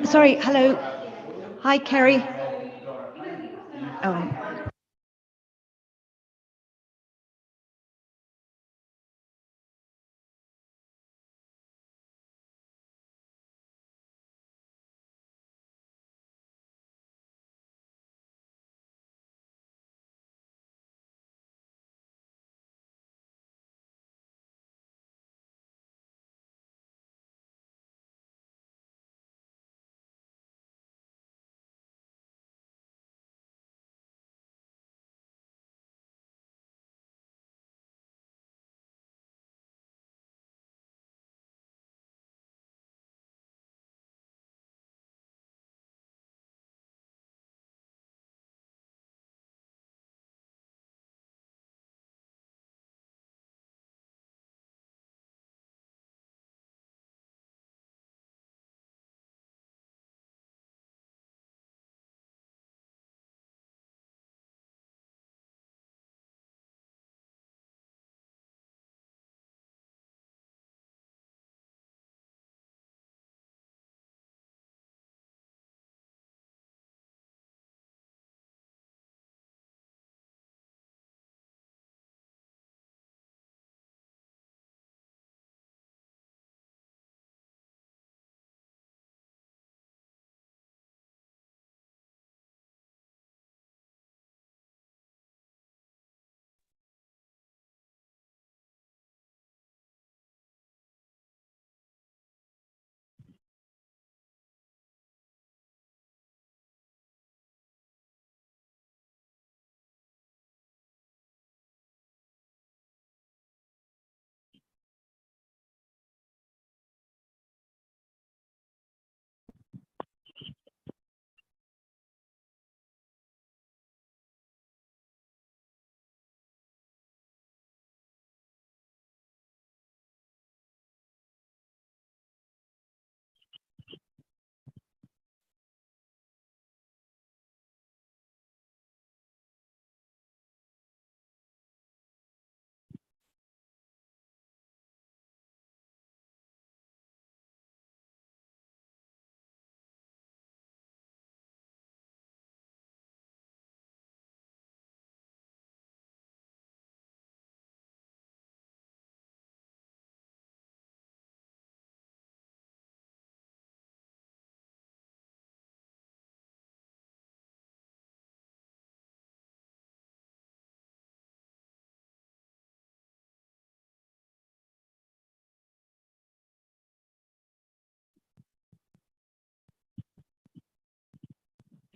Sorry, hello. Hi, Kerry. Oh,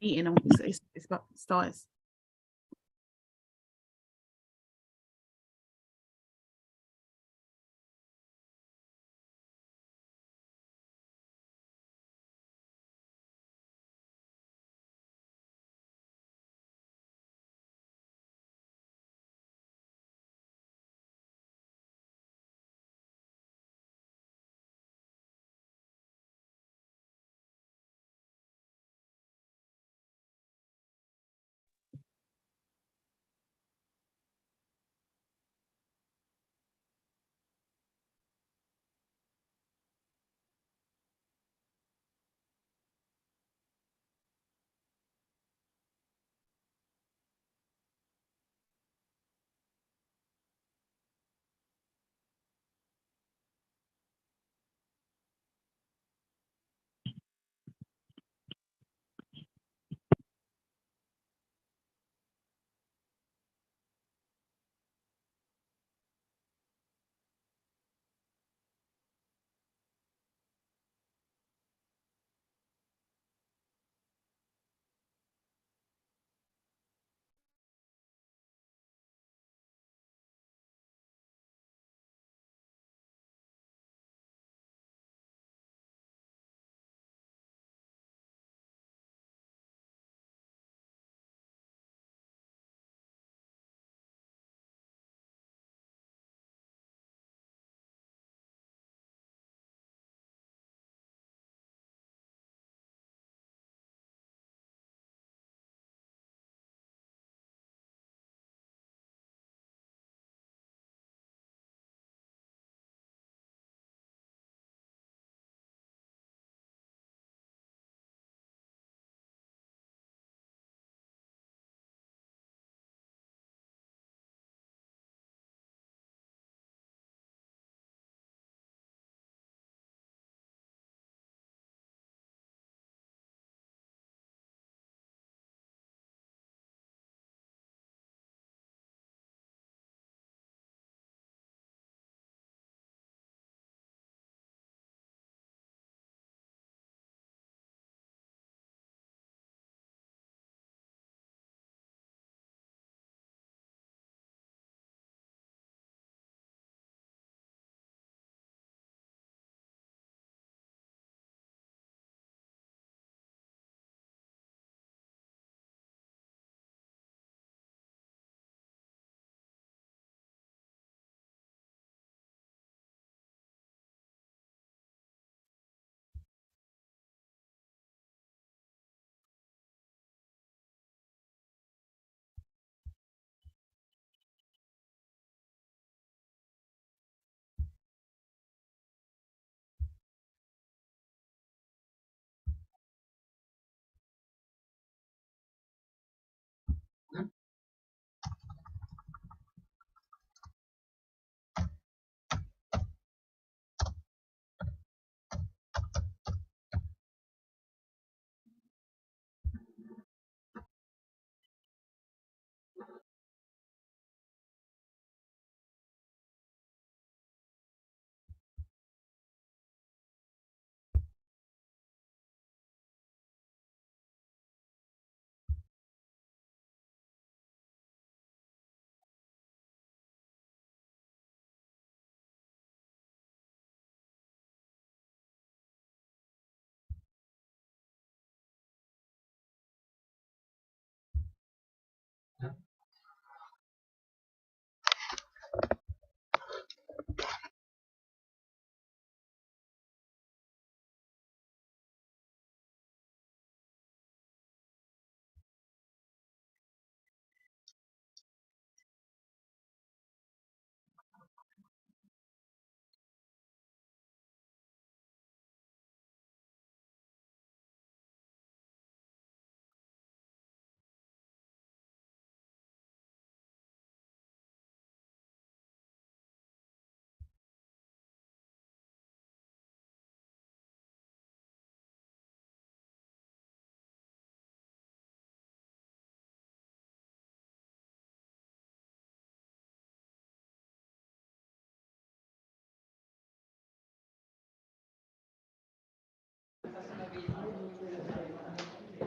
eating. It's about starts.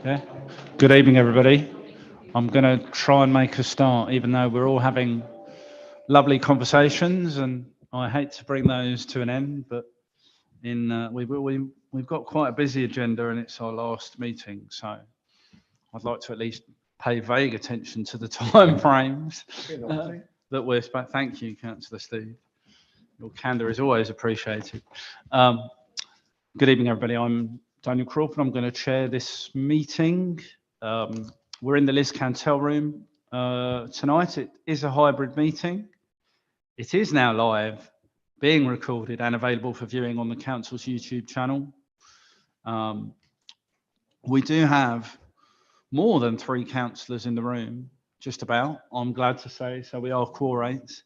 Yeah. Good evening, everybody. I'm going to try and make a start, even though we're all having lovely conversations, and I hate to bring those to an end. But we've got quite a busy agenda, and it's our last meeting, so I'd like to at least pay vague attention to the time frames that we're. Thank you, Councillor Steve. Your candour is always appreciated. Good evening, everybody. I'm Daniel Crawford. I'm going to chair this meeting. We're in the Liz Cantel room tonight. It is a hybrid meeting. It is now live, being recorded and available for viewing on the Council's YouTube channel. We do have more than 3 councillors in the room, just about, I'm glad to say, so we are quorate.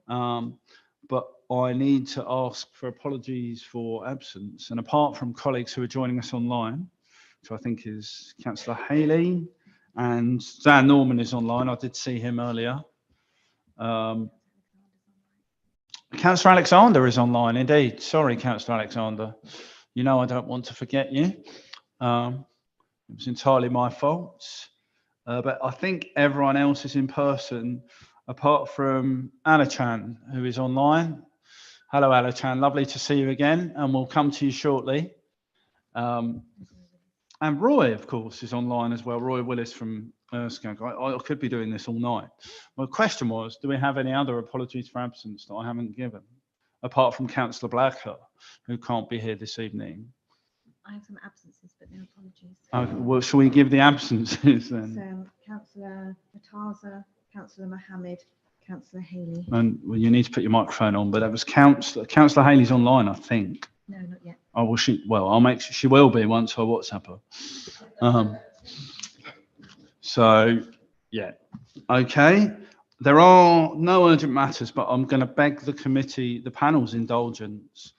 But I need to ask for apologies for absence. And apart from colleagues who are joining us online, which I think is Councillor Haley, and Dan Norman is online, I did see him earlier. Councillor Alexander is online, indeed. Sorry, Councillor Alexander. You know I don't want to forget you. It was entirely my fault. But I think everyone else is in person, apart from Alachan, who is online. Hello, Alachan. Lovely to see you again, and we'll come to you shortly. And Roy, of course, is online as well. Roy Willis from Erskine. I could be doing this all night. My question was, do we have any other apologies for absence that I haven't given, apart from Councillor Blacker, who can't be here this evening? I have some absences, but no apologies. Okay, well, shall we give the absences then? So, Councillor Mataza, Councillor Mohammed, Councillor Haley. And well, you need to put your microphone on, but that was Councillor Haley's online, I think. No, not yet. Oh, well, I'll make sure she will be once I WhatsApp her. So, yeah, okay. There are no urgent matters, but I'm going to beg the panel's indulgence,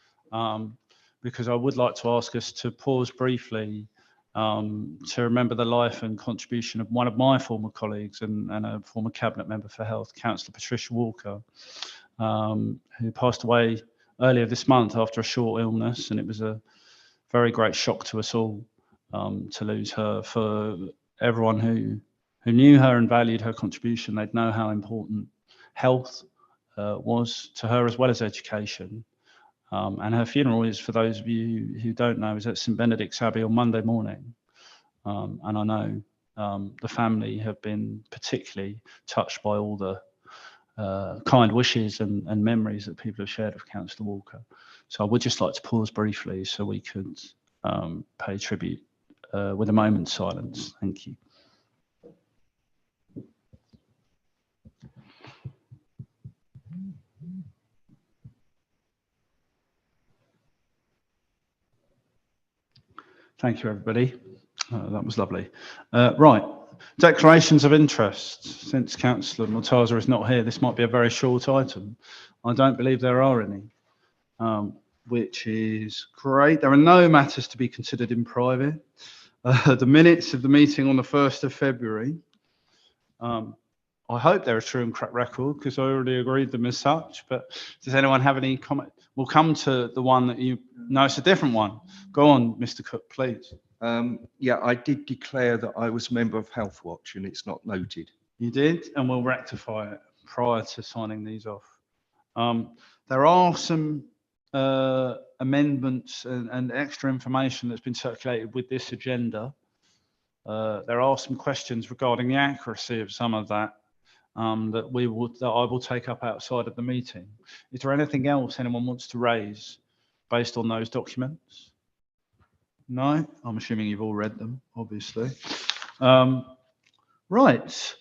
because I would like to ask us to pause briefly to remember the life and contribution of one of my former colleagues and a former cabinet member for health, Councillor Patricia Walker, who passed away earlier this month after a short illness, and it was a very great shock to us all to lose her. For everyone who knew her and valued her contribution, they'd know how important health was to her, as well as education. And her funeral is, for those of you who don't know, is at St Benedict's Abbey on Monday morning. And I know the family have been particularly touched by all the kind wishes and memories that people have shared with Councillor Walker. So I would just like to pause briefly so we could pay tribute with a moment's silence. Thank you. Thank you, everybody. That was lovely. Right, declarations of interest. Since Councillor Murtaza is not here, this might be a very short item. I don't believe there are any, which is great. There are no matters to be considered in private. The minutes of the meeting on the 1st of February, I hope they're a true and correct record, because I already agreed them as such, but does anyone have any comment? We'll come to the one that you, no, it's a different one. Go on, Mr. Cook, please. Yeah, I did declare that I was a member of Health Watch, and it's not noted. You did, and we'll rectify it prior to signing these off. There are some amendments and extra information that's been circulated with this agenda. There are some questions regarding the accuracy of some of that that I will take up outside of the meeting. Is there anything else anyone wants to raise based on those documents? No, I'm assuming you've all read them, obviously. Right,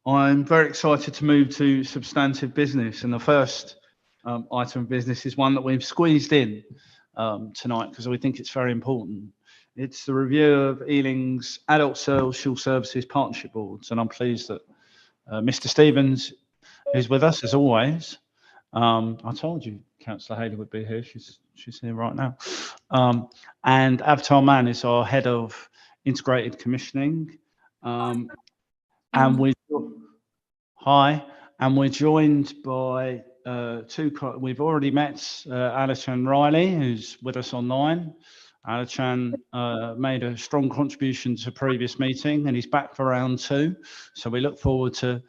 I'm very excited to move to substantive business, and the first item of business is one that we've squeezed in tonight because we think it's very important. It's the review of Ealing's Adult Social Services Partnership Boards, and I'm pleased that Mr. Stevens is with us as always. I told you Councillor Haley would be here. She's here right now. And Avatar Mann is our head of integrated commissioning. And we're joined by we've already met Alison Riley, who's with us online, Alichan made a strong contribution to previous meeting, and he's back for round 2. So we look forward to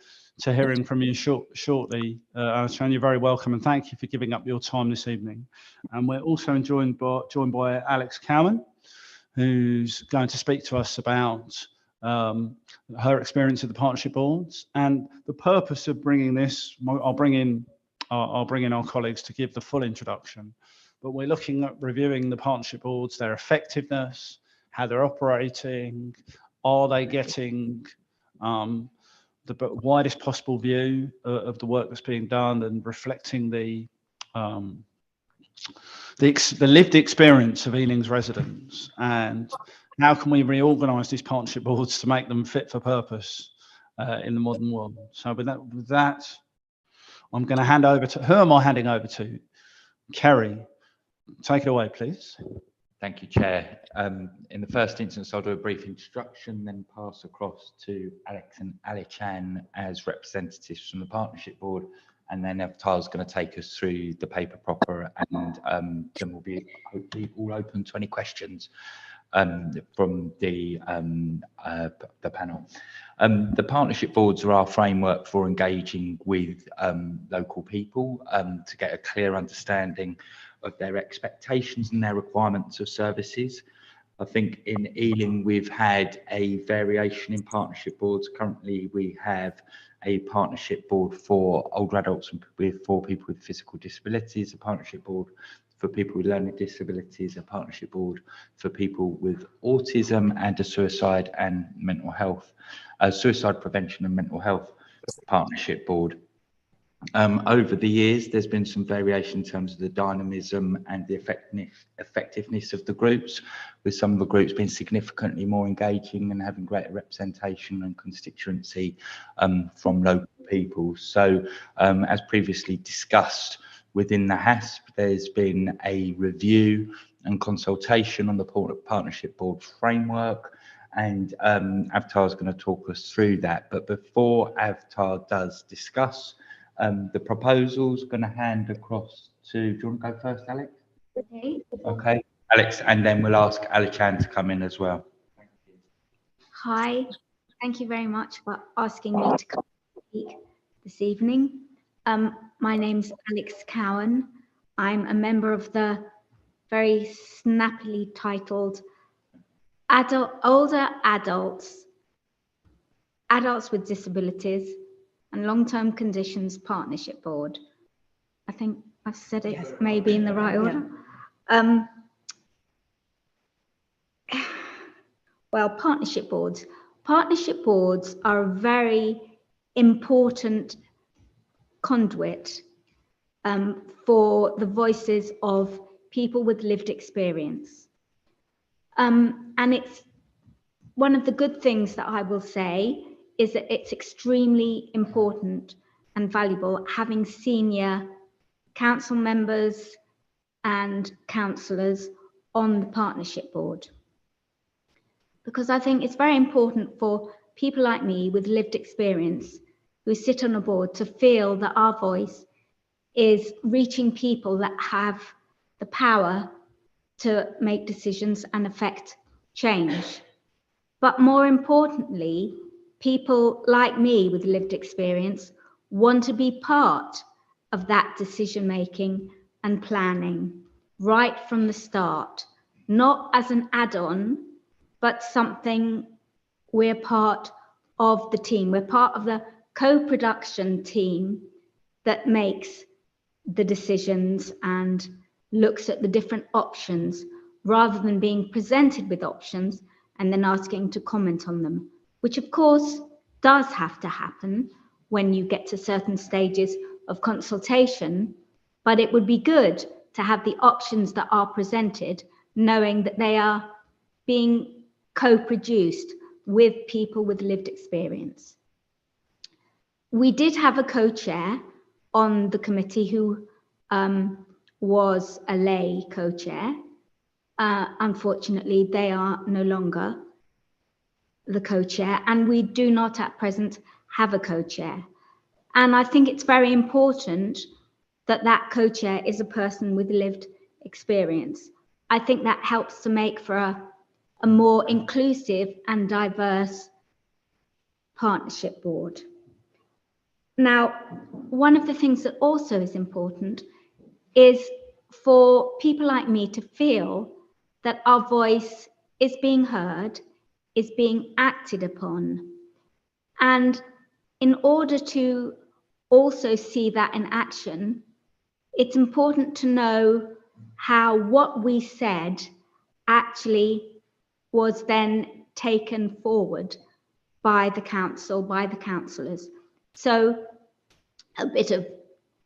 hearing from you shortly. Alichan, you're very welcome, and thank you for giving up your time this evening. And we're also joined by Alex Cowan, who's going to speak to us about her experience at the partnership boards and the purpose of bringing this. I'll bring in our colleagues to give the full introduction, but we're looking at reviewing the partnership boards, their effectiveness, how they're operating, are they getting the widest possible view of the work that's being done and reflecting the lived experience of Ealing's residents, and how can we reorganise these partnership boards to make them fit for purpose in the modern world. So with that, I'm going to hand over to, who am I handing over to? Kerry, take it away, please. Thank you, Chair. In the first instance, I'll do a brief introduction, then pass across to Alex and Alichan as representatives from the Partnership Board, and then Avtar's going to take us through the paper proper, and then we'll be hopefully all open to any questions from the panel. The partnership boards are our framework for engaging with local people to get a clear understanding of their expectations and their requirements of services. I think in Ealing we've had a variation in partnership boards. Currently we have a partnership board for older adults and for people with physical disabilities, a partnership board for people with learning disabilities, a partnership board for people with autism, and a suicide and mental health, suicide prevention and mental health partnership board. Over the years, there's been some variation in terms of the dynamism and the effectiveness of the groups, with some of the groups being significantly more engaging and having greater representation and constituency from local people. So, as previously discussed, within the HASP, there's been a review and consultation on the partnership board framework, and Avtar is going to talk us through that. But before Avtar does discuss the proposals, going to hand across to, do you want to go first, Alex? Okay. Okay, Alex, and then we'll ask Alichan to come in as well. Hi, thank you very much for asking me to come speak this evening. My name's Alex Cowan. I'm a member of the very snappily titled Older Adults with Disabilities and Long-Term Conditions Partnership Board. I think I've said it Yes. maybe in the right order. Well, partnership boards. Partnership boards are a very important conduit for the voices of people with lived experience. And it's one of the good things that I will say is that it's extremely important and valuable having senior council members and councillors on the partnership board. Because I think it's very important for people like me with lived experience who sit on a board to feel that our voice is reaching people that have the power to make decisions and affect change. But more importantly, people like me with lived experience want to be part of that decision making and planning right from the start, not as an add-on, but something we're part of the team. We're part of the co-production team that makes the decisions and looks at the different options rather than being presented with options and then asking to comment on them, which of course does have to happen when you get to certain stages of consultation, but it would be good to have the options that are presented, knowing that they are being co-produced with people with lived experience. We did have a co-chair on the committee who was a lay co-chair. Unfortunately, they are no longer the co-chair, and we do not at present have a co-chair. And I think it's very important that that co-chair is a person with lived experience. I think that helps to make for a more inclusive and diverse partnership board. Now, one of the things that also is important is for people like me to feel that our voice is being heard, is being acted upon. And in order to also see that in action, it's important to know how what we said actually was then taken forward by the council, by the councillors. So a bit of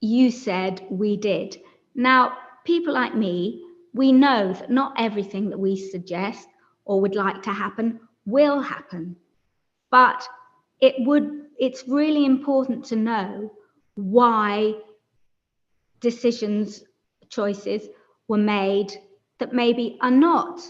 you said, we did. Now, people like me, we know that not everything that we suggest or would like to happen will happen, but it's really important to know why decisions, choices were made that maybe are not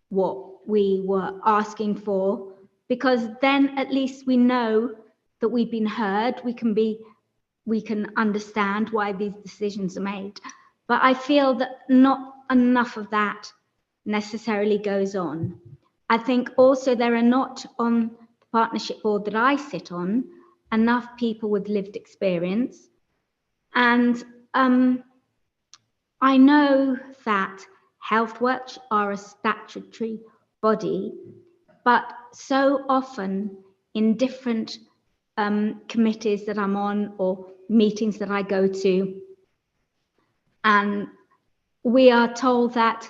what we were asking for, because then at least we know that we've been heard, we can understand why these decisions are made. But I feel that not enough of that necessarily goes on. I think also there are not on the partnership board that I sit on enough people with lived experience. And I know that Healthwatch are a statutory body, but so often in different committees that I'm on or meetings that I go to, and we are told that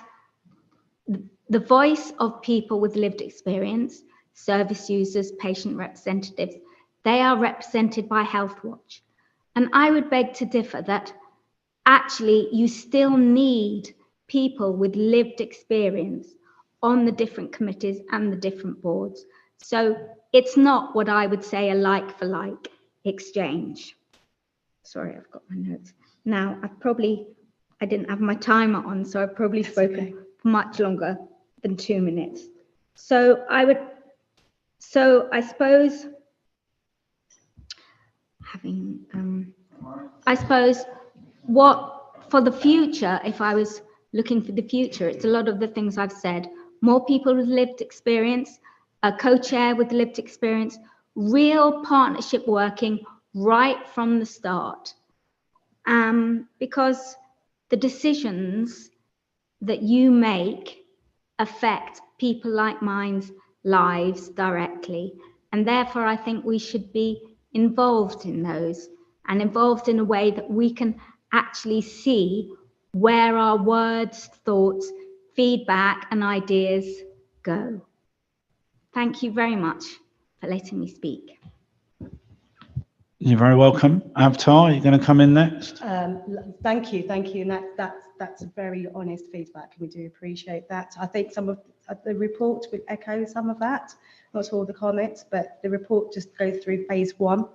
the voice of people with lived experience, service users, patient representatives, they are represented by Healthwatch. And I would beg to differ that actually you still need people with lived experience on the different committees and the different boards. So it's not what I would say a like for like exchange. Sorry, I've got my notes. Now, I didn't have my timer on, so I've probably spoken for much longer than 2 minutes. So I suppose what for the future, if I was looking for the future, it's a lot of the things I've said. More people with lived experience, a co-chair with lived experience, real partnership working right from the start. Because the decisions that you make affect people like mine's lives directly. And therefore, I think we should be involved in those, and involved in a way that we can actually see where our words, thoughts, feedback and ideas go. Thank you very much for letting me speak. You're very welcome. Avatar, you're going to come in next. Thank you. And that's very honest feedback. We do appreciate that. I think some of the report would echo some of that, not all the comments, but the report just goes through phase 1,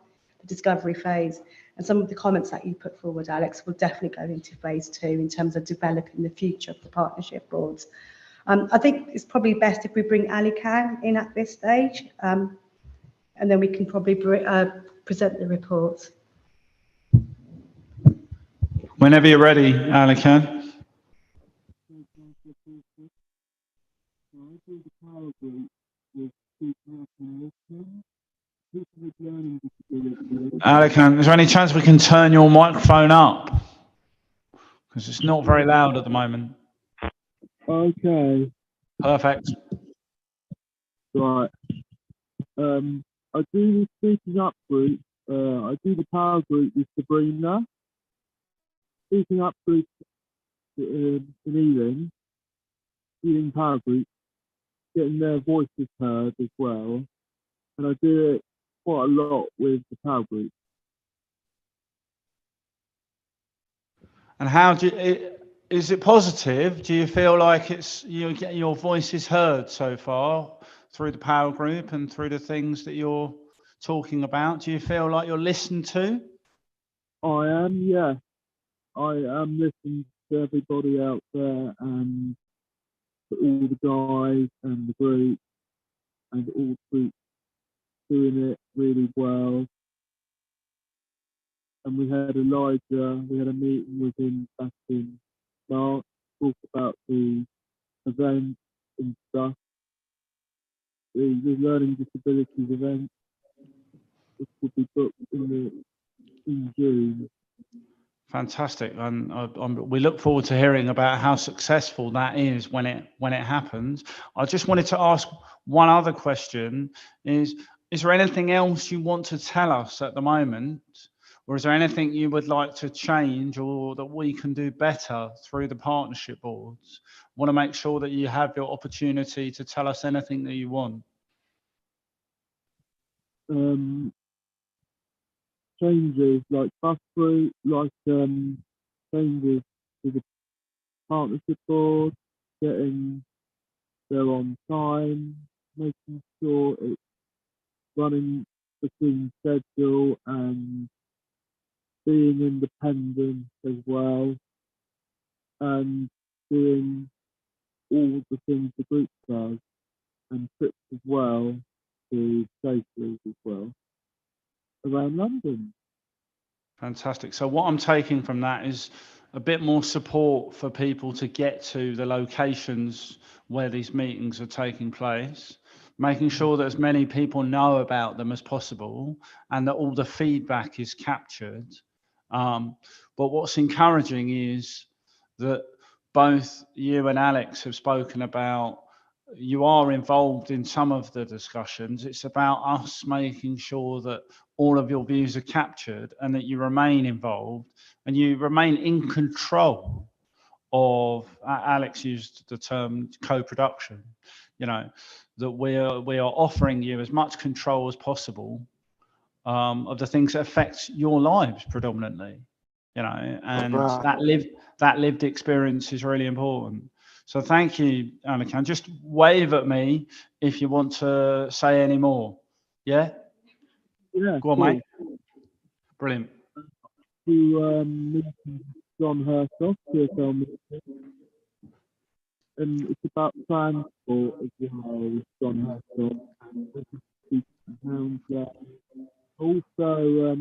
the discovery phase. And some of the comments that you put forward, Alex, will definitely go into phase 2 in terms of developing the future of the partnership boards. I think it's probably best if we bring Ali Khan in at this stage, and then we can probably present the report. Whenever you're ready, Ali Khan. Ali Khan, is there any chance we can turn your microphone up? Because it's not very loud at the moment. Okay. Perfect. Right. I do the speaking up group. I do the power group with Sabrina. Speaking up group in Ealing power group, getting their voices heard as well. And I do it quite a lot with the power group. And how do you, is it positive? Do you feel like you're getting your voices heard so far through the power group and through the things that you're talking about? Do you feel like you're listened to? I am, yeah. I am listening to everybody out there and to all the guys and the group and all groups doing it really well. And we had Elijah, we had a meeting with him back in March, talk about the Fantastic, and we look forward to hearing about how successful that is when it happens. I just wanted to ask one other question: is there anything else you want to tell us at the moment, or is there anything you would like to change or that we can do better through the partnership boards? Want to make sure that you have your opportunity to tell us anything that you want. Changes like bus route, like changes to the partnership board, getting there on time, making sure it's running between schedule and being independent as well, and doing all the things the group does, and trips as well to places as well around London. Fantastic. So what I'm taking from that is a bit more support for people to get to the locations where these meetings are taking place, making sure that as many people know about them as possible and that all the feedback is captured. But what's encouraging is that both you and Alex have spoken about you are involved in some of the discussions. It's about us making sure that all of your views are captured and that you remain involved and you remain in control of, Alex used the term co-production, you know, that we are offering you as much control as possible of the things that affect your lives predominantly, you know, and that lived experience is really important. So thank you, Annika. Just wave at me if you want to say any more. Yeah? Yeah. Go on, cool. mate. Brilliant. To John Herschel, TSL meeting. And it's about transport as well with John Herschel. Also,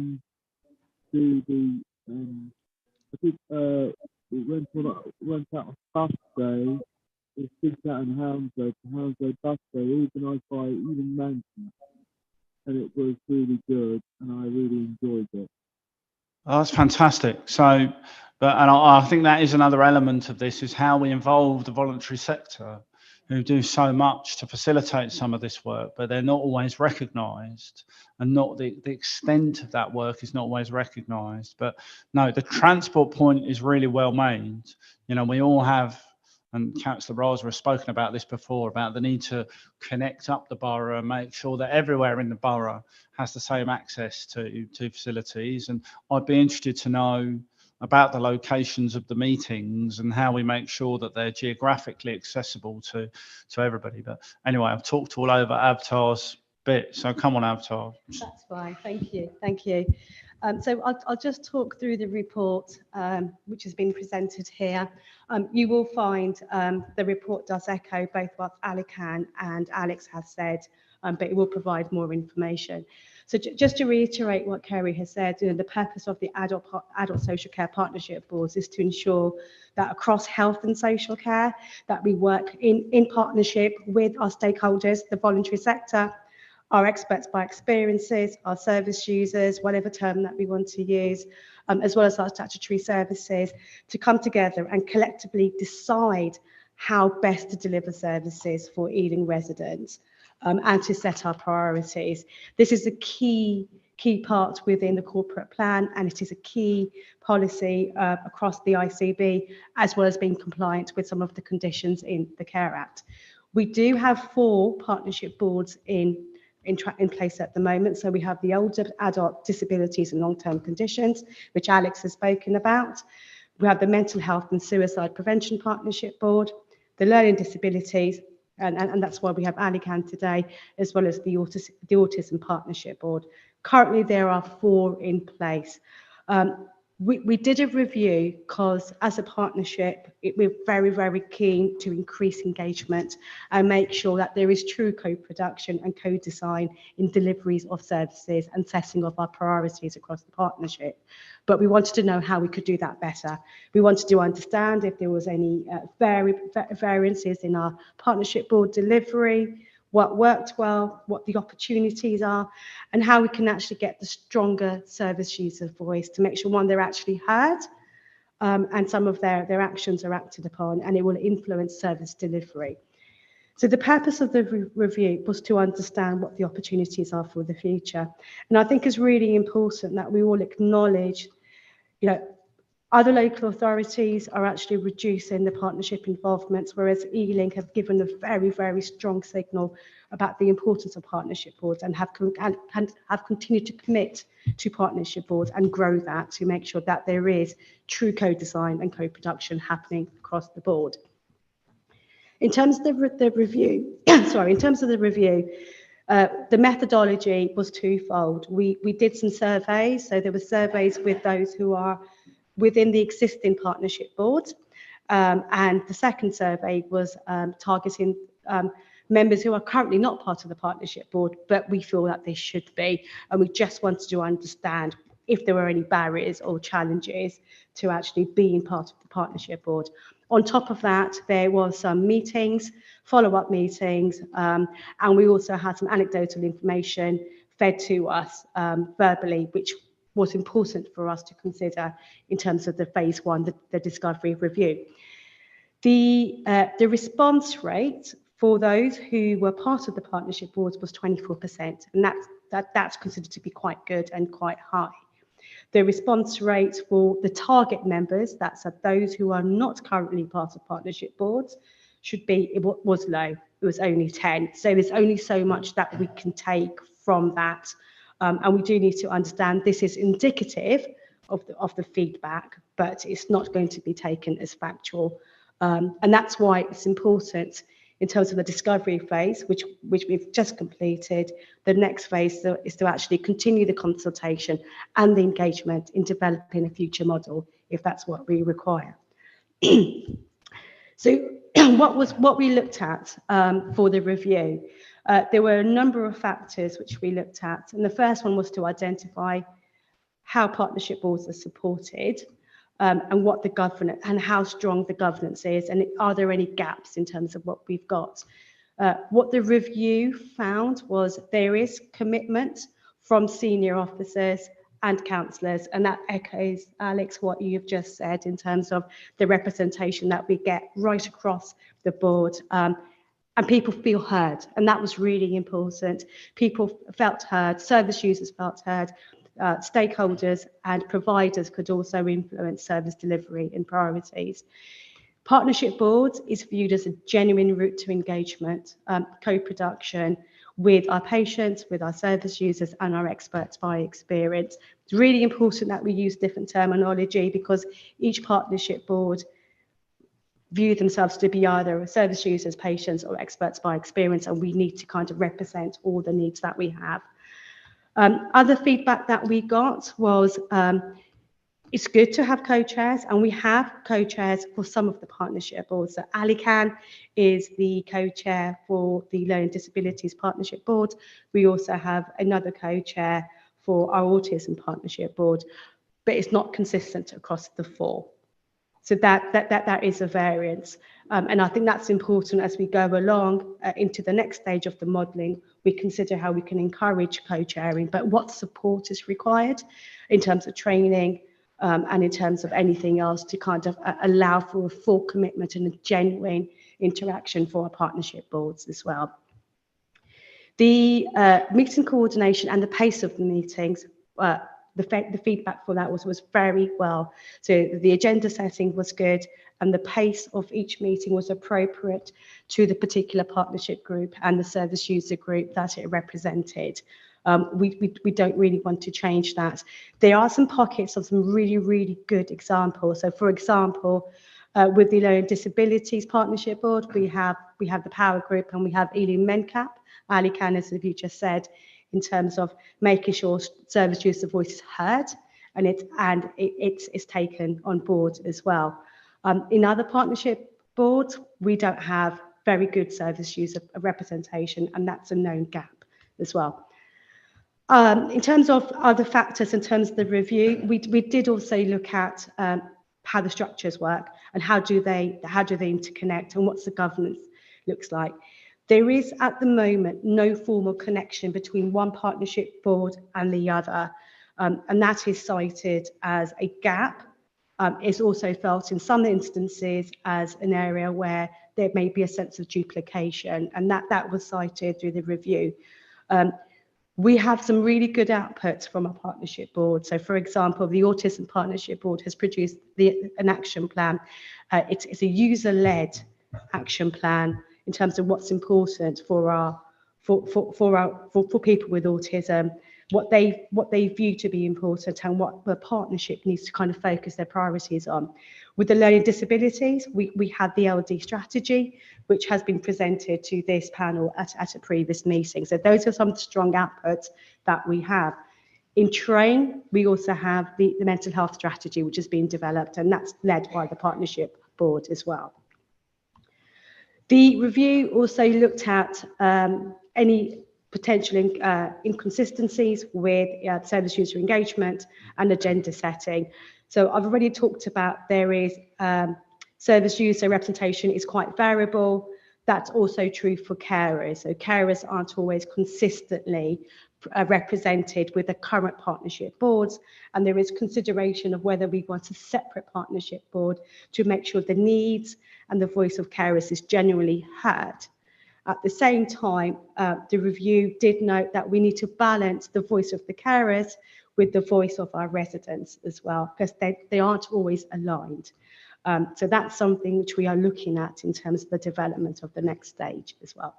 do the I think it went out on bus day. It's Big Cat and Hounslow bus day, organised by Eden Mansion, and it was really good, and I really enjoyed it. Oh, that's fantastic. So, and I think that is another element of this, is how we involve the voluntary sector, who do so much to facilitate some of this work, but they're not always recognised, and not the extent of that work is not always recognised. But no, the transport point is really well made. You know, we all have, and Councillor Raza has spoken about this before, about the need to connect up the borough and make sure that everywhere in the borough has the same access to facilities. And I'd be interested to know about the locations of the meetings and how we make sure that they're geographically accessible to everybody. But anyway, I've talked all over Avtar's bit, so come on, Avtar. That's fine, thank you, thank you. So I'll just talk through the report which has been presented here. You will find the report does echo both what Alican and Alex have said, but it will provide more information. So just to reiterate what Kerry has said, you know, the purpose of the adult social care partnership boards is to ensure that across health and social care, that we work in partnership with our stakeholders, the voluntary sector, our experts by experiences, our service users, whatever term that we want to use, as well as our statutory services, to come together and collectively decide how best to deliver services for Ealing residents, and to set our priorities. This is a key part within the corporate plan, and it is a key policy across the ICB, as well as being compliant with some of the conditions in the Care Act. We do have 4 partnership boards in place at the moment. So we have the older adult disabilities and long-term conditions, which Alex has spoken about. We have the mental health and suicide prevention partnership board, the learning disabilities, and that's why we have Alican today, as well as the autism partnership board. Currently, there are 4 in place. We did a review because as a partnership, we're very, very keen to increase engagement and make sure that there is true co-production and co-design in deliveries of services and setting of our priorities across the partnership. But we wanted to know how we could do that better. We wanted to understand if there was any variances in our partnership board delivery, what worked well, what the opportunities are, and how we can actually get the stronger service user voice to make sure, one, they're actually heard, and some of their actions are acted upon, and it will influence service delivery. So the purpose of the review was to understand what the opportunities are for the future. And I think it's really important that we all acknowledge, you know, other local authorities are actually reducing the partnership involvements, whereas Ealing have given a very, very strong signal about the importance of partnership boards and have continued to commit to partnership boards and grow that to make sure that there is true co-design and co-production happening across the board. In terms of the review, the methodology was twofold. We did some surveys, so there were surveys with those who are within the existing partnership board, and the second survey was targeting members who are currently not part of the partnership board, but we feel that they should be, and we just wanted to understand if there were any barriers or challenges to actually being part of the partnership board. On top of that, there was some meetings, follow-up meetings, and we also had some anecdotal information fed to us verbally, which was important for us to consider in terms of the phase one, the discovery review. The response rate for those who were part of the partnership boards was 24%, and that's considered to be quite good and quite high. The response rate for the target members, that's those who are not currently part of partnership boards, was low. It was only 10. So there's only so much that we can take from that. And we do need to understand this is indicative of the feedback, but it's not going to be taken as factual. And that's why it's important in terms of the discovery phase, which we've just completed. The next phase is to actually continue the consultation and the engagement in developing a future model, if that's what we require. So what we looked at for the review, there were a number of factors which we looked at, and the first one was to identify how partnership boards are supported, and what the governance and how strong the governance is, and are there any gaps in terms of what we've got. What the review found was there is commitment from senior officers and councillors, and that echoes, Alex, what you've just said in terms of the representation that we get right across the board. And people feel heard, and that was really important. People felt heard, service users felt heard, stakeholders and providers could also influence service delivery and priorities. Partnership boards is viewed as a genuine route to engagement, co-production with our patients, with our service users and our experts by experience. It's really important that we use different terminology because each partnership board view themselves to be either service users, patients or experts by experience, and we need to kind of represent all the needs that we have. Other feedback that we got was it's good to have co-chairs, and we have co-chairs for some of the partnership boards. So Ali Khan is the co-chair for the Learning Disabilities Partnership Board. We also have another co-chair for our Autism Partnership Board, but it's not consistent across the four. So that is a variance. And I think that's important as we go along into the next stage of the modelling. We consider how we can encourage co-chairing, but what support is required in terms of training and in terms of anything else to kind of allow for a full commitment and a genuine interaction for our partnership boards as well. The meeting coordination and the pace of the meetings, the feedback for that was very well. So the agenda setting was good and the pace of each meeting was appropriate to the particular partnership group and the service user group that it represented. We don't really want to change that. There are some pockets of some really, really good examples. So for example, with the Learning Disabilities Partnership Board, we have the Power Group and we have Ealing MenCap, Ali Khan, as you just said, in terms of making sure service user voice is heard and it's taken on board as well. In other partnership boards, we don't have very good service user representation, and that's a known gap as well. In terms of other factors, in terms of the review, we did also look at how the structures work and how do they interconnect and what's the governance looks like. There is at the moment no formal connection between one partnership board and the other, and that is cited as a gap is also felt in some instances as an area where there may be a sense of duplication, and that was cited through the review. We have some really good outputs from our partnership board. So, for example, the Autism Partnership Board has produced an action plan. It's a user-led action plan in terms of what's important for people with autism, what they view to be important, and what the partnership needs to kind of focus their priorities on. With the learning disabilities, we had the LD strategy, which has been presented to this panel at a previous meeting. So those are some strong outputs that we have. In Train, we also have the mental health strategy, which has been developed, and that's led by the partnership board as well. The review also looked at any potential inconsistencies with service user engagement and agenda setting. So I've already talked about there is service user representation is quite variable. That's also true for carers. So carers aren't always consistently represented with the current partnership boards, and there is consideration of whether we want a separate partnership board to make sure the needs and the voice of carers is genuinely heard. At the same time, the review did note that we need to balance the voice of the carers with the voice of our residents as well, because they aren't always aligned. So that's something which we are looking at in terms of the development of the next stage as well.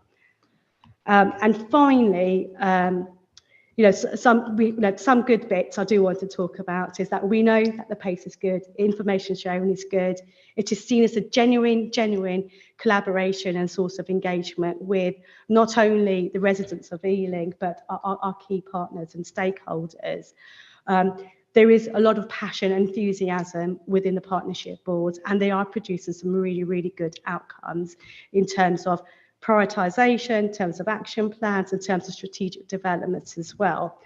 And finally, some good bits I do want to talk about is that we know that the pace is good, information sharing is good. It is seen as a genuine collaboration and source of engagement with not only the residents of Ealing, but our key partners and stakeholders. There is a lot of passion and enthusiasm within the partnership boards, and they are producing some really good outcomes in terms of prioritisation, in terms of action plans, in terms of strategic developments as well.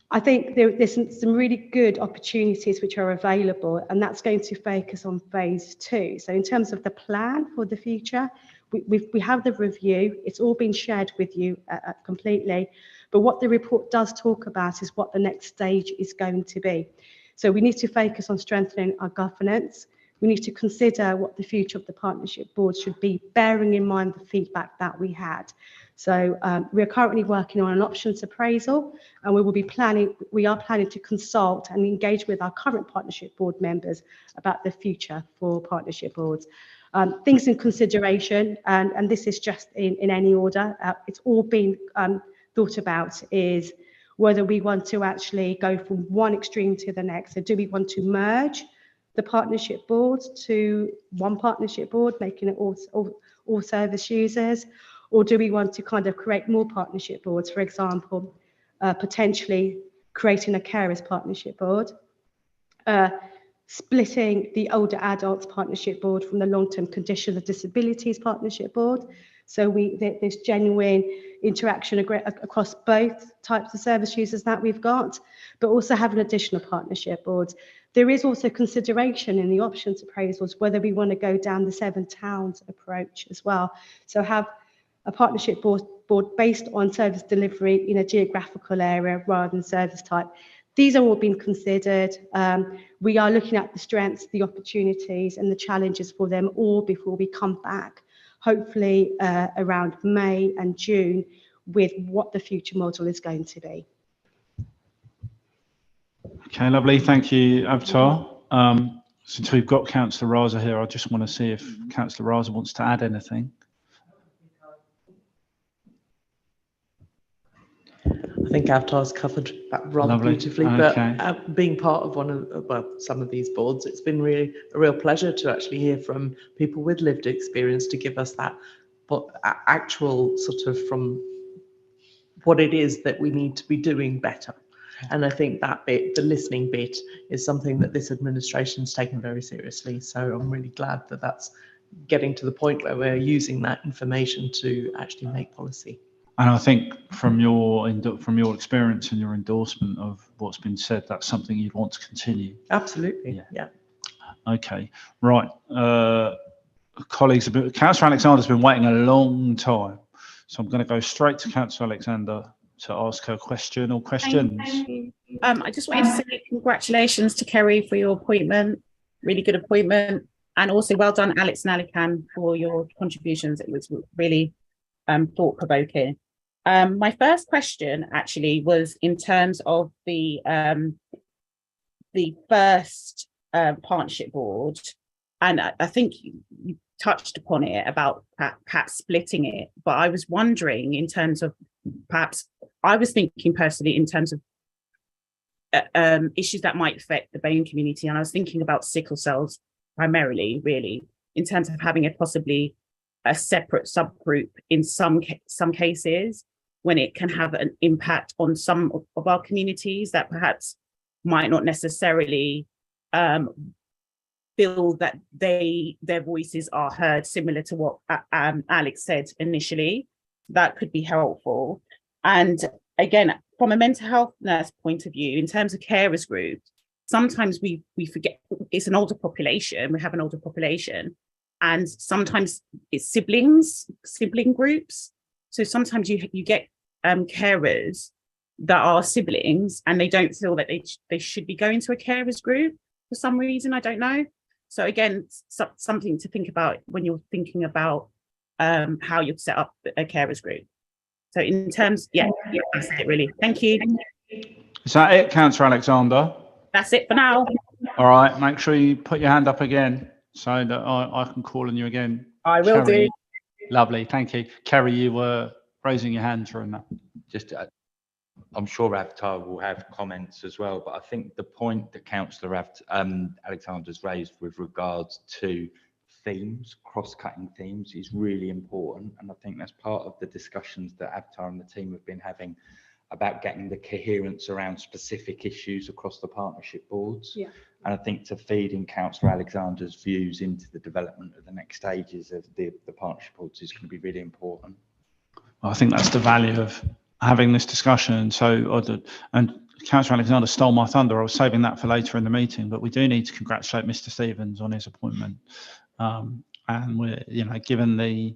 I think there's some really good opportunities which are available, and that's going to focus on phase 2. So in terms of the plan for the future, we have the review. It's all been shared with you completely. But what the report does talk about is what the next stage is going to be. So we need to focus on strengthening our governance. We need to consider what the future of the partnership board should be, bearing in mind the feedback that we had. So we are currently working on an options appraisal, and we are planning to consult and engage with our current partnership board members about the future for partnership boards. Things in consideration, and this is just in any order, it's all been thought about, is whether we want to actually go from one extreme to the next. So do we want to merge the partnership boards to one partnership board, making it all service users? Or do we want to kind of create more partnership boards, for example, potentially creating a carers partnership board, splitting the older adults partnership board from the long-term conditions of disabilities partnership board? So there's genuine interaction across both types of service users that we've got, but also having additional partnership boards. There is also consideration in the options appraisals whether we want to go down the 7 towns approach as well. So have a partnership board based on service delivery in a geographical area rather than service type. These are all being considered. We are looking at the strengths, the opportunities and the challenges for them all before we come back, hopefully around May and June, with what the future model is going to be. Okay, lovely. Thank you, Avatar. Since we've got Councillor Raza here, I just want to see if Councillor Raza wants to add anything. I think Avatar's covered that rather Lovely. beautifully, Okay. but being part of some of these boards, it's been really a real pleasure to actually hear from people with lived experience to give us that actual sort of from what it is that we need to be doing better. And I think that bit, the listening bit, is something that this administration's taken very seriously. So I'm really glad that that's getting to the point where we're using that information to actually make policy. And I think from your experience and your endorsement of what's been said, that's something you'd want to continue. Absolutely, yeah. Okay, right. Colleagues, Councillor Alexander's been waiting a long time, so I'm going to go straight to Councillor Alexander ask her question or questions. Thank you. I just wanted to say congratulations to Kerry for your appointment. Really good appointment. And also well done, Alex and Alican, for your contributions. It was really thought-provoking. My first question actually was in terms of the first partnership board. And I think you touched upon it about perhaps splitting it. But I was wondering in terms of I was thinking personally in terms of issues that might affect the BAME community. And I was thinking about sickle cells primarily, really, in terms of having possibly a separate subgroup in some cases when it can have an impact on some of our communities that perhaps might not necessarily feel that their voices are heard, similar to what Alex said initially. That could be helpful. And again, from a mental health nurse point of view, in terms of carers groups, sometimes we forget it's an older population. We have an older population, and sometimes it's sibling groups. So sometimes you get carers that are siblings, and they don't feel that they should be going to a carers group for some reason. I don't know. So again, something to think about when you're thinking about how you'd set up a carers group. So in terms, yeah, that's it really. Thank you. Is that it, Councillor Alexander? That's it for now. All right, make sure you put your hand up again so that I can call on you again. I will Kerry, do. Lovely, thank you. Kerry, you were raising your hand during that. Just, I'm sure Avtar will have comments as well, but I think the point that Councillor Alexander's raised with regards to themes, cross-cutting themes, is really important. And I think that's part of the discussions that Avtar and the team have been having about getting the coherence around specific issues across the partnership boards. Yeah. And I think to feed in Councillor Alexander's views into the development of the next stages of the partnership boards is going to be really important. I think that's the value of having this discussion. And Councillor Alexander stole my thunder. I was saving that for later in the meeting, but we do need to congratulate Mr. Stevens on his appointment. And we're, given the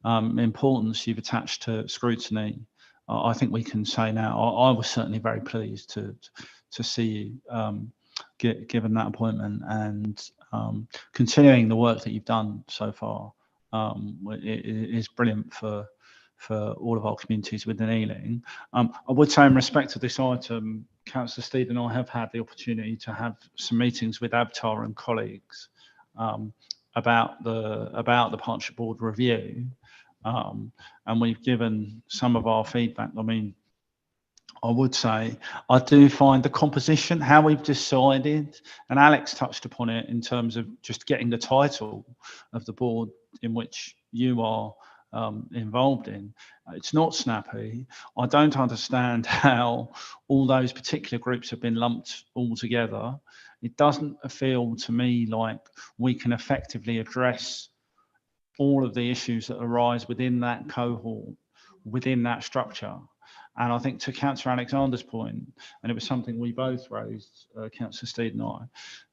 importance you've attached to scrutiny, I think we can say now, I was certainly very pleased to see you given that appointment, and continuing the work that you've done so far is brilliant for all of our communities within Ealing. I would say in respect to this item, Councillor Steed and I have had the opportunity to have some meetings with Avtar and colleagues about the partnership board review, and we've given some of our feedback. I mean, I would say I do find the composition, how we've decided, and Alex touched upon it in terms of just getting the title of the board in which you are involved in. It's not snappy. I don't understand how all those particular groups have been lumped all together. It doesn't feel to me like we can effectively address all of the issues that arise within that cohort, within that structure. And I think to Councillor Alexander's point, and it was something we both raised, Councillor Steed and I,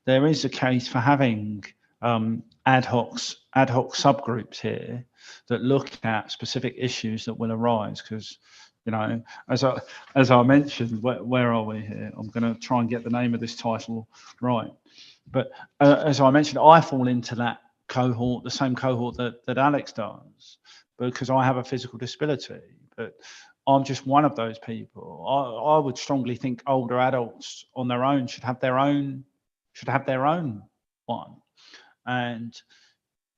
there is a case for having ad hoc subgroups here that look at specific issues that will arise. Because, as I mentioned, where are we here? I'm going to try and get the name of this title right. But as I mentioned, I fall into that cohort, the same cohort that Alex does, because I have a physical disability. But I'm just one of those people. I would strongly think older adults on their own should have their own one. And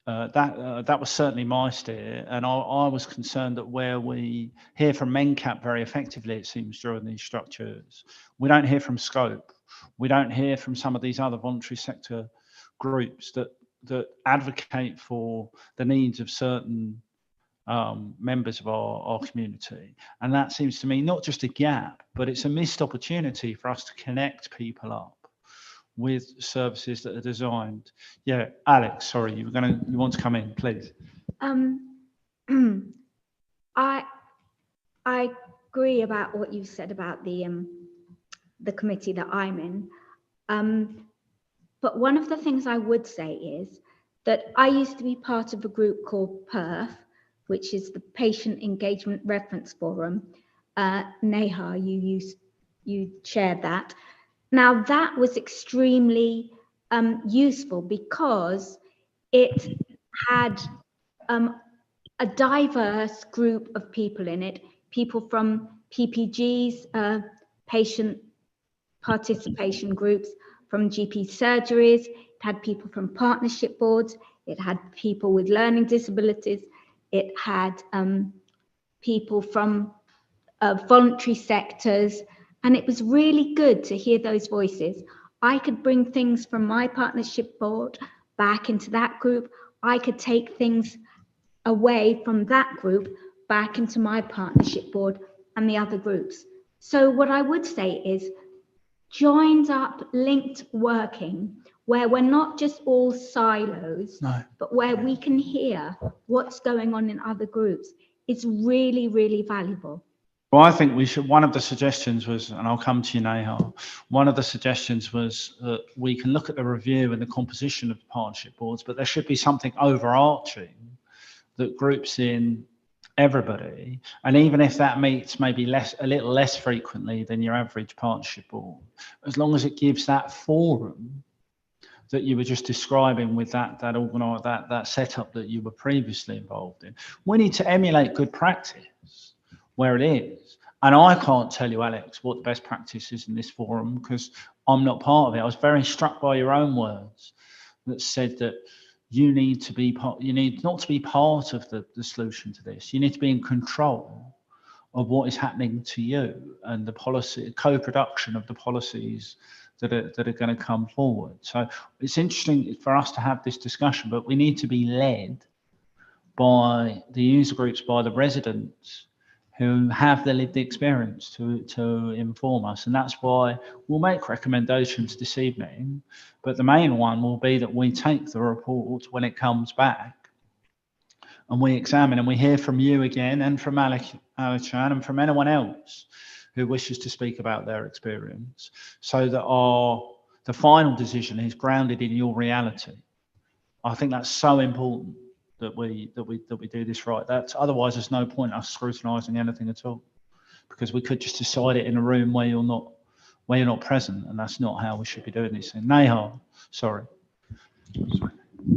that was certainly my steer. And I was concerned that where we hear from MenCap very effectively, it seems, during these structures, we don't hear from Scope. We don't hear from some of these other voluntary sector groups that advocate for the needs of certain members of our community. And that seems to me not just a gap, but it's a missed opportunity for us to connect people up with services that are designed. Yeah, Alex, sorry, you want to come in, please. I agree about what you said about the committee that I'm in. But one of the things I would say is that I used to be part of a group called PERF, which is the Patient Engagement Reference Forum. Neha, you shared that. Now that was extremely useful because it had a diverse group of people in it, people from PPGs, patient participation groups, from GP surgeries. It had people from partnership boards. It had people with learning disabilities. It had people from voluntary sectors. And it was really good to hear those voices. I could bring things from my partnership board back into that group. I could take things away from that group back into my partnership board and the other groups. So what I would say is joined up, linked working, where we're not just all silos, but where we can hear what's going on in other groups, is really, really valuable. Well, I think we should, one of the suggestions was, and I'll come to you, Neha, one of the suggestions was that we can look at the review and the composition of the partnership boards, but there should be something overarching that groups in everybody. And even if that meets maybe a little less frequently than your average partnership board, as long as it gives that forum that you were just describing with that setup that you were previously involved in. We need to emulate good practice where it is. And I can't tell you, Alex, what the best practice is in this forum because I'm not part of it. I was very struck by your own words that said that you need to be part, you need not to be part of the solution to this. You need to be in control of what is happening to you and the policy, co-production of the policies that are going to come forward. So it's interesting for us to have this discussion, but we need to be led by the user groups, by the residents who have the lived experience to inform us. And that's why we'll make recommendations this evening, but the main one will be that we take the report when it comes back and we examine and we hear from you again and from Alichan and from anyone else who wishes to speak about their experience, so that the final decision is grounded in your reality. I think that's so important that we do this right. That's otherwise there's no point us scrutinising anything at all, because we could just decide it in a room where you're not present, and that's not how we should be doing this. Neha, sorry.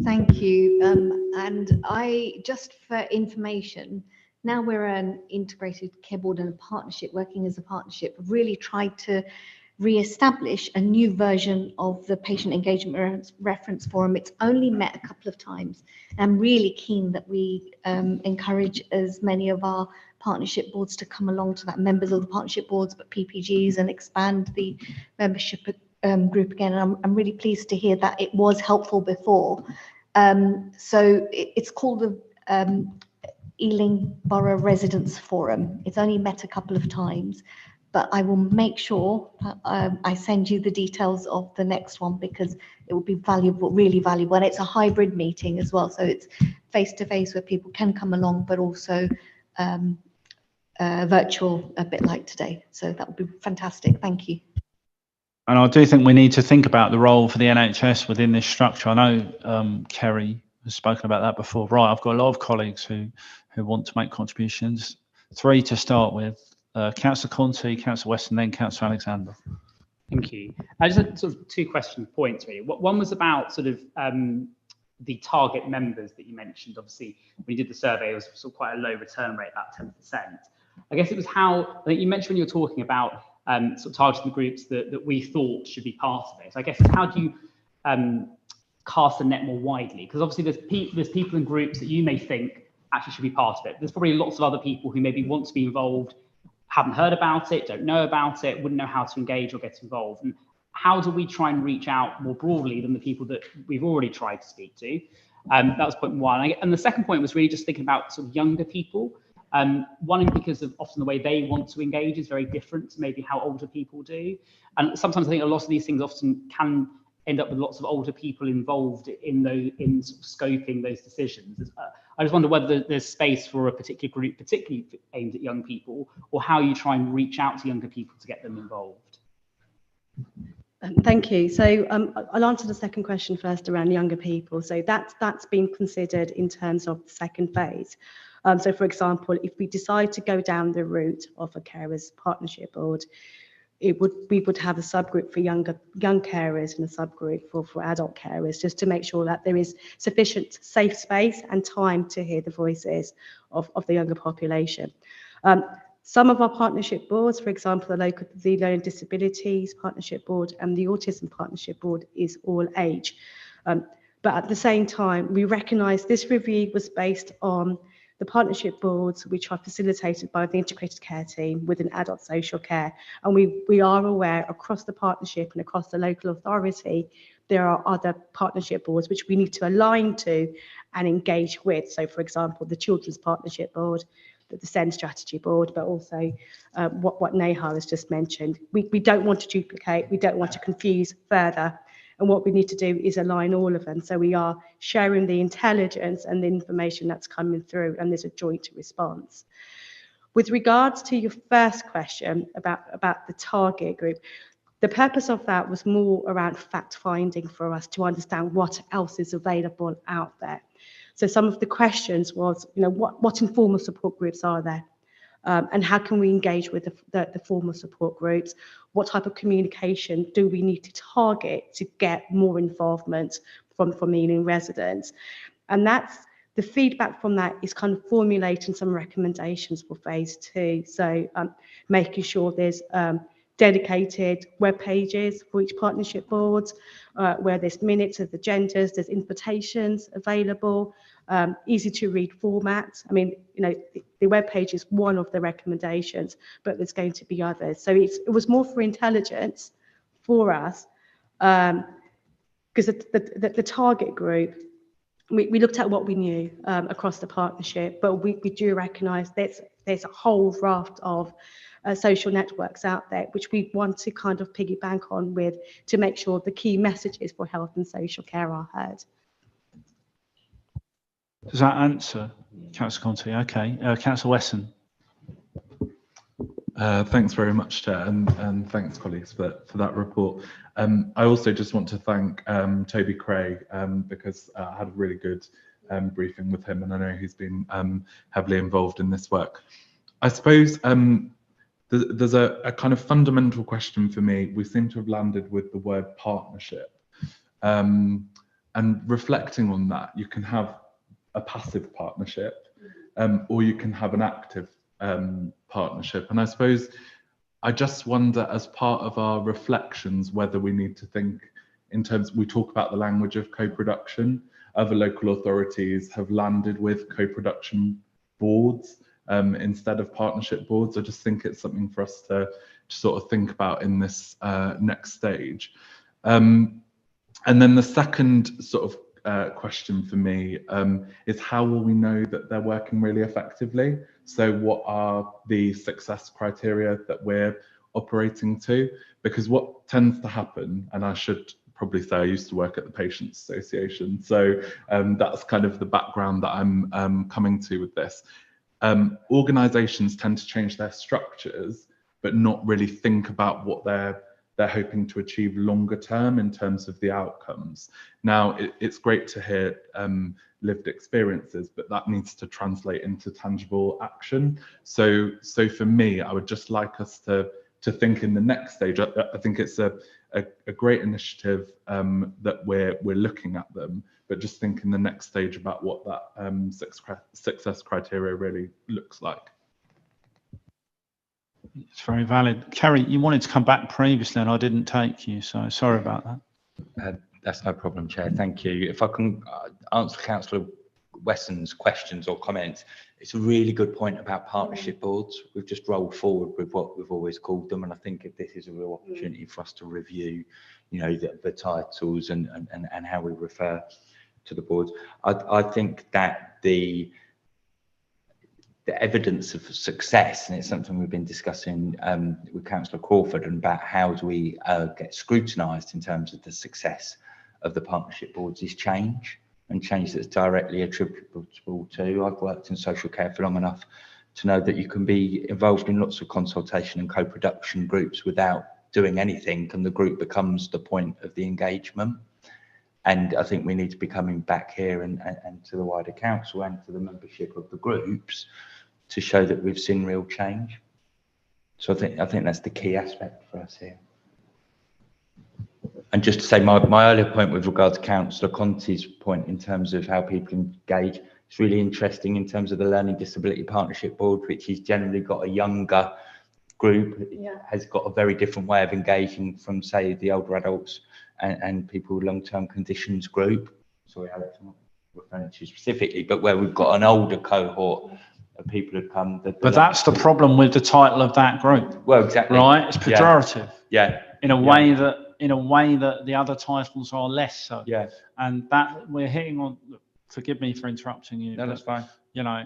Thank you. And I, just for information, now we're an integrated care board and a partnership, working as a partnership, really tried to re-establish a new version of the patient engagement reference forum. It's only met a couple of times. I'm really keen that we encourage as many of our partnership boards to come along to that, members of the partnership boards, but PPGs, and expand the membership group again. And I'm really pleased to hear that it was helpful before. So it's called the Ealing Borough Residents Forum. It's only met a couple of times, but I will make sure I send you the details of the next one, because it will be valuable, really valuable. And it's a hybrid meeting as well. So it's face-to-face where people can come along, but also virtual, a bit like today. So that would be fantastic. Thank you. And I do think we need to think about the role for the NHS within this structure. I know Kerry has spoken about that before. Right, I've got a lot of colleagues who want to make contributions. 3 to start with. Councillor Conti, Councillor Weston, then Councillor Alexander. Thank you. I just had sort of 2 question points really. One was about sort of the target members that you mentioned. Obviously, when you did the survey, it was sort of quite a low return rate, about 10%. I guess it was how, I think you mentioned when you were talking about sort of targeting the groups that we thought should be part of it. So I guess it's how do you cast the net more widely? Because obviously there's people in groups that you may think actually should be part of it. There's probably lots of other people who maybe want to be involved, haven't heard about it, don't know about it, wouldn't know how to engage or get involved. And how do we try and reach out more broadly than the people that we've already tried to speak to? That was point 1. And the second point was really just thinking about sort of younger people. One, because of often the way they want to engage is very different to maybe how older people do. And sometimes I think a lot of these things often can end up with lots of older people involved in sort of scoping those decisions. I just wonder whether there's space for a particular group, particularly aimed at young people, or how you try and reach out to younger people to get them involved. Thank you. So I'll answer the second question first around younger people. So that's been considered in terms of the second phase. So for example, if we decide to go down the route of a carers partnership board, we would have a subgroup for young carers and a subgroup for adult carers, just to make sure that there is sufficient safe space and time to hear the voices of the younger population. Some of our partnership boards, for example, the Learning Disabilities Partnership Board and the Autism Partnership Board, is all age. But at the same time, we recognise this review was based on the partnership boards, which are facilitated by the integrated care team within adult social care. And we are aware across the partnership and across the local authority, there are other partnership boards which we need to align to and engage with. So for example, the Children's Partnership Board, the SEND Strategy Board, but also what Neha has just mentioned. We don't want to duplicate, we don't want to confuse further. And what we need to do is align all of them. So we are sharing the intelligence and the information that's coming through, and there's a joint response. With regards to your first question about the target group, the purpose of that was more around fact finding for us to understand what else is available out there. So some of the questions was, what informal support groups are there? And how can we engage with the formal support groups? What type of communication do we need to target to get more involvement from Ealing residents? And that's the feedback from that is kind of formulating some recommendations for phase 2. So making sure there's dedicated web pages for each partnership board, where there's minutes of the agendas, there's invitations available, easy to read format. I mean, the web page is one of the recommendations, but there's going to be others. So it was more for intelligence for us, because the target group, we looked at what we knew across the partnership, but we do recognise there's a whole raft of social networks out there, which we want to kind of piggyback on with to make sure the key messages for health and social care are heard. Does that answer, Councillor Conti? Okay. Councillor Wesson. Thanks very much, Chair, and thanks, colleagues, for that report. I also just want to thank Toby Craig, because I had a really good briefing with him, and I know he's been heavily involved in this work. I suppose there's a kind of fundamental question for me. We seem to have landed with the word partnership. And reflecting on that, you can have a passive partnership, or you can have an active partnership. And I suppose I just wonder, as part of our reflections, whether we need to think in terms, we talk about the language of co-production. Other local authorities have landed with co-production boards instead of partnership boards. I just think it's something for us to sort of think about in this next stage. And then the second sort of question for me is, how will we know that they're working really effectively? So what are the success criteria that we're operating to? Because what tends to happen, and I should probably say I used to work at the Patients Association, so that's kind of the background that I'm coming to with this. Organisations tend to change their structures, but not really think about what they're hoping to achieve longer term in terms of the outcomes. Now, it's great to hear lived experiences, but that needs to translate into tangible action. So for me, I would just like us to think in the next stage. I think it's a great initiative that we're looking at them, but just think in the next stage about what that success criteria really looks like. It's very valid. Kerry, you wanted to come back previously and I didn't take you, so sorry about that. That's no problem, Chair. Thank you. If I can answer Councillor Wesson's questions or comments, it's a really good point about partnership boards. We've just rolled forward with what we've always called them, and I think if this is a real opportunity for us to review, the titles and how we refer to the boards. I think that the evidence of success, and it's something we've been discussing with Councillor Crawford, and about how do we get scrutinised in terms of the success of the partnership boards, is change, and change that's directly attributable to. I've worked in social care for long enough to know that you can be involved in lots of consultation and co-production groups without doing anything, and the group becomes the point of the engagement. And I think we need to be coming back here and to the wider council and to the membership of the groups to show that we've seen real change. So I think that's the key aspect for us here. And just to say, my earlier point with regard to Councillor Conti's point in terms of how people engage, it's really interesting in terms of the Learning Disability Partnership Board, which has generally got a younger group, has got a very different way of engaging from, say, the older adults and people with long-term conditions group. Sorry, Alex, I'm not referring to you specifically, but where we've got an older cohort of people who come. But that's the problem with the title of that group. Well, exactly. Right? It's pejorative. Yeah. In a way that the other titles are less so. Yeah. And that we're hitting on. Forgive me for interrupting you. No, that's fine. You know,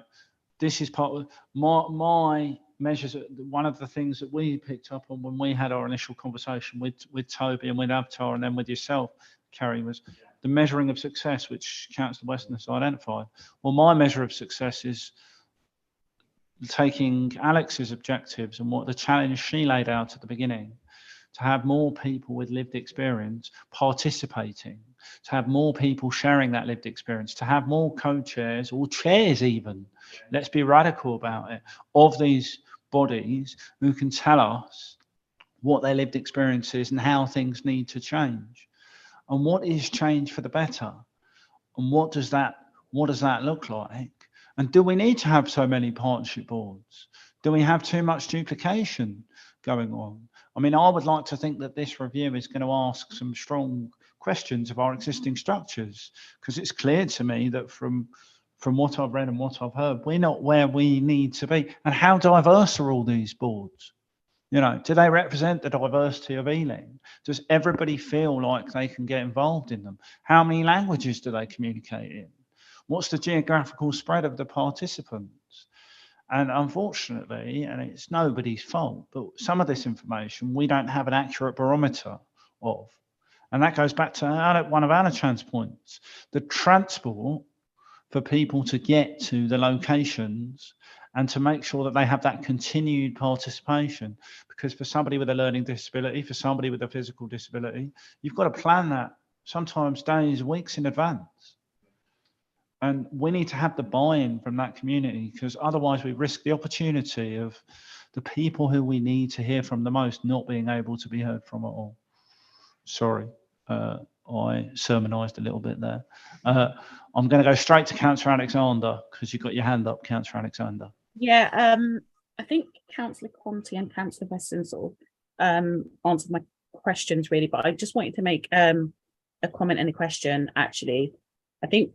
this is part of my measures. One of the things that we picked up on when we had our initial conversation with Toby and with Avatar and then with yourself, Kerry, was the measuring of success, which Councillor Weston has identified. Well, my measure of success is taking Alex's objectives and what the challenge she laid out at the beginning, to have more people with lived experience participating, to have more people sharing that lived experience, to have more co-chairs or chairs even, let's be radical about it, of these bodies who can tell us what their lived experience is and how things need to change. And what is change for the better? And what does that look like? And do we need to have so many partnership boards? Do we have too much duplication going on? I mean, I would like to think that this review is going to ask some strong questions of our existing structures, because it's clear to me that from what I've read and what I've heard, we're not where we need to be. And how diverse are all these boards? You know, do they represent the diversity of Ealing? Does everybody feel like they can get involved in them? How many languages do they communicate in? What's the geographical spread of the participants? And unfortunately, and it's nobody's fault, but some of this information we don't have an accurate barometer of. And that goes back to one of Anachan's points. The transport for people to get to the locations and to make sure that they have that continued participation. Because for somebody with a learning disability, for somebody with a physical disability, you've got to plan that sometimes days, weeks in advance. And we need to have the buy-in from that community, because otherwise we risk the opportunity of the people who we need to hear from the most not being able to be heard from at all. Sorry, I sermonised a little bit there. I'm going to go straight to Councillor Alexander, because you've got your hand up, Councillor Alexander. Yeah, I think Councillor Conti and Councillor Weston sort of answered my questions really, but I just wanted to make a comment and a question actually. I think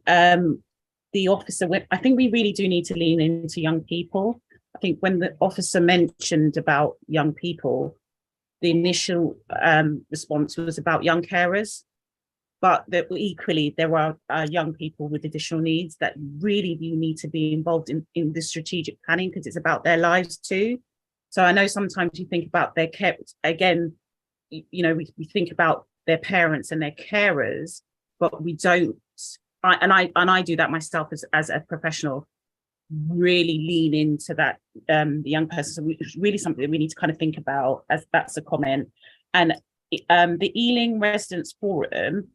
the officer, I think we really do need to lean into young people. I think when the officer mentioned about young people, the initial response was about young carers, but that equally there are young people with additional needs that really do need to be involved in the strategic planning, because it's about their lives too. So I know sometimes you think about their care, again, you know, we think about their parents and their carers, but we don't. I do that myself as a professional, really lean into that the young person. So it's really something that we need to kind of think about, as that's a comment. And the Ealing Residents Forum,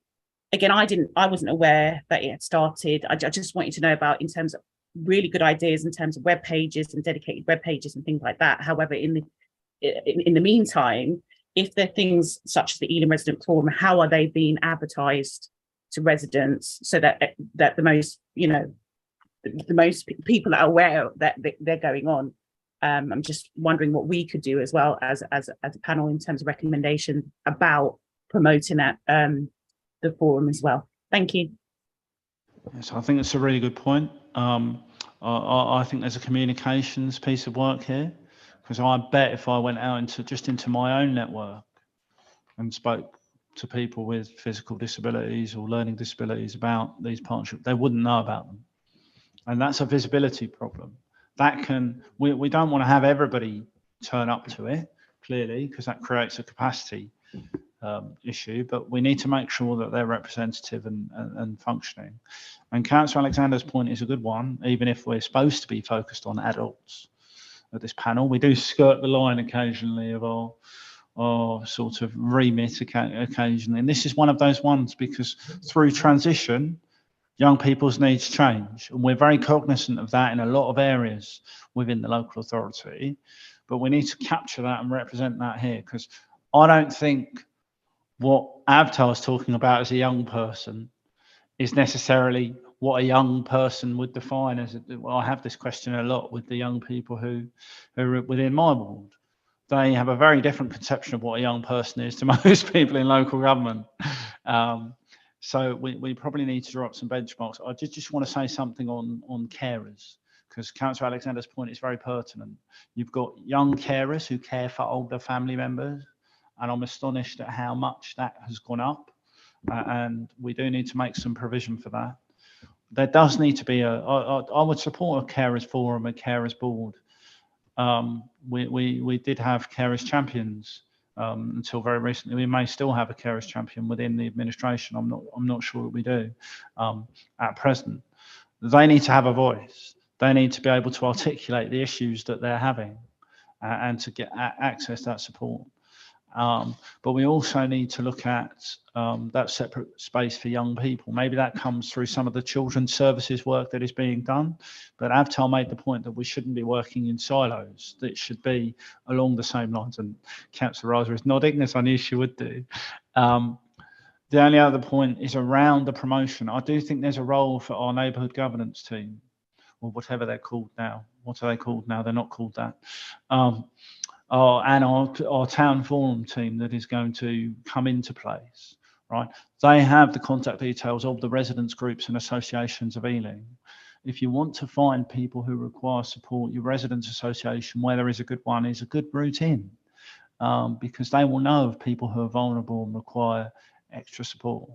again, I wasn't aware that it had started. I just wanted to know about, in terms of really good ideas in terms of web pages and dedicated web pages and things like that. However, in the meantime, if there are things such as the Ealing Resident Forum, how are they being advertised to residents so that the most, you know, the most people are aware that they're going on? I'm just wondering what we could do as well as a panel in terms of recommendation about promoting that the forum as well. Thank you. Yes, I think that's a really good point. I think there's a communications piece of work here, because I bet if I went out into my own network and spoke to people with physical disabilities or learning disabilities about these partnerships, they wouldn't know about them. And that's a visibility problem. We don't want to have everybody turn up to it, clearly, because that creates a capacity issue, but we need to make sure that they're representative and functioning. And Councillor Alexander's point is a good one. Even if we're supposed to be focused on adults at this panel, we do skirt the line occasionally of sort of remit occasionally. And this is one of those ones, because through transition, young people's needs change. And we're very cognizant of that in a lot of areas within the local authority. But we need to capture that and represent that here, because I don't think what Avtar's talking about as a young person is necessarily what a young person would define as. Well, I have this question a lot with the young people who are within my ward. They have a very different conception of what a young person is to most people in local government. So we probably need to draw up some benchmarks. I just want to say something on carers, because Councillor Alexander's point is very pertinent. You've got young carers who care for older family members, and I'm astonished at how much that has gone up. And we do need to make some provision for that. There does need to be I would support a carers forum, a carers board. We did have carers champions until very recently. We may still have a carers champion within the administration. I'm not sure that we do at present. They need to have a voice. They need to be able to articulate the issues that they're having and to get access that support. But we also need to look at that separate space for young people. Maybe that comes through some of the children's services work that is being done. But Avtar made the point that we shouldn't be working in silos, that it should be along the same lines. And Councillor Riser is nodding, as I knew she would do. The only other point is around the promotion. I do think there's a role for our neighbourhood governance team, or whatever they're called now. What are they called now? They're not called that. And our town forum team that is going to come into place, right? They have the contact details of the residents groups and associations of Ealing. If you want to find people who require support, your residents association, where there is a good one, is a good route in, because they will know of people who are vulnerable and require extra support.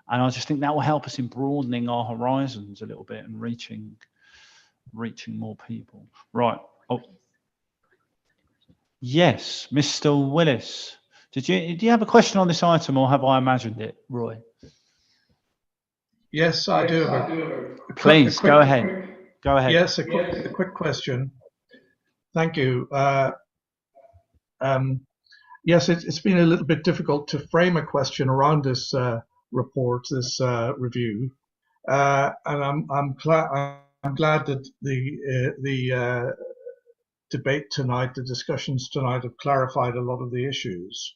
And I just think that will help us in broadening our horizons a little bit and reaching more people. Right. Oh. Yes, Mr. Willis. Do you have a question on this item, or have I imagined it, Roy? Yes, I do. Please, go ahead. Go ahead. Yes, a quick question. Thank you. Yes, it's been a little bit difficult to frame a question around this report, this review, and I'm glad that the debate tonight, the discussions tonight, have clarified a lot of the issues.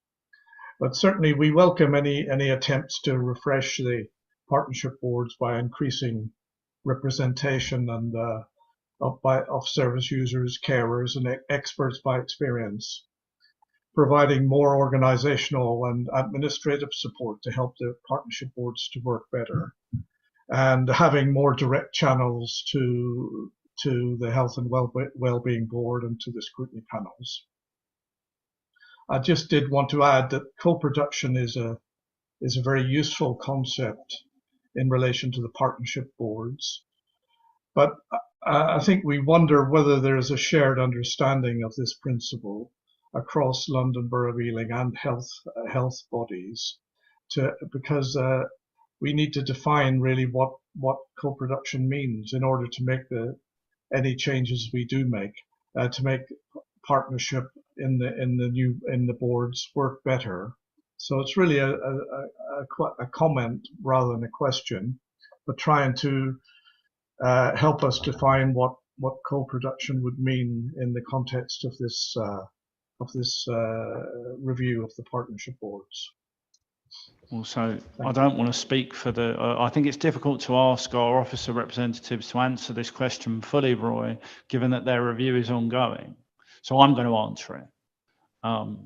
But certainly we welcome any attempts to refresh the partnership boards by increasing representation and of service users, carers, and experts by experience, providing more organizational and administrative support to help the partnership boards to work better, and having more direct channels to the Health and Wellbeing Board and to the scrutiny panels. I just did want to add that co-production is a very useful concept in relation to the partnership boards, but I think we wonder whether there is a shared understanding of this principle across London Borough of Ealing and health bodies, because we need to define really what co-production means in order to make any changes we do make to make partnership in the boards work better. So it's really a comment rather than a question, but trying to help us define what co-production would mean in the context of this review of the partnership boards. Also, I don't want to speak for I think it's difficult to ask our officer representatives to answer this question fully, Roy, given that their review is ongoing. So I'm going to answer it,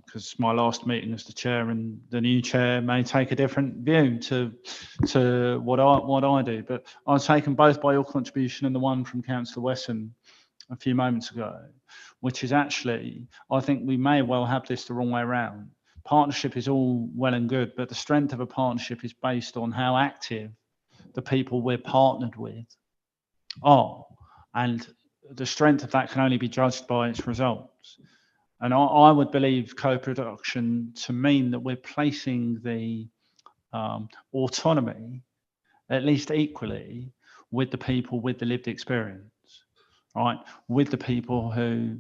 because my last meeting as the chair, and the new chair may take a different view to what I do. But I was taken both by your contribution and the one from Councillor Wesson a few moments ago, which is actually, I think we may well have this the wrong way around. Partnership is all well and good, but the strength of a partnership is based on how active the people we're partnered with are. And the strength of that can only be judged by its results. And I would believe co-production to mean that we're placing the autonomy, at least equally, with the people with the lived experience, right? With the people who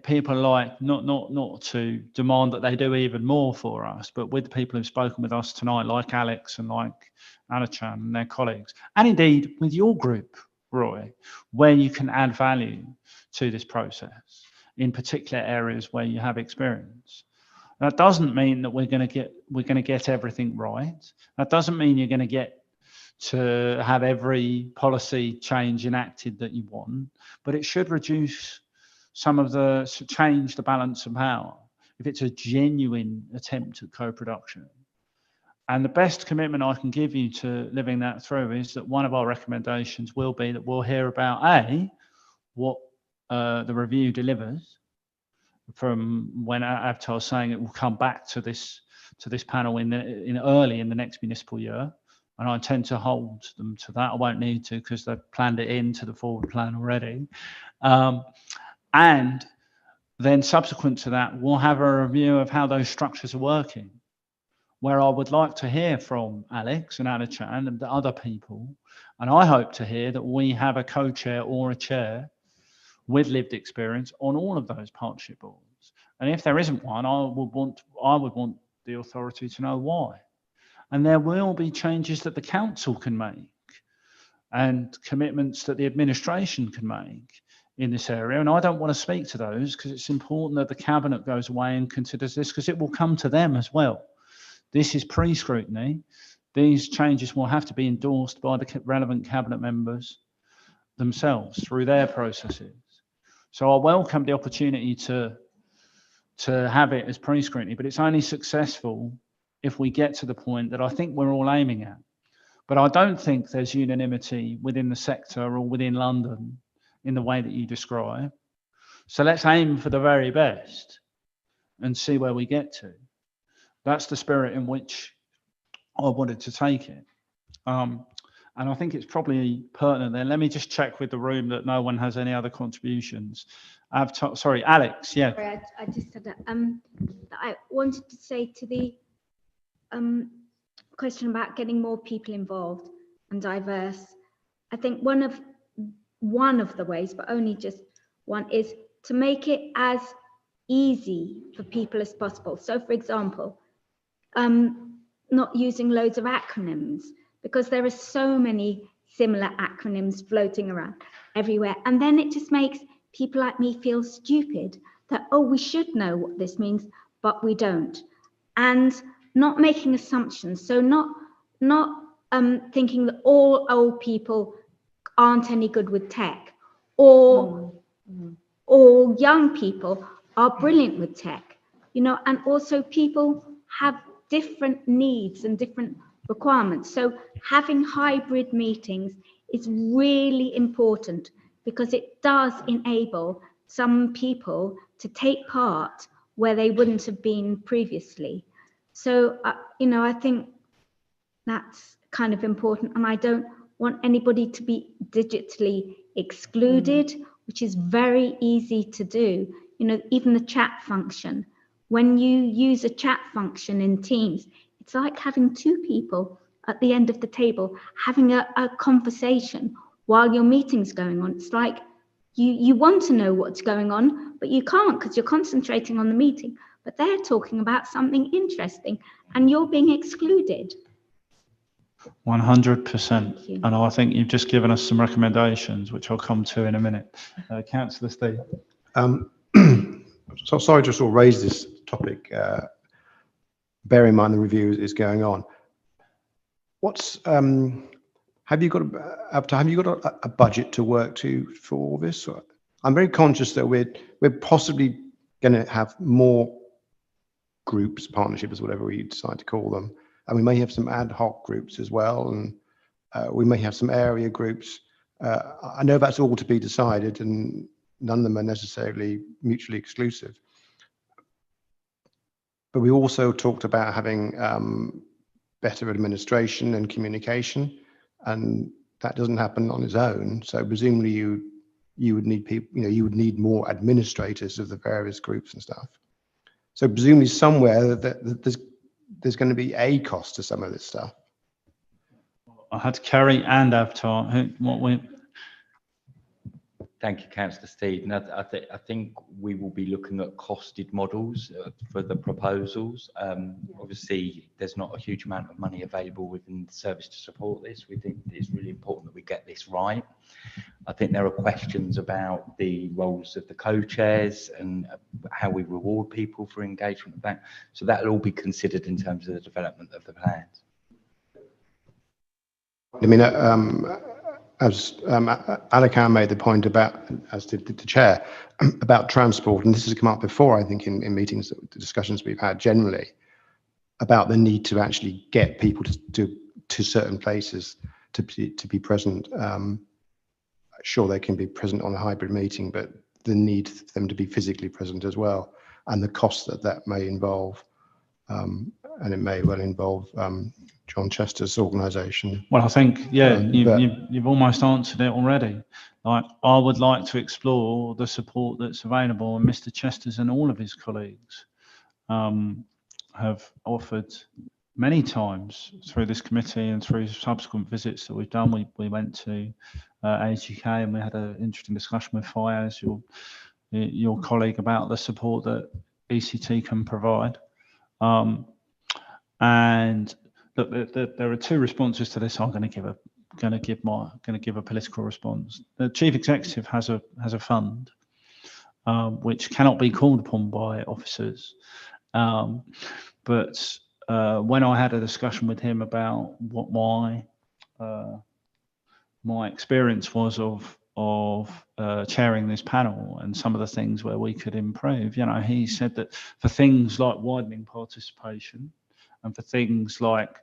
people like, not to demand that they do even more for us, but with the people who've spoken with us tonight, like Alex and like Alichan and their colleagues, and indeed with your group, Roy, where you can add value to this process in particular areas where you have experience. That doesn't mean that we're going to get everything right. That doesn't mean you're going to get to have every policy change enacted that you want, but it should reduce change the balance of power if it's a genuine attempt at co-production. And the best commitment I can give you to living that through is that one of our recommendations will be that we'll hear about what the review delivers from when Avtar's saying it will come back to this panel early in the next municipal year. And I intend to hold them to that. I won't need to because they've planned it into the forward plan already. And then subsequent to that, we'll have a review of how those structures are working, where I would like to hear from Alex and Alichan and the other people. And I hope to hear that we have a co-chair or a chair with lived experience on all of those partnership boards. And if there isn't one, I would want the authority to know why. And there will be changes that the council can make and commitments that the administration can make in this area. And I don't want to speak to those because it's important that the cabinet goes away and considers this because it will come to them as well. This is pre-scrutiny. These changes will have to be endorsed by the relevant cabinet members themselves through their processes. So I welcome the opportunity to have it as pre-scrutiny, but it's only successful if we get to the point that I think we're all aiming at. But I don't think there's unanimity within the sector or within London in the way that you describe. So let's aim for the very best and see where we get to. That's the spirit in which I wanted to take it. And I think it's probably pertinent there. Let me just check with the room that no one has any other contributions. Sorry, Alex, yeah. Sorry, I just said that. I wanted to say to the question about getting more people involved and diverse. I think one of the ways, but only just one, is to make it as easy for people as possible. So, for example, not using loads of acronyms, because there are so many similar acronyms floating around everywhere. And then it just makes people like me feel stupid that, oh, we should know what this means, but we don't. And not making assumptions. So not thinking that all old people aren't any good with tech, or all young people are brilliant with tech, and also people have different needs and different requirements. So having hybrid meetings is really important because it does enable some people to take part where they wouldn't have been previously. So, I think that's kind of important, and I don't want anybody to be digitally excluded, which is very easy to do. Even the chat function. When you use a chat function in Teams, it's like having two people at the end of the table having a conversation while your meeting's going on. It's like you want to know what's going on, but you can't because you're concentrating on the meeting. But they're talking about something interesting and you're being excluded. 100%. And I think you've just given us some recommendations, which I'll come to in a minute. Councillor Steve. So sorry to sort of raise this topic. Bear in mind the review is going on. Have you got a budget to work to for all this? I'm very conscious that we're possibly going to have more groups, partnerships, whatever we decide to call them, and we may have some ad hoc groups as well, and we may have some area groups. I know that's all to be decided, and none of them are necessarily mutually exclusive. But we also talked about having better administration and communication, and that doesn't happen on its own. So presumably you would need people, you would need more administrators of the various groups and stuff. So presumably somewhere that there's going to be a cost to some of this stuff. I had Kerry and Avtar. Thank you, Councillor Steve. And I think we will be looking at costed models for the proposals. Obviously, there's not a huge amount of money available within the service to support this. We think it's really important that we get this right. I think there are questions about the roles of the co-chairs and how we reward people for engagement with that. So that will all be considered in terms of the development of the plans. I mean, as Alakan made the point about, as did the chair, about transport, and this has come up before, I think, in meetings, the discussions we've had generally, about the need to actually get people to certain places to be present. Sure, they can be present on a hybrid meeting, but the need for them to be physically present as well, and the cost that may involve, and it may well involve John Chester's organisation. Well, I think, yeah, you've almost answered it already. Like, I would like to explore the support that's available, and Mr. Chester's and all of his colleagues have offered many times through this committee and through subsequent visits that we've done. We went to AGK and we had an interesting discussion with Fayez, your colleague, about the support that ECT can provide. And look, there are two responses to this. I'm going to give a political response. The chief executive has a fund which cannot be called upon by officers, but when I had a discussion with him about what my experience was of chairing this panel and some of the things where we could improve, he said that for things like widening participation and for things like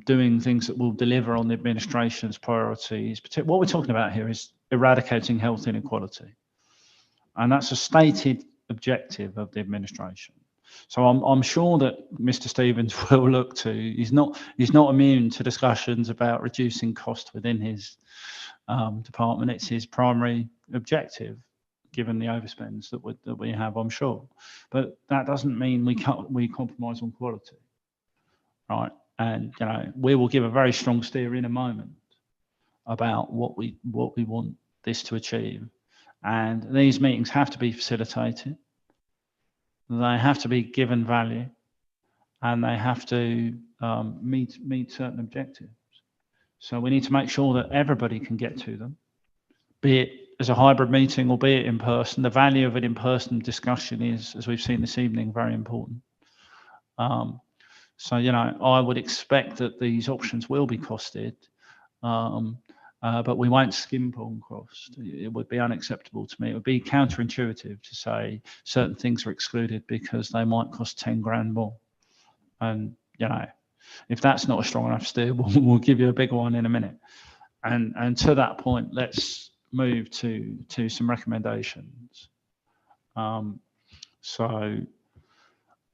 doing things that will deliver on the administration's priorities, what we're talking about here is eradicating health inequality, and that's a stated objective of the administration. So I'm sure that Mr. Stevens will look to. He's not immune to discussions about reducing cost within his department. It's his primary objective, given the overspends that we have, I'm sure. But that doesn't mean we compromise on quality, right? And we will give a very strong steer in a moment about what we want this to achieve. And these meetings have to be facilitated. They have to be given value, and they have to meet certain objectives. So we need to make sure that everybody can get to them, be it as a hybrid meeting or be it in person. The value of an in-person discussion is, as we've seen this evening, very important. So, I would expect that these options will be costed, but we won't skimp on cost. It would be unacceptable to me. It would be counterintuitive to say certain things are excluded because they might cost 10 grand more. And, if that's not a strong enough steer, we'll give you a bigger one in a minute. And to that point, let's move to some recommendations. So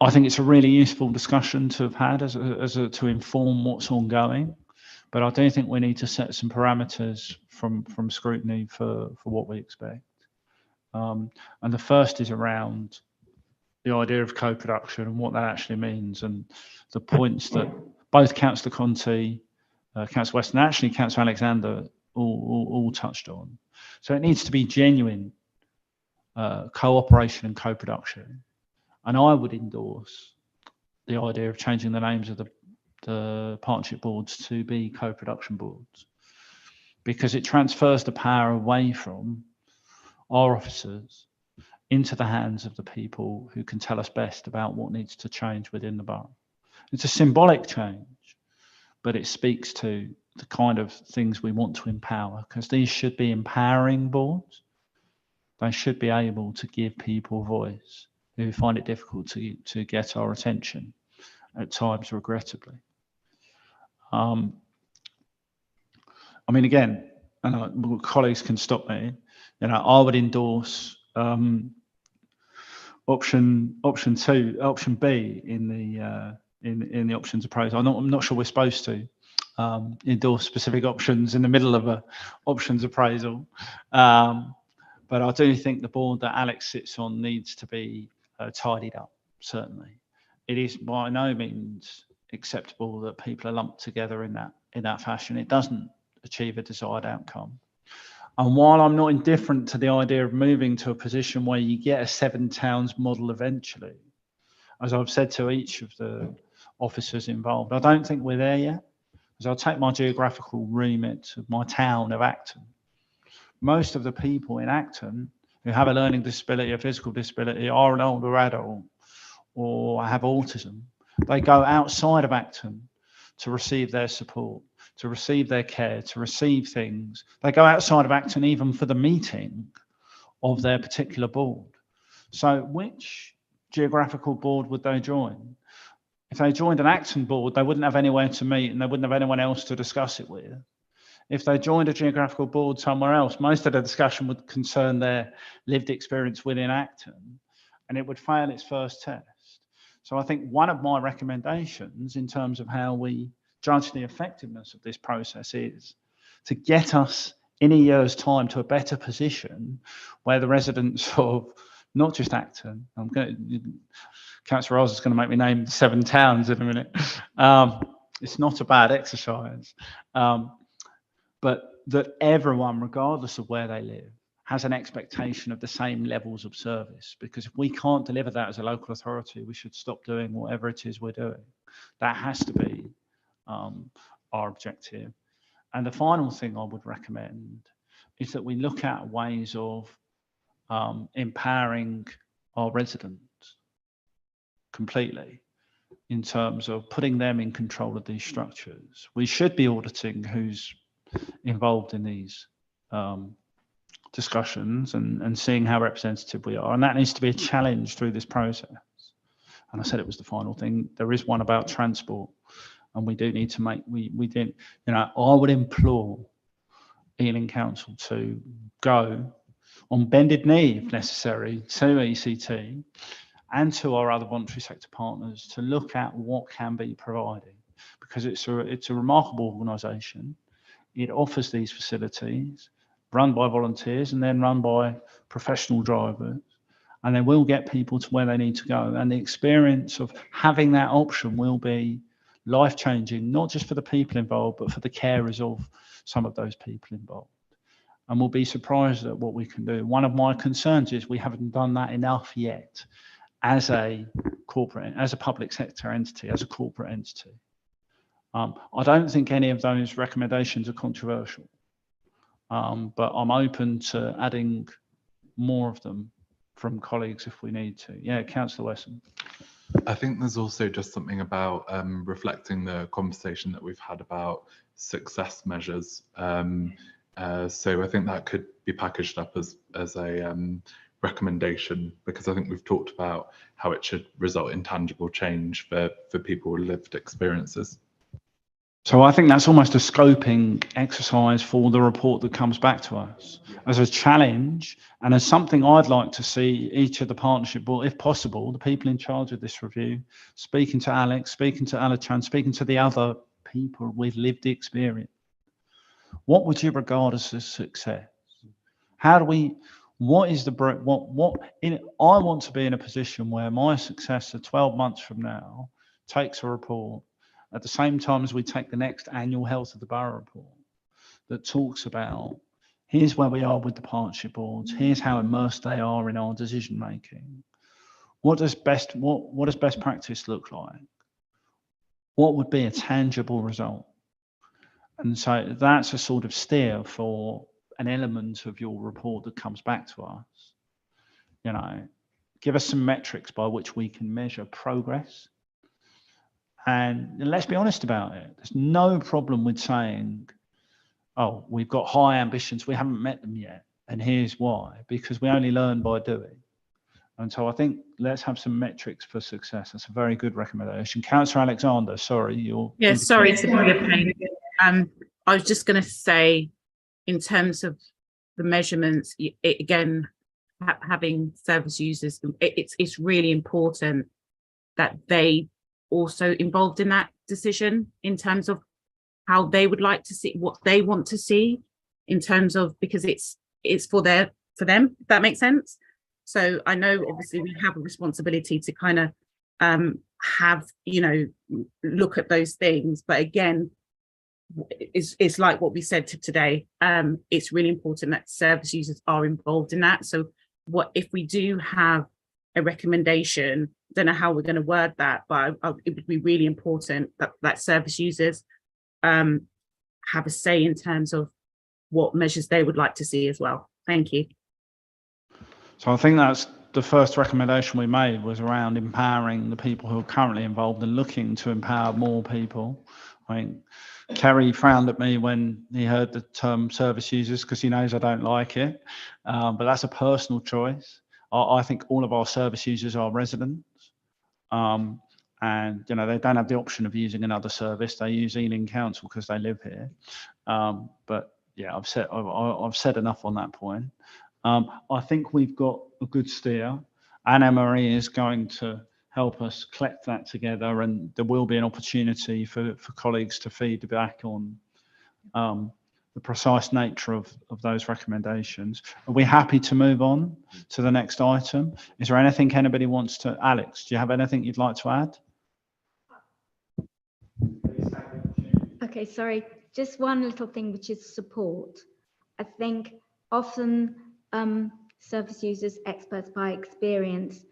I think it's a really useful discussion to have had to inform what's ongoing. But I do think we need to set some parameters from scrutiny for what we expect. And the first is around the idea of co-production and what that actually means, and the points that both Councillor Conti, Councillor Weston, and actually Councillor Alexander all touched on. So it needs to be genuine cooperation and co-production. And I would endorse the idea of changing the names of the partnership boards to be co-production boards, because it transfers the power away from our officers into the hands of the people who can tell us best about what needs to change within the borough. It's a symbolic change, but it speaks to the kind of things we want to empower, because these should be empowering boards. They should be able to give people voice who find it difficult to get our attention, at times regrettably. I mean, again, and colleagues can stop me, I would endorse option B in the options appraisal. I'm not sure we're supposed to endorse specific options in the middle of a options appraisal, but I do think the board that Alex sits on needs to be tidied up. Certainly, it is by no means acceptable that people are lumped together in that fashion. It doesn't achieve a desired outcome. And while I'm not indifferent to the idea of moving to a position where you get a 7 towns model eventually, as I've said to each of the officers involved, I don't think we're there yet. Because I'll take my geographical remit of my town of Acton. Most of the people in Acton who have a learning disability, a physical disability, are an older adult or have autism. They go outside of Acton to receive their support, to receive their care, to receive things. They go outside of Acton even for the meeting of their particular board. So which geographical board would they join? If they joined an Acton board, they wouldn't have anywhere to meet and they wouldn't have anyone else to discuss it with. If they joined a geographical board somewhere else, most of the discussion would concern their lived experience within Acton, and it would fail its first test. So I think one of my recommendations in terms of how we judge the effectiveness of this process is to get us in a year's time to a better position where the residents of not just Acton, Councillor Rolls is going to make me name 7 towns in a minute. It's not a bad exercise. But that everyone, regardless of where they live, has an expectation of the same levels of service. Because if we can't deliver that as a local authority, we should stop doing whatever it is we're doing. That has to be our objective. And the final thing I would recommend is that we look at ways of empowering our residents completely in terms of putting them in control of these structures. We should be auditing who's involved in these discussions and seeing how representative we are. And that needs to be a challenge through this process. And I said it was the final thing. There is one about transport, and we do need to make, we didn't, you know, I would implore Ealing Council to go on bended knee, if necessary, to ECT and to our other voluntary sector partners to look at what can be provided, because it's a remarkable organisation. It offers these facilities run by volunteers and then run by professional drivers, and they will get people to where they need to go. And the experience of having that option will be life-changing, not just for the people involved, but for the carers of some of those people involved. And we'll be surprised at what we can do. One of my concerns is we haven't done that enough yet as a corporate, as a public sector entity, as a corporate entity. I don't think any of those recommendations are controversial, but I'm open to adding more of them from colleagues if we need to. Yeah, Councillor Wesson. I think there's also just something about reflecting the conversation that we've had about success measures. So I think that could be packaged up as a recommendation, because I think we've talked about how it should result in tangible change for people with lived experiences. So I think that's almost a scoping exercise for the report that comes back to us as a challenge and as something I'd like to see each of the partnership board, if possible, the people in charge of this review, speaking to Alex, speaking to Alichan, speaking to the other people with lived experience. What would you regard as a success? How do we, what is the, I want to be in a position where my successor 12 months from now takes a report at the same time as we take the next annual Health of the Borough report that talks about, here's where we are with the partnership boards, here's how immersed they are in our decision making. What does best practice look like? What would be a tangible result? And so that's a sort of steer for an element of your report that comes back to us. You know, give us some metrics by which we can measure progress. And let's be honest about it. There's no problem with saying, oh, we've got high ambitions, we haven't met them yet. And here's why, because we only learn by doing. And so I think let's have some metrics for success. That's a very good recommendation. Councillor Alexander, sorry, you're... Yeah, sorry to be a pain. I was just going to say, in terms of the measurements, again, having service users, it's really important that they also involved in that decision in terms of how they would like to see, what they want to see in terms of, because it's for them, if that makes sense. So I know obviously we have a responsibility to kind of have, you know, look at those things, but again, is like what we said today. It's really important that service users are involved in that. So what if we do have a recommendation, don't know how we're going to word that, but it would be really important that service users have a say in terms of what measures they would like to see as well. Thank you. So I think that's the first recommendation we made, was around empowering the people who are currently involved and looking to empower more people. I mean, Kerry frowned at me when he heard the term service users because he knows I don't like it, but that's a personal choice. I think all of our service users are residents, and you know, they don't have the option of using another service. They use Ealing Council because they live here. But yeah, I've said enough on that point. I think we've got a good steer. Anna-Marie is going to help us collect that together, and there will be an opportunity for colleagues to feed back on the precise nature of those recommendations. Are we happy to move on to the next item? Is there anything anybody wants to? Alex, do you have anything you'd like to add? Okay, sorry, just one little thing, which is support. I think often service users, experts by experience,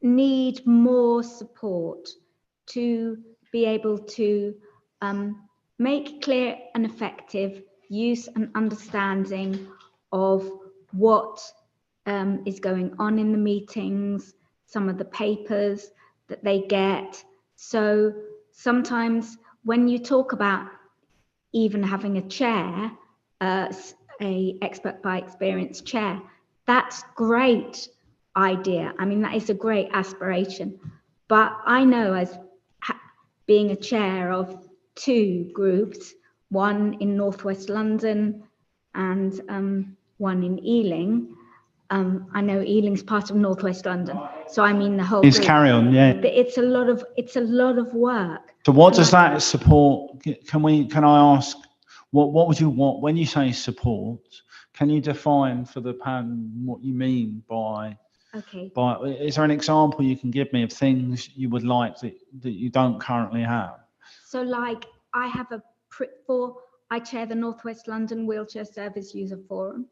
need more support to be able to make clear and effective use and understanding of what is going on in the meetings, some of the papers that they get. So sometimes when you talk about even having a chair, a expert by experience chair, that's great idea. I mean, that is a great aspiration. But I know, as being a chair of two groups, one in Northwest London and one in Ealing. I know Ealing's part of Northwest London, so I mean the whole Please group. carry on, yeah. It's a lot of work. So what does that support? Can I ask, what would you want when you say support? Can you define for the panel what you mean by? Okay. Is there an example you can give me of things you would like that you don't currently have? So like I have I chair the Northwest London Wheelchair Service User Forum,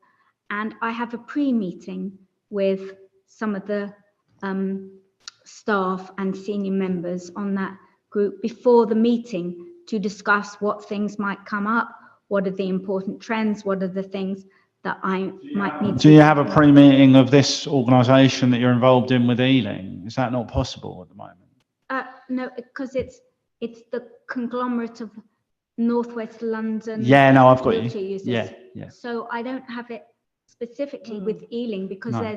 and I have a pre-meeting with some of the staff and senior members on that group before the meeting to discuss what things might come up, what are the important trends, what are the things that I might need to... Do you have a pre-meeting of this organisation that you're involved in with Ealing? Is that not possible at the moment? No, because it's the conglomerate of Northwest London. Yeah, no, I've got wheelchair you. users. Yeah. So I don't have it specifically with Ealing because No.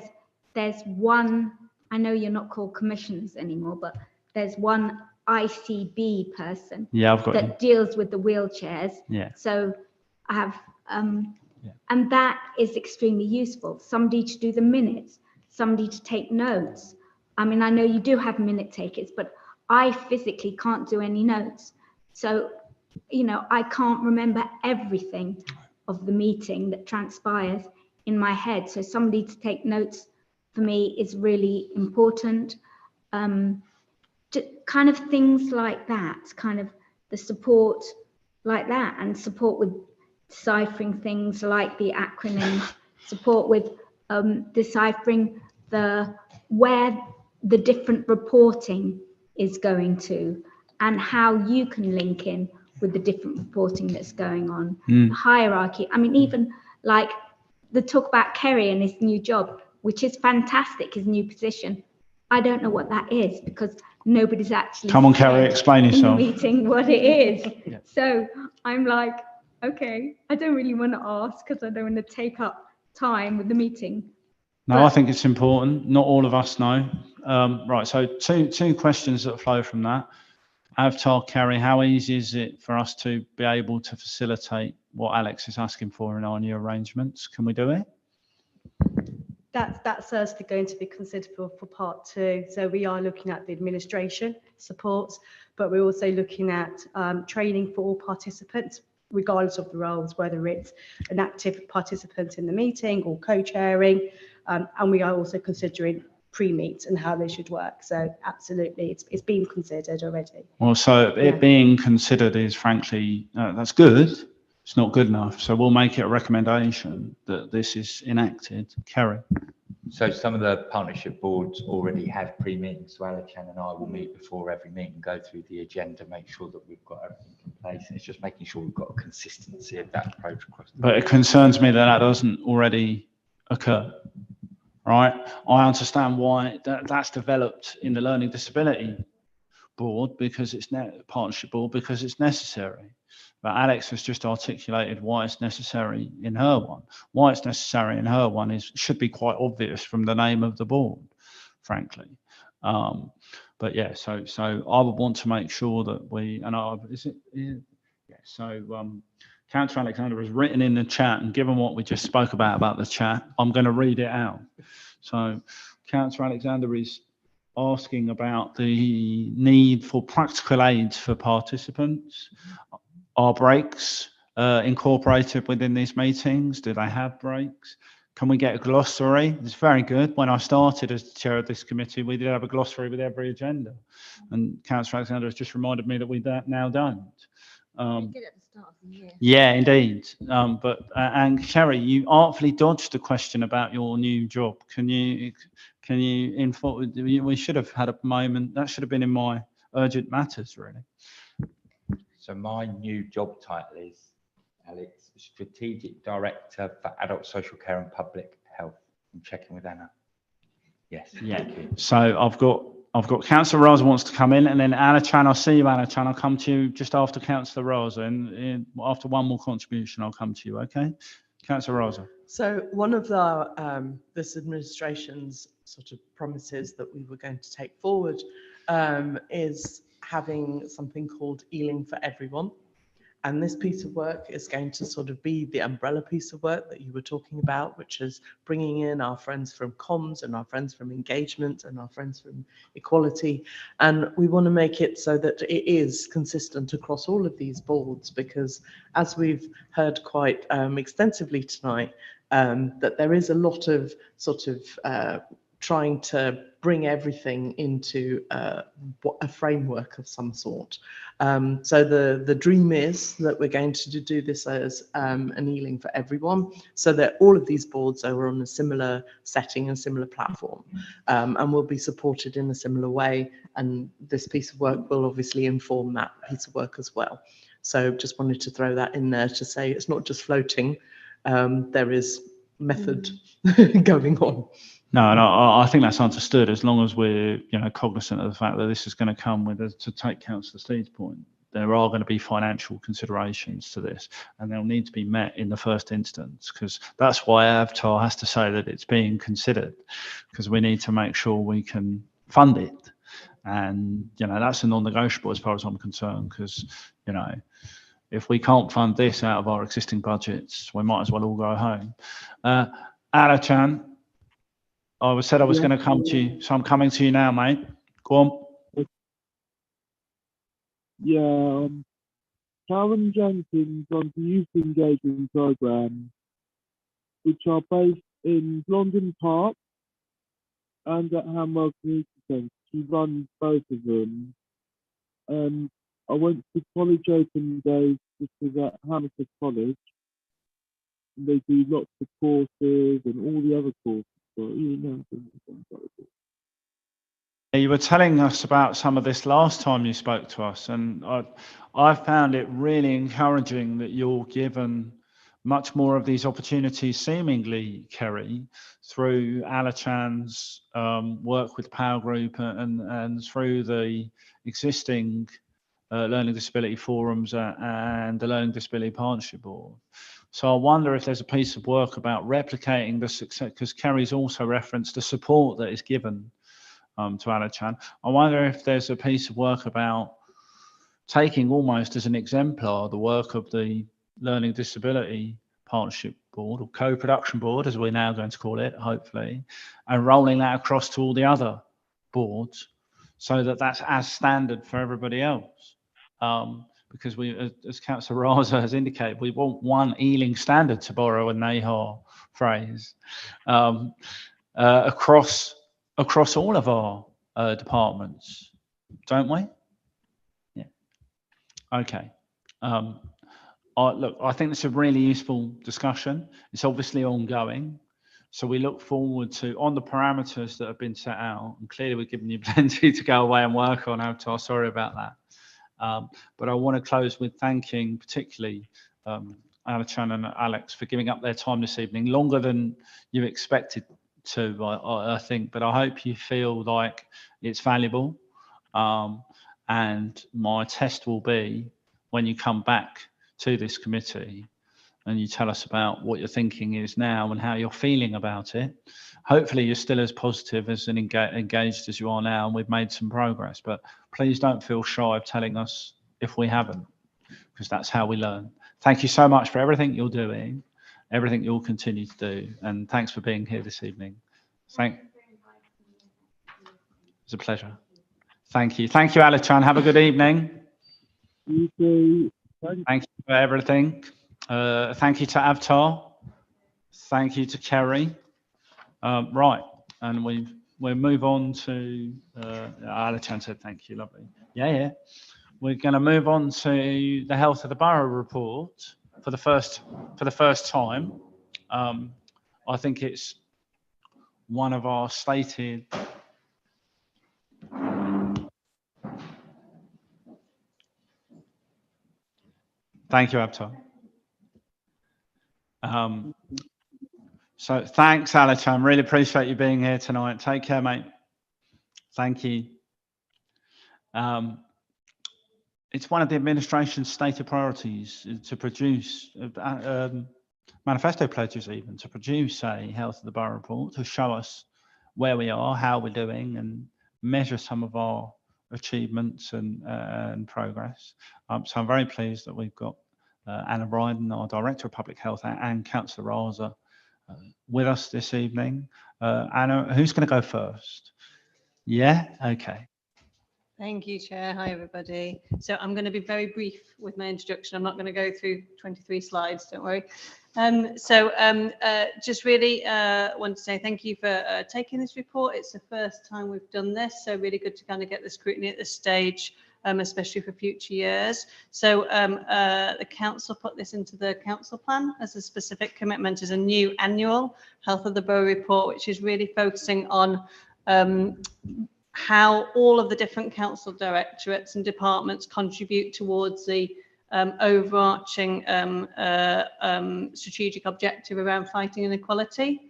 there's one, I know you're not called commissioners anymore, but there's one ICB person that deals with the wheelchairs. Yeah. So I have, and that is extremely useful. Somebody to do the minutes, somebody to take notes. I mean, I know you do have minute takers, but I physically can't do any notes. So, you know, I can't remember everything of the meeting that transpires in my head. So somebody to take notes for me is really important. Kind of things like that, kind of the support like that, and support with deciphering things like the acronyms, support with deciphering where the different reporting is going to, and how you can link in with the different reporting that's going on, the hierarchy. I mean, even like the talk about Kerry and his new job, which is fantastic, his new position. I don't know what that is because nobody's actually Come on, Kerry, explain yourself. in the meeting what it is. Yeah. So I'm like, okay, I don't really want to ask because I don't want to take up time with the meeting. No, I think it's important. Not all of us know. Right, so two questions that flow from that. Avtar, Kerry, how easy is it for us to be able to facilitate what Alex is asking for in our new arrangements? Can we do it? That's certainly going to be considered for part two. So we are looking at the administration supports, but we're also looking at training for all participants, regardless of the roles, whether it's an active participant in the meeting or co-chairing. And we are also considering pre-meet and how they should work. So absolutely, it's been considered already. Well, so it being considered is frankly, that's good. It's not good enough. So we'll make it a recommendation that this is enacted. Kerry. So some of the partnership boards already have pre-meetings, so Alichan and I will meet before every meeting, go through the agenda, make sure that we've got everything in place. It's just making sure we've got a consistency of that approach across the But it concerns me that that doesn't already occur, right? I understand why that's developed in the Learning Disability Board because it's partnership board because it's necessary. But Alex has just articulated why it's necessary in her one. Why it's necessary in her one should be quite obvious from the name of the board, frankly. But yeah, so I would want to make sure that Councillor Alexander has written in the chat, and given what we just spoke about the chat, I'm going to read it out. So Councillor Alexander is asking about the need for practical aids for participants. Are breaks incorporated within these meetings? Do they have breaks? Can we get a glossary? It's very good. When I started as chair of this committee, we did have a glossary with every agenda. And Councillor Alexander has just reminded me that we now don't. We did at the start of the year. Yeah, indeed. And Kerry, you artfully dodged the question about your new job. Can you inform? We should have had a moment. That should have been in my urgent matters, really. So my new job title is, Alex, Strategic Director for Adult Social Care and Public Health. I'm checking with Anna. Yes. Yeah. Thank you. So I've got Councillor Rosa wants to come in, and then Anna Chan. I'll see you, Anna Chan. I'll come to you just after Councillor Rosa, and after one more contribution, I'll come to you. Okay, Councillor Rosa. So one of this administration's sort of promises that we were going to take forward is having something called Ealing for Everyone. And this piece of work is going to sort of be the umbrella piece of work that you were talking about, which is bringing in our friends from comms and our friends from engagement and our friends from equality. And we want to make it so that it is consistent across all of these boards, because as we've heard quite extensively tonight, that there is a lot of sort of trying to bring everything into a framework of some sort. So the dream is that we're going to do this as an Ealing for Everyone, so that all of these boards are on a similar setting and similar platform, and will be supported in a similar way. And this piece of work will obviously inform that piece of work as well. So just wanted to throw that in there to say it's not just floating, there is method going on. No, and I think that's understood as long as we're cognizant of the fact that this is going to come with, to take Councillor Steed's point, there are going to be financial considerations to this, and they'll need to be met in the first instance, because that's why Avatar has to say that it's being considered, because we need to make sure we can fund it. And that's a non-negotiable as far as I'm concerned, because if we can't fund this out of our existing budgets, we might as well all go home. Alichan, I said I was going to come to you, so I'm coming to you now, mate. Go on. Yeah, Karen Jenkins on the youth engagement program, which are based in London Park and at Hamwell Community Centre. She runs both of them. I went to college open days, which was at Hammersmith College, and they do lots of courses and all the other courses. So you were telling us about some of this last time you spoke to us, and I found it really encouraging that you're given much more of these opportunities, seemingly, Kerry, through Alichan's work with Power Group and through the existing Learning Disability Forums and the Learning Disability Partnership Board. So I wonder if there's a piece of work about replicating the success, because Kerry's also referenced the support that is given to Alichan. I wonder if there's a piece of work about taking almost as an exemplar the work of the Learning Disability Partnership Board, or Co-Production Board, as we're now going to call it, hopefully, and rolling that across to all the other boards, so that that's as standard for everybody else. Because we, as Councillor Raza has indicated, we want one Ealing standard, to borrow a Nahar phrase, across across all of our departments, don't we? Yeah. Okay. Look, I think it's a really useful discussion. It's obviously ongoing. So we look forward to, on the parameters that have been set out, and clearly we've given you plenty to go away and work on, Avatar, sorry about that. But I want to close with thanking particularly Alichan and Alex for giving up their time this evening, longer than you expected to, I think, but I hope you feel like it's valuable. And my test will be when you come back to this committee and you tell us about what your thinking is now and how you're feeling about it. Hopefully you're still as positive as and engaged as you are now, and we've made some progress, but please don't feel shy of telling us if we haven't, because that's how we learn. Thank you so much for everything you're doing, everything you'll continue to do, and thanks for being here this evening. It's a pleasure. Thank you. Thank you, Alichan. Have a good evening. You too. Thank you for everything. Thank you to Avatar. Thank you to Kerry. Right, and we'll move on to Alichan said thank you, lovely. Yeah. We're going to move on to the Health of the Borough report for the first time. I think it's one of our stated. Thank you, Avatar. So thanks, Alichan. Really appreciate you being here tonight. Take care, mate. Thank you. It's one of the administration's stated priorities to produce manifesto pledges, even to produce a Health of the Borough report to show us where we are, how we're doing, and measure some of our achievements and progress. So I'm very pleased that we've got Anna Bryden, our Director of Public Health, and Councillor Raza with us this evening. Anna, who's going to go first? Yeah, okay. Thank you, Chair. Hi, everybody. So I'm going to be very brief with my introduction. I'm not going to go through 23 slides, don't worry. Just really want to say thank you for taking this report. It's the first time we've done this, so really good to kind of get the scrutiny at this stage, especially for future years. So the council put this into the council plan as a specific commitment as a new annual Health of the Borough report, which is really focusing on how all of the different council directorates and departments contribute towards the overarching strategic objective around fighting inequality.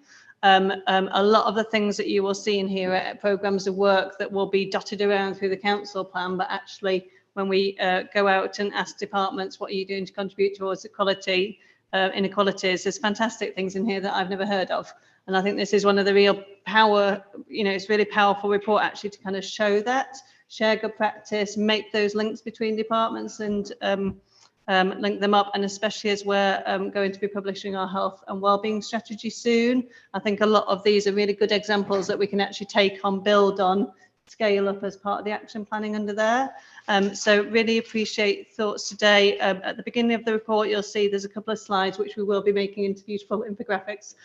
A lot of the things that you will see in here are programs of work that will be dotted around through the council plan, but actually when we go out and ask departments what are you doing to contribute towards equality, inequalities, there's fantastic things in here that I've never heard of. And I think this is one of the real power, it's really powerful report actually to kind of show that, share good practice, make those links between departments and link them up. And especially as we're going to be publishing our health and wellbeing strategy soon, I think a lot of these are really good examples that we can actually take on, build on, scale up as part of the action planning under there. So really appreciate thoughts today. At the beginning of the report, you'll see there's a couple of slides which we will be making into beautiful infographics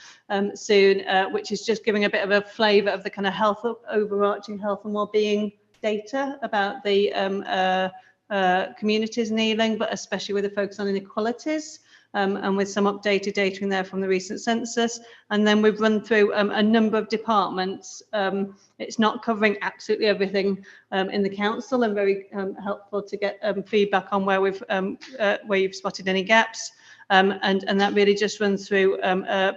soon, which is just giving a bit of a flavour of the kind of overarching health and wellbeing data about the communities in Ealing, but especially with a focus on inequalities. And with some updated data in there from the recent census. And then we've run through a number of departments. It's not covering absolutely everything in the council, and very helpful to get feedback on where you've spotted any gaps. And that really just runs through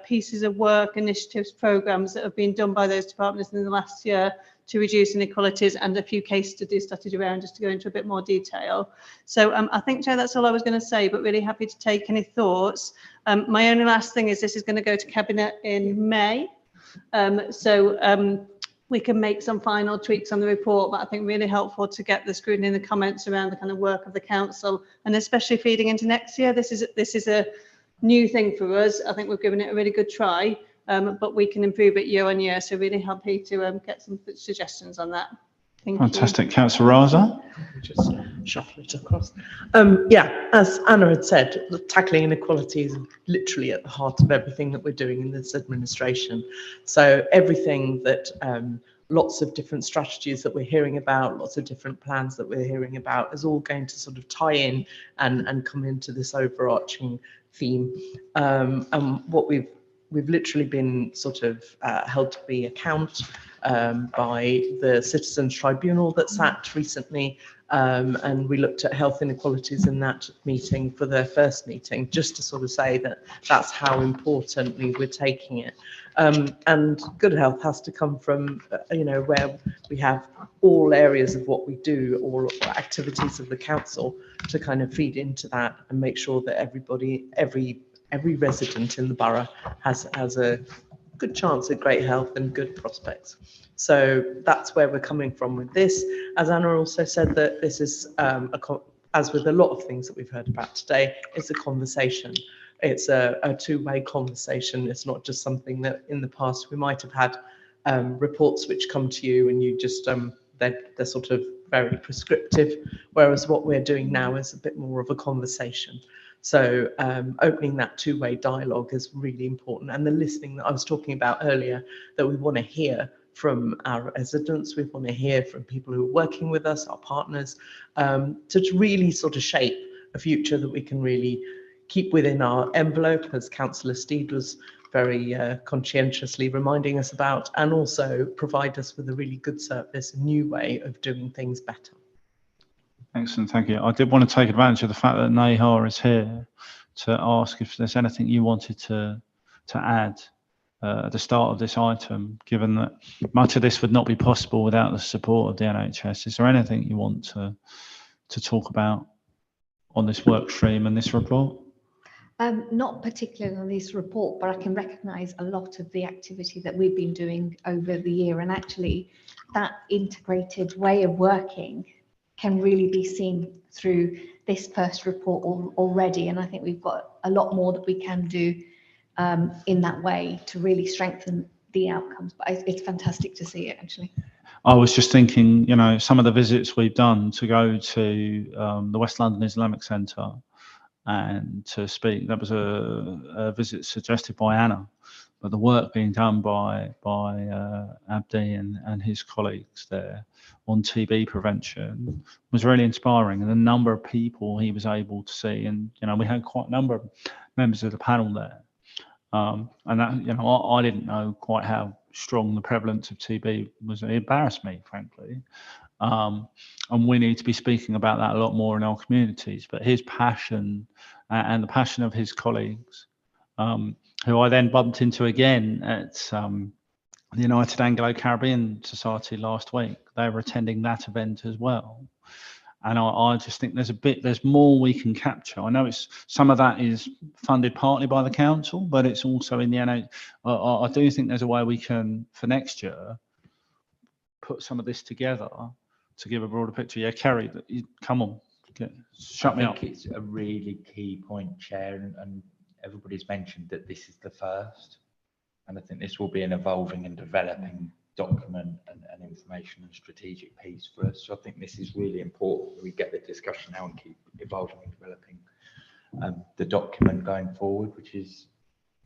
pieces of work, initiatives, programs that have been done by those departments in the last year to reduce inequalities, and a few case studies dotted around just to go into a bit more detail. So I think, Joe, that's all I was going to say, but really happy to take any thoughts. My only last thing is this is going to go to Cabinet in May. We can make some final tweaks on the report, but I think really helpful to get the scrutiny and the comments around the kind of work of the council, and especially feeding into next year. This is a new thing for us. I think we've given it a really good try. But we can improve it year on year. So really happy to get some suggestions on that. Thank Fantastic. you. Councillor Raza. Just shuffle it across. As Anna had said, tackling inequality is literally at the heart of everything that we're doing in this administration. So everything that lots of different strategies that we're hearing about, lots of different plans that we're hearing about, is all going to sort of tie in and come into this overarching theme. And what we've literally been sort of held to be account by the Citizens Tribunal that sat recently, and we looked at health inequalities in that meeting for their first meeting, just to sort of say that that's how importantly we're taking it. And good health has to come from, where we have all areas of what we do, all activities of the council to kind of feed into that and make sure that everybody, every resident in the borough has a good chance at great health and good prospects. So that's where we're coming from with this. As Anna also said, that this is, as with a lot of things that we've heard about today, it's a conversation. It's a two-way conversation. It's not just something that in the past we might have had reports which come to you and you just, they're sort of very prescriptive, whereas what we're doing now is a bit more of a conversation. So opening that two-way dialogue is really important. And the listening that I was talking about earlier, that we want to hear from our residents, we want to hear from people who are working with us, our partners, to really sort of shape a future that we can really keep within our envelope, as Councillor Steed was very conscientiously reminding us about, and also provide us with a really good service, a new way of doing things better. Excellent, thank you. I did want to take advantage of the fact that Nahar is here to ask if there's anything you wanted to add at the start of this item, given that much of this would not be possible without the support of the NHS. Is there anything you want to talk about on this work stream and this report? Not particularly on this report, but I can recognise a lot of the activity that we've been doing over the year, and actually that integrated way of working can really be seen through this first report already. And I think we've got a lot more that we can do in that way to really strengthen the outcomes. But it's fantastic to see it, actually. I was just thinking, some of the visits we've done to go to the West London Islamic Centre and to speak, that was a visit suggested by Anna, but the work being done by Abdi and his colleagues there on TB prevention was really inspiring, and the number of people he was able to see, and we had quite a number of members of the panel there, and that I didn't know quite how strong the prevalence of TB was. It embarrassed me, frankly, and we need to be speaking about that a lot more in our communities. But his passion and the passion of his colleagues, who I then bumped into again at the United Anglo-Caribbean Society last week. They were attending that event as well. And I just think there's more we can capture. I know some of that is funded partly by the council, but it's also in the NHS. I do think there's a way we can, for next year, put some of this together to give a broader picture. Yeah, Kerry, come on, shut me up. I think it's a really key point, Chair, and everybody's mentioned that this is the first. And I think this will be an evolving and developing document and information and strategic piece for us. So I think this is really important that we get the discussion now and keep evolving and developing the document going forward, which is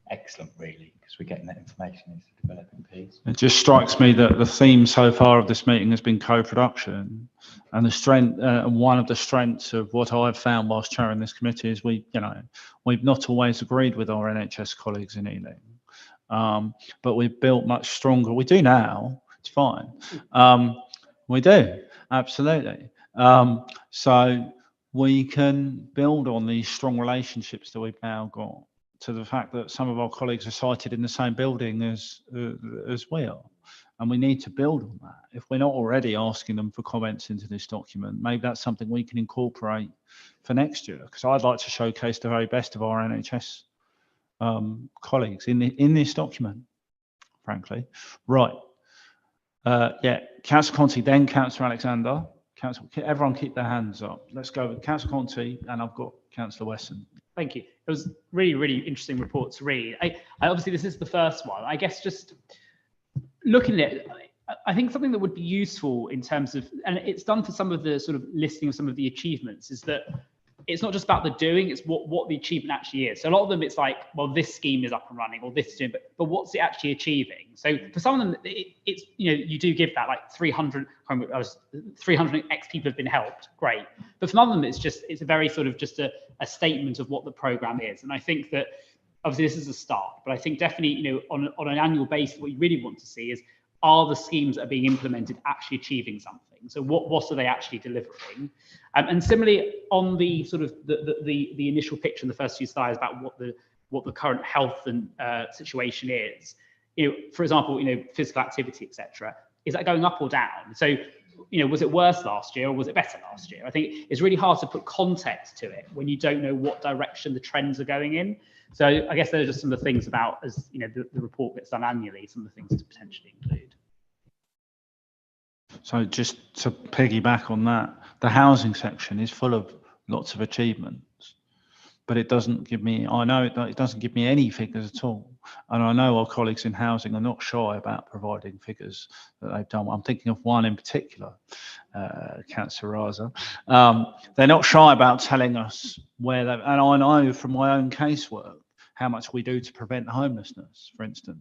excellent, really, because we're getting that information as a developing piece. It just strikes me that the theme so far of this meeting has been co-production, and the strength, one of the strengths of what I've found whilst chairing this committee is we've not always agreed with our NHS colleagues in Ealing. But we've built much stronger. We do now. It's fine. We do, absolutely. So we can build on these strong relationships that we've now got, to the fact that some of our colleagues are sited in the same building as we are, and we need to build on that. If we're not already asking them for comments into this document, maybe that's something we can incorporate for next year, because I'd like to showcase the very best of our NHS colleagues in this document, frankly. Right. Yeah, Councillor Conti, then Councillor Alexander. Everyone keep their hands up. Let's go with Councillor Conti, and I've got Councillor Wesson. Thank you. It was really, really interesting report to read. I obviously, this is the first one. I guess just looking at it, I think something that would be useful in terms of, and it's done for some of the sort of listing of some of the achievements, is that it's not just about the doing, it's what the achievement actually is. So a lot of them, it's like, well, this scheme is up and running, or this is doing, but what's it actually achieving? So for some of them, it's, you know, you do give that like 300 X people have been helped, great. But for some of them, it's a very sort of just a statement of what the program is. And I think that obviously this is a start, but I think definitely, you know, on an annual basis, what you really want to see is, are the schemes that are being implemented actually achieving something? So what are they actually delivering? And similarly, on the sort of the initial picture in the first few slides about what the current health and situation is, you know, for example, you know, physical activity, etc. Is that going up or down? So, you know, was it worse last year or was it better last year? I think it's really hard to put context to it when you don't know what direction the trends are going in. So I guess those are some of the things about, as you know, the report gets done annually, some of the things to potentially include. So just to piggyback on that, the housing section is full of lots of achievements, but it doesn't give me, I know it doesn't give me any figures at all. And I know our colleagues in housing are not shy about providing figures that they've done. I'm thinking of one in particular, Councillor Raza. They're not shy about telling us where they, and I know from my own casework how much we do to prevent homelessness, for instance.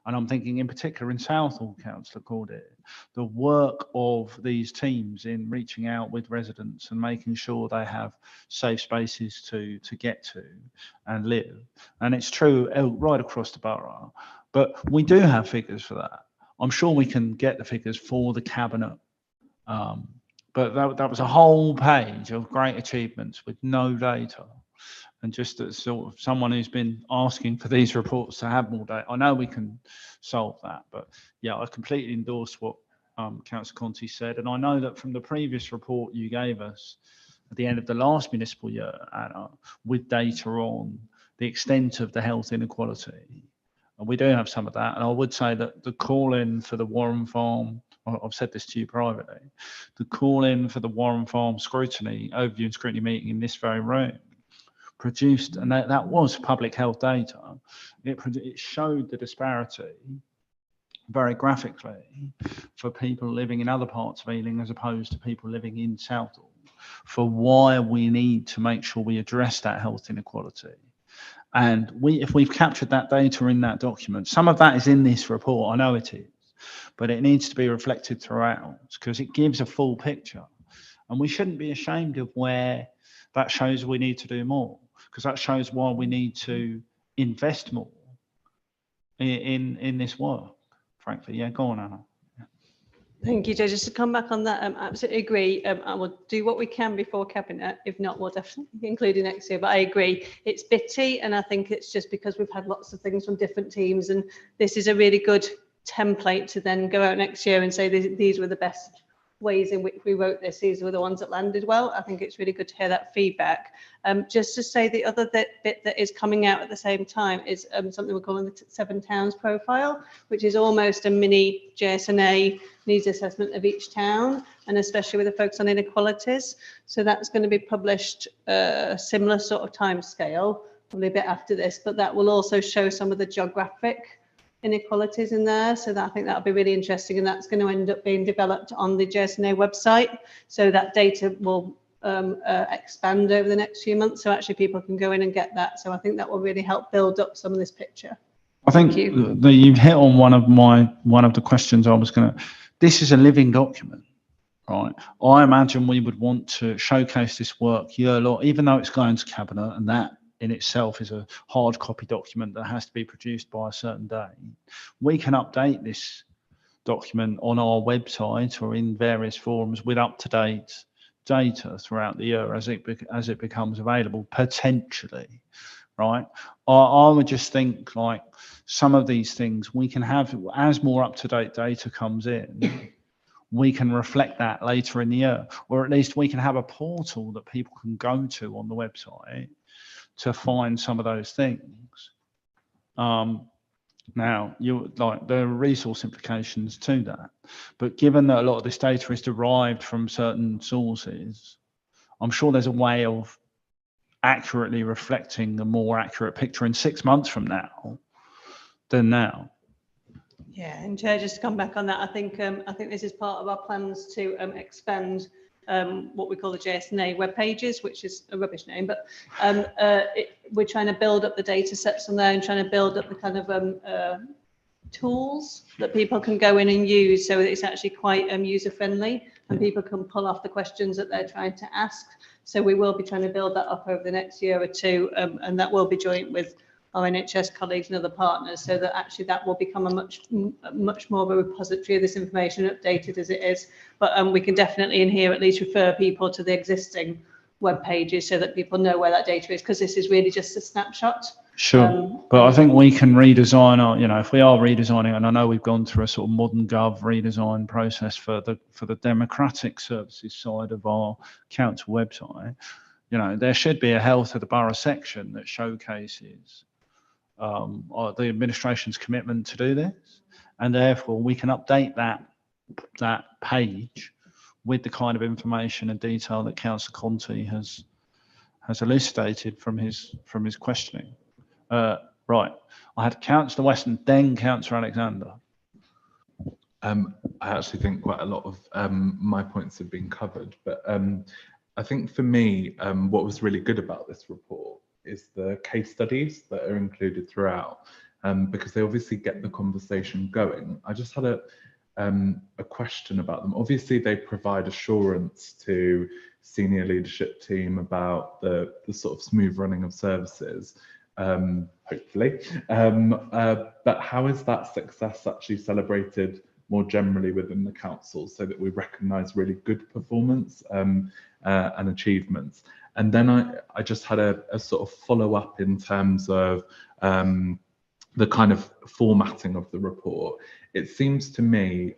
And I'm thinking in particular in Southall, Councillor Cordier, the work of these teams in reaching out with residents and making sure they have safe spaces to get to and live. And it's true right across the borough, but we do have figures for that. I'm sure we can get the figures for the cabinet. But that was a whole page of great achievements with no data. And just as sort of someone who's been asking for these reports to have more data, I know we can solve that. But yeah, I completely endorse what Councillor Conti said. And I know that from the previous report you gave us at the end of the last municipal year, Anna, with data on the extent of the health inequality, and we do have some of that. And I would say that the call in for the Warren Farm, I've said this to you privately, the call in for the Warren Farm scrutiny, overview and scrutiny meeting in this very room, produced, and that was public health data. It showed the disparity very graphically for people living in other parts of Ealing as opposed to people living in Southall, for why we need to make sure we address that health inequality. And if we've captured that data in that document, some of that is in this report, I know it is, but it needs to be reflected throughout because it gives a full picture. And we shouldn't be ashamed of where that shows we need to do more, because that shows why we need to invest more in this work, frankly. Yeah, go on, Anna. Thank you, Joe. Just to come back on that, absolutely agree. I will do what we can before Cabinet. If not, we'll definitely include it next year. But I agree, it's bitty, and I think it's just because we've had lots of things from different teams, and this is a really good template to then go out next year and say these were the best ways in which we wrote this. These were the ones that landed well. I think it's really good to hear that feedback. Just to say the other bit that is coming out at the same time is something we're calling the 7 Towns profile, which is almost a mini JSNA needs assessment of each town, and especially with a focus on inequalities. So that's going to be published a similar sort of time scale, probably a bit after this, but that will also show some of the geographic inequalities in there. So that I think that'll be really interesting, and that's going to end up being developed on the JSNA website. So that data will expand over the next few months. So actually people can go in and get that. So I think that will really help build up some of this picture. I think you've hit on one of the questions I was going to. This is a living document, right? I imagine we would want to showcase this work year long, even though it's going to Cabinet, and that in itself is a hard copy document that has to be produced by a certain day. We can update this document on our website or in various forums with up-to-date data throughout the year as it becomes available, potentially, right? I would just think like some of these things we can have, as more up-to-date data comes in, we can reflect that later in the year, or at least we can have a portal that people can go to on the website to find some of those things. Now, there are resource implications to that, but given that a lot of this data is derived from certain sources, I'm sure there's a way of accurately reflecting a more accurate picture in 6 months from now than now. Yeah, and Chair, just to come back on that, I think this is part of our plans to expand what we call the JSNA web pages, which is a rubbish name, but we're trying to build up the data sets on there and trying to build up the kind of tools that people can go in and use, so that it's actually quite user friendly and people can pull off the questions that they're trying to ask. So we will be trying to build that up over the next year or two, and that will be joint with our NHS colleagues and other partners, so that actually that will become a much more of a repository of this information, updated as it is. But we can definitely in here at least refer people to the existing web pages so that people know where that data is, because this is really just a snapshot. Sure, but I think we can redesign our, if we are redesigning, and I know we've gone through a sort of modern gov redesign process for the democratic services side of our council website, there should be a health of the borough section that showcases the administration's commitment to do this, and therefore we can update that page with the kind of information and detail that Councillor Conti has elucidated from his questioning. Right, I had Councillor Weston, then Councillor Alexander. I actually think quite a lot of my points have been covered, but I think for me, what was really good about this report is the case studies that are included throughout, because they obviously get the conversation going. I just had a question about them. Obviously, they provide assurance to senior leadership team about the sort of smooth running of services, hopefully. But how is that success actually celebrated more generally within the council, so that we recognise really good performance and achievements? And then I just had a sort of follow up in terms of the kind of formatting of the report. It seems to me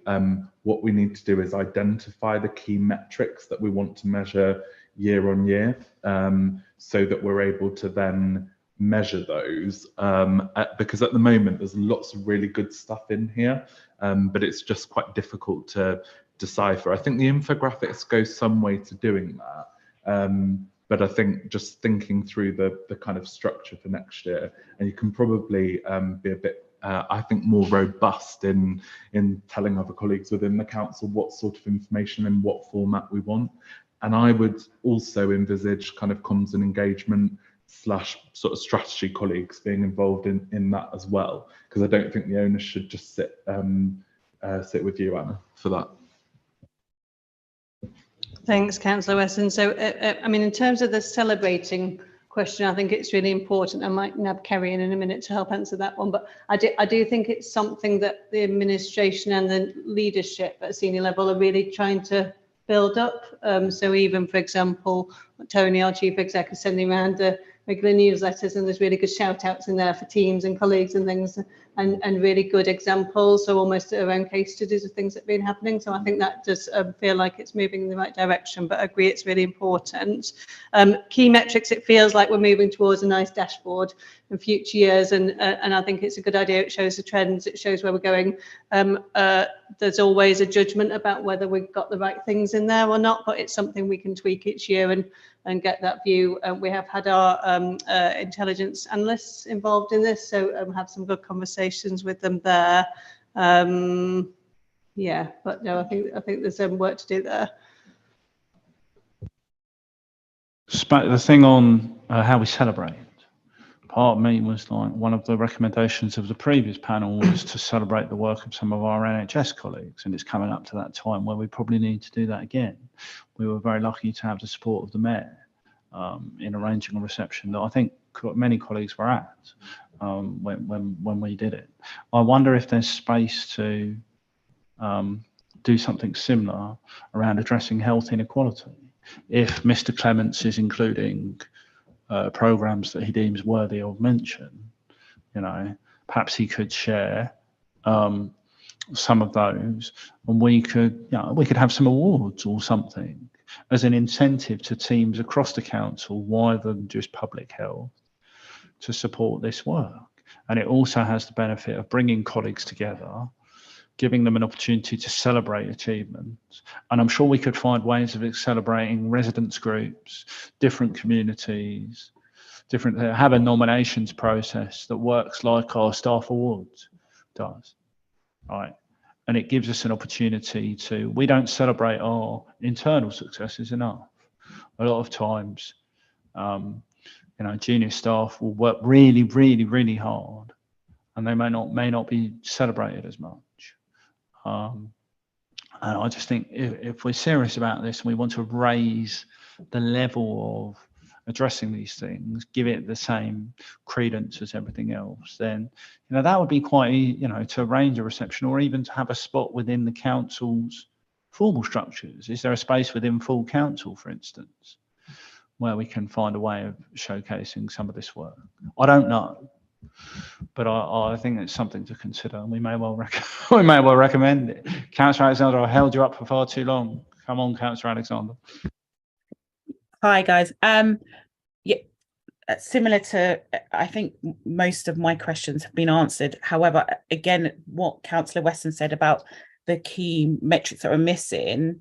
what we need to do is identify the key metrics that we want to measure year on year, so that we're able to then measure those, because at the moment there's lots of really good stuff in here, but it's just quite difficult to decipher. I think the infographics go some way to doing that, but I think just thinking through the kind of structure for next year, and you can probably be a bit, I think, more robust in telling other colleagues within the council what sort of information and what format we want. And I would also envisage kind of comms and engagement / sort of strategy colleagues being involved in that as well, because I don't think the owners should just sit with you, Anna, for that. Thanks, Councillor Weston. So, I mean, in terms of the celebrating question, I think it's really important. I might nab Kerry in a minute to help answer that one, but I do think it's something that the administration and the leadership at senior level are really trying to build up. So even, for example, Tony, our chief exec, is sending around the regular newsletters, and there's really good shout outs in there for teams and colleagues and things, and really good examples, so almost around case studies of things that have been happening. So I think that does feel like it's moving in the right direction, but I agree it's really important. Key metrics, it feels like we're moving towards a nice dashboard in future years, and I think it's a good idea. It shows the trends, it shows where we're going. There's always a judgment about whether we've got the right things in there or not, but it's something we can tweak each year and get that view. We have had our intelligence analysts involved in this, so have some good conversations with them there. Yeah, but no, I think there's some work to do there. The thing on how we celebrate, part of me was like, one of the recommendations of the previous panel was to celebrate the work of some of our NHS colleagues, and it's coming up to that time where we probably need to do that again. We were very lucky to have the support of the Mayor in arranging a reception that I think many colleagues were at when we did it. I wonder if there's space to do something similar around addressing health inequality. If Mr. Clements is including programs that he deems worthy of mention, perhaps he could share some of those, and we could have some awards or something as an incentive to teams across the council, rather than just public health, to support this work. And it also has the benefit of bringing colleagues together, giving them an opportunity to celebrate achievements. And I'm sure we could find ways of celebrating residents groups, different communities, have a nominations process that works like our staff awards does, right? and it gives us an opportunity to, we don't celebrate our internal successes enough. A lot of times, junior staff will work really, really, really hard, and they may not be celebrated as much. And I just think if we're serious about this and we want to raise the level of addressing these things, give it the same credence as everything else, then that would be quite to arrange a reception, or even to have a spot within the council's formal structures. Is there a space within full council, for instance, where we can find a way of showcasing some of this work? I don't know, but I think it's something to consider, and we may well recommend it. Councillor Alexander, I held you up for far too long. Come on, Councillor Alexander. Hi guys. Yeah, similar to, I think most of my questions have been answered. However, again, what Councillor Weston said about the key metrics that are missing,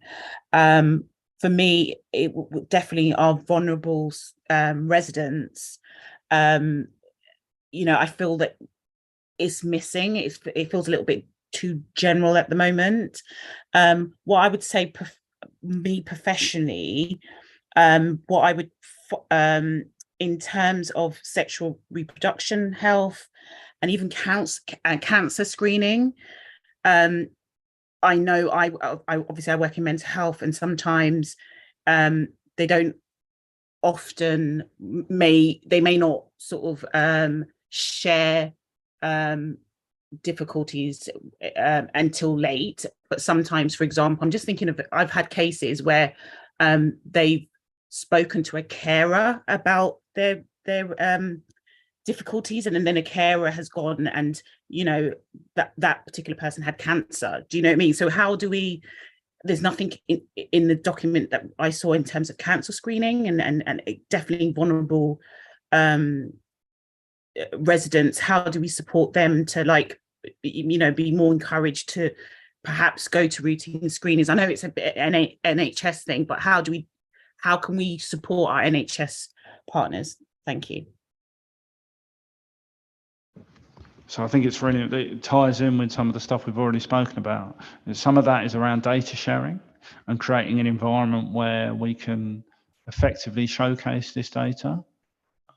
for me, it definitely are vulnerable residents. I feel that it's missing. It feels a little bit too general at the moment. What I would say, me professionally, what I would, in terms of sexual reproduction health and even cancer screening, I know I obviously I work in mental health, and sometimes they don't often may not sort of share difficulties until late. But sometimes, for example, I'm just thinking of, I've had cases where they've spoken to a carer about their difficulties, and then a carer has gone and that particular person had cancer. Do you know what I mean? So how do we, there's nothing in the document that I saw in terms of cancer screening and definitely vulnerable residents. How do we support them to be more encouraged to perhaps go to routine screenings? I know it's a bit NHS thing, but how can we support our NHS partners? Thank you. So I think it's really, it ties in with some of the stuff we've already spoken about. Some of that is around data sharing and creating an environment where we can effectively showcase this data.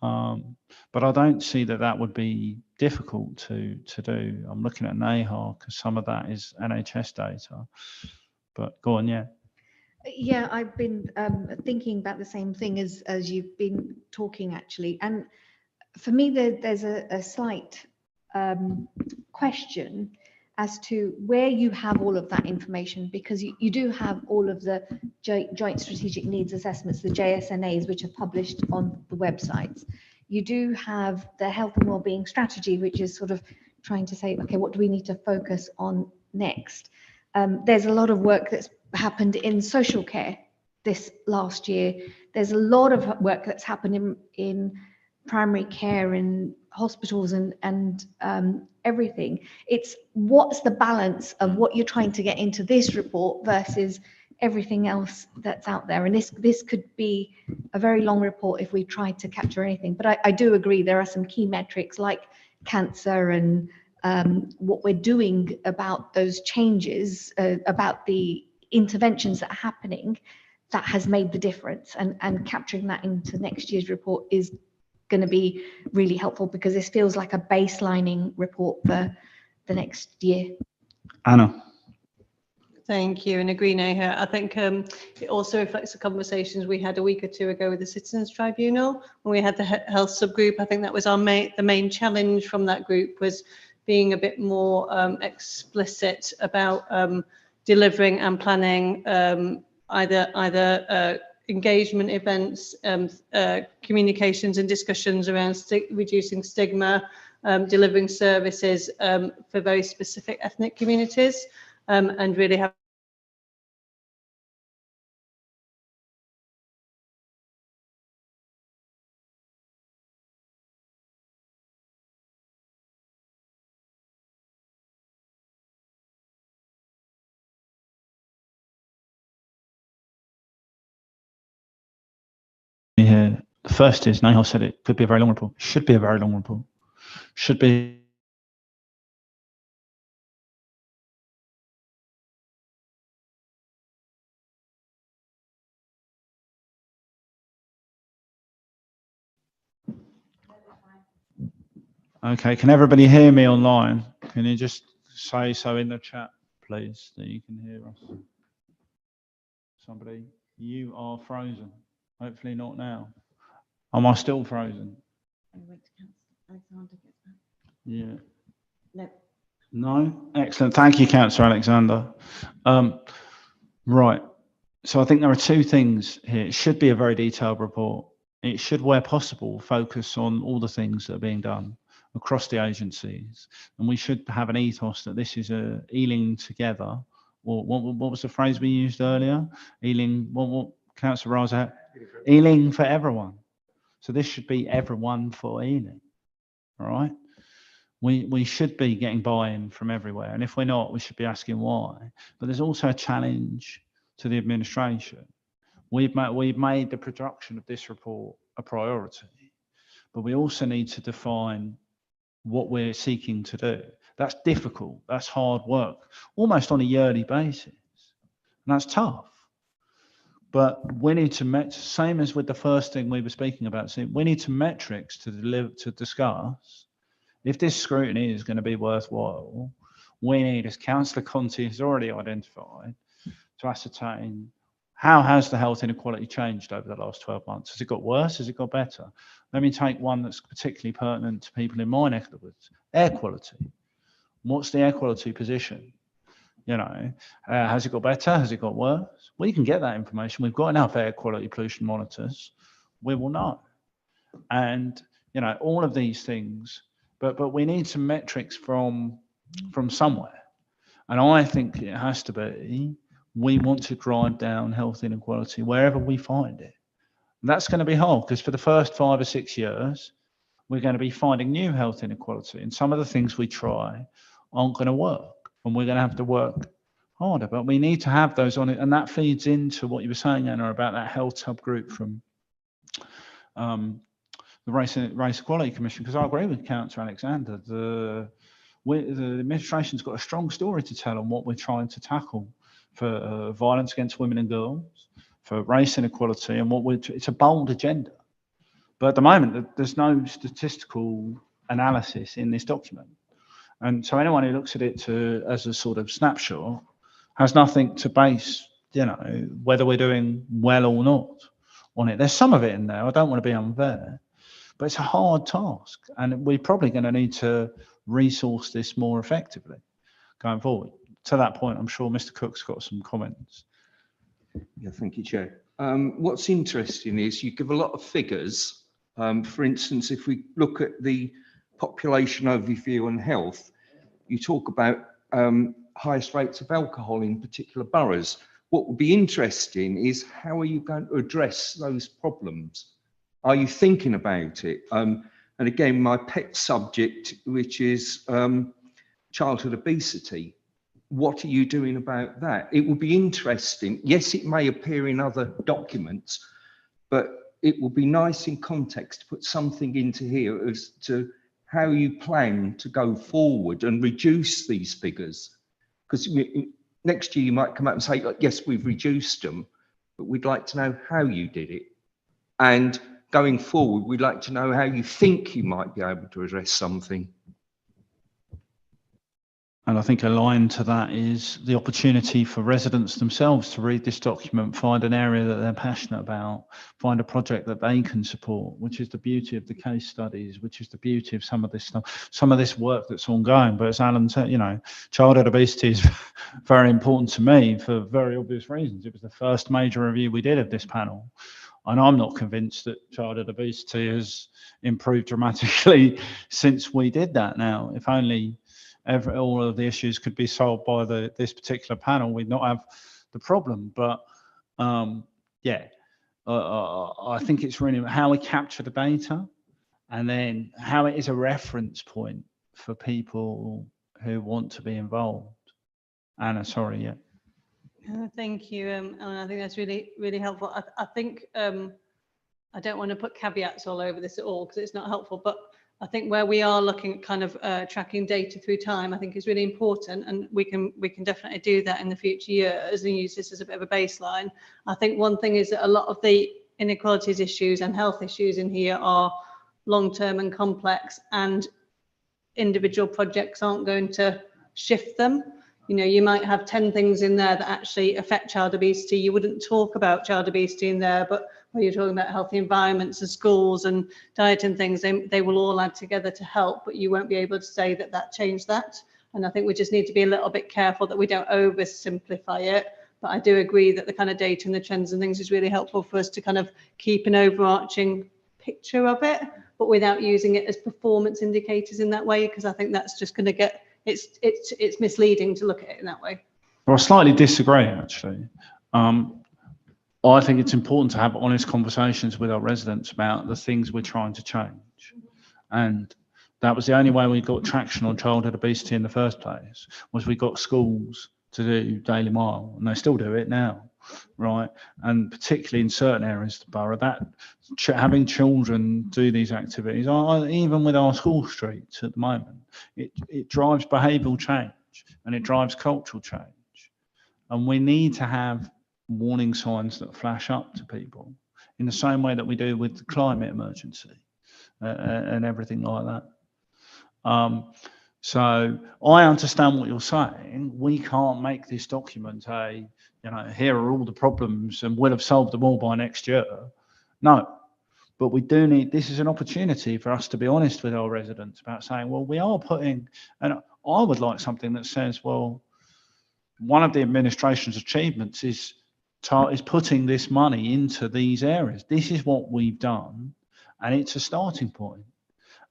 But I don't see that would be difficult to do. I'm looking at NAHA because some of that is NHS data. But go on, yeah. Yeah, I've been thinking about the same thing as you've been talking, actually. And for me, there's a slight question as to where you have all of that information, because you do have all of the joint strategic needs assessments, the JSNAs, which are published on the websites. You do have the health and wellbeing strategy, which is sort of trying to say, okay, what do we need to focus on next? There's a lot of work that's happened in social care this last year. There's a lot of work that's happened in primary care and hospitals and everything. It's what's the balance of what you're trying to get into this report versus everything else that's out there. And this could be a very long report if we tried to capture anything. But I do agree there are some key metrics like cancer and what we're doing about those changes, about the interventions that are happening, that has made the difference. And capturing that into next year's report is going to be really helpful, because this feels like a baselining report for the next year. Anna. Thank you, and agree, Neha. I think it also reflects the conversations we had a week or two ago with the Citizens Tribunal when we had the health subgroup. I think that was the main challenge from that group, was being a bit more explicit about delivering and planning either engagement events, communications and discussions around reducing stigma, delivering services for very specific ethnic communities, and really have here. The first is, Nahal said it could be a very long report. Should be a very long report. Should be Okay, can everybody hear me online? Can you just say so in the chat, please, that you can hear us? Somebody, you are frozen. Hopefully not now. Am I still frozen? I wait to Councillor Alexander gets back. Yeah. No. No? Excellent. Thank you, Councillor Alexander. Right. So I think there are two things here. It should be a very detailed report. It should, where possible, focus on all the things that are being done across the agencies. And we should have an ethos that this is a Ealing together. Or what was the phrase we used earlier? Ealing, what Councillor Raza? Ealing for everyone. So this should be everyone for Ealing. All right. We should be getting buy-in from everywhere. And if we're not, we should be asking why. But there's also a challenge to the administration. We've made the production of this report a priority, but we also need to define what we're seeking to do. That's difficult. That's hard work, almost on a yearly basis. And that's tough. But we need to, same as with the first thing we were speaking about, we need some metrics to discuss. If this scrutiny is going to be worthwhile, we need, as Councillor Conti has already identified, to ascertain how has the health inequality changed over the last 12 months? Has it got worse? Has it got better? Let me take one that's particularly pertinent to people in my neck of the woods. Air quality. What's the air quality position? You know, has it got better? Has it got worse? We can get that information. We've got enough air quality pollution monitors. We will know. And, you know, all of these things, but we need some metrics from somewhere. And I think it has to be, we want to drive down health inequality wherever we find it. And that's going to be hard because for the first 5 or 6 years, we're going to be finding new health inequality. And some of the things we try aren't going to work. And we're going to have to work harder. But we need to have those on it. And that feeds into what you were saying, Anna, about that health subgroup from the Race Equality Commission. Because I agree with Councillor Alexander. The administration's got a strong story to tell on what we're trying to tackle for violence against women and girls, for race inequality, and it's a bold agenda. But at the moment, there's no statistical analysis in this document. And so anyone who looks at it as a sort of snapshot has nothing to base, you know, whether we're doing well or not on it. There's some of it in there. I don't want to be unfair, but it's a hard task. And we're probably going to need to resource this more effectively going forward. To that point, I'm sure Mr. Cook's got some comments. Yeah, thank you, Chair. What's interesting is you give a lot of figures. For instance, if we look at the population overview on health, you talk about highest rates of alcohol in particular boroughs. What would be interesting is how are you going to address those problems? Are you thinking about it? And again, my pet subject, which is childhood obesity. What are you doing about that? It will be interesting. Yes, it may appear in other documents, but it will be nice in context to put something into here as to how you plan to go forward and reduce these figures. Because next year you might come out and say, yes, we've reduced them, but we'd like to know how you did it. And going forward, we'd like to know how you think you might be able to address something. And I think aligned to that is the opportunity for residents themselves to read this document, find an area that they're passionate about, find a project that they can support, which is the beauty of the case studies, which is the beauty of some of this stuff, some of this work that's ongoing. But as Alan said, you know, childhood obesity is very important to me for very obvious reasons. It was the first major review we did of this panel. And I'm not convinced that childhood obesity has improved dramatically since we did that now. If only all of the issues could be solved by this particular panel, we'd not have the problem. But yeah, I think it's really how we capture the data and then how it is a reference point for people who want to be involved. Anna, sorry, yeah. Thank you, Ellen. I think that's really, really helpful. I think I don't want to put caveats all over this at all because it's not helpful, but I think where we are looking at kind of tracking data through time, I think is really important, and we can definitely do that in the future years and use this as a bit of a baseline. I think one thing is that a lot of the inequalities issues and health issues in here are long-term and complex, and individual projects aren't going to shift them. You know, you might have 10 things in there that actually affect child obesity. You wouldn't talk about child obesity in there, but when you're talking about healthy environments and schools and diet and things, they will all add together to help, but you won't be able to say that that changed that. And I think we just need to be a little bit careful that we don't oversimplify it. But I do agree that the kind of data and the trends and things is really helpful for us to kind of keep an overarching picture of it, but without using it as performance indicators in that way, because I think that's just going to get, it's misleading to look at it in that way. Well, I slightly disagree, actually. I think it's important to have honest conversations with our residents about the things we're trying to change. And that was the only way we got traction on childhood obesity in the first place, was we got schools to do Daily Mile, and they still do it now, right? And particularly in certain areas of the borough, that having children do these activities, even with our school streets at the moment, it drives behavioural change and it drives cultural change. And we need to have warning signs that flash up to people in the same way that we do with the climate emergency and everything like that. So I understand what you're saying. We can't make this document here are all the problems and we'll have solved them all by next year. No, but we do need, this is an opportunity for us to be honest with our residents about saying, well, we are putting, and I would like something that says, well, one of the administration's achievements is putting this money into these areas. This is what we've done, and it's a starting point.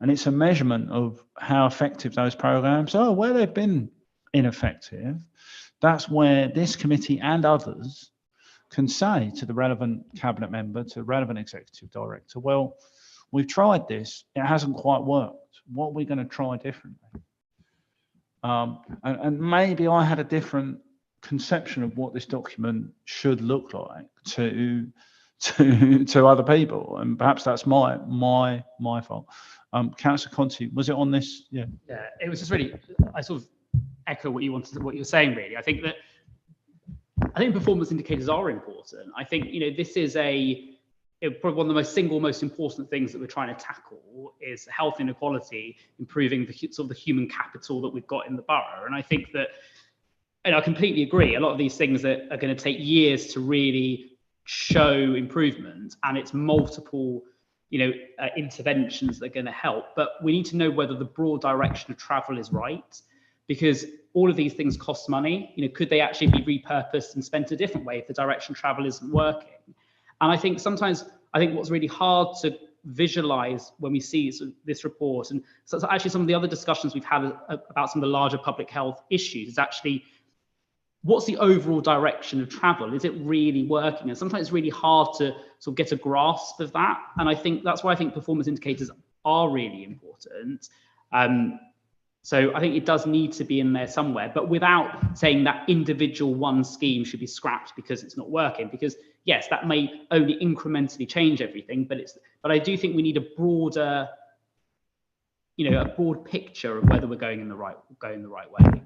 And it's a measurement of how effective those programs are. Where they've been ineffective, that's where this committee and others can say to the relevant cabinet member, to the relevant executive director, well, we've tried this, it hasn't quite worked. What are we going to try differently? And maybe I had a different conception of what this document should look like to other people, and perhaps that's my fault. Councillor Conti, was it on this? Yeah. Yeah, it was just really, I sort of echo what you're saying, really. I think performance indicators are important. I think, this is probably one of the most important things that we're trying to tackle is health inequality, improving the human capital that we've got in the borough. And I think that, and I completely agree, a lot of these things that are going to take years to really show improvement, and it's multiple interventions that are going to help, but we need to know whether the broad direction of travel is right, because all of these things cost money. Could they actually be repurposed and spent a different way if the direction of travel isn't working? And I think sometimes, what's really hard to visualize when we see this report, and so actually some of the other discussions we've had about some of the larger public health issues, is actually, what's the overall direction of travel? Is it really working? And sometimes it's really hard to sort of get a grasp of that. And I think that's why I think performance indicators are really important. So I think it does need to be in there somewhere, but without saying that individual one scheme should be scrapped because it's not working. Because yes, that may only incrementally change everything, but I do think we need a broader, a broad picture of whether we're going the right way.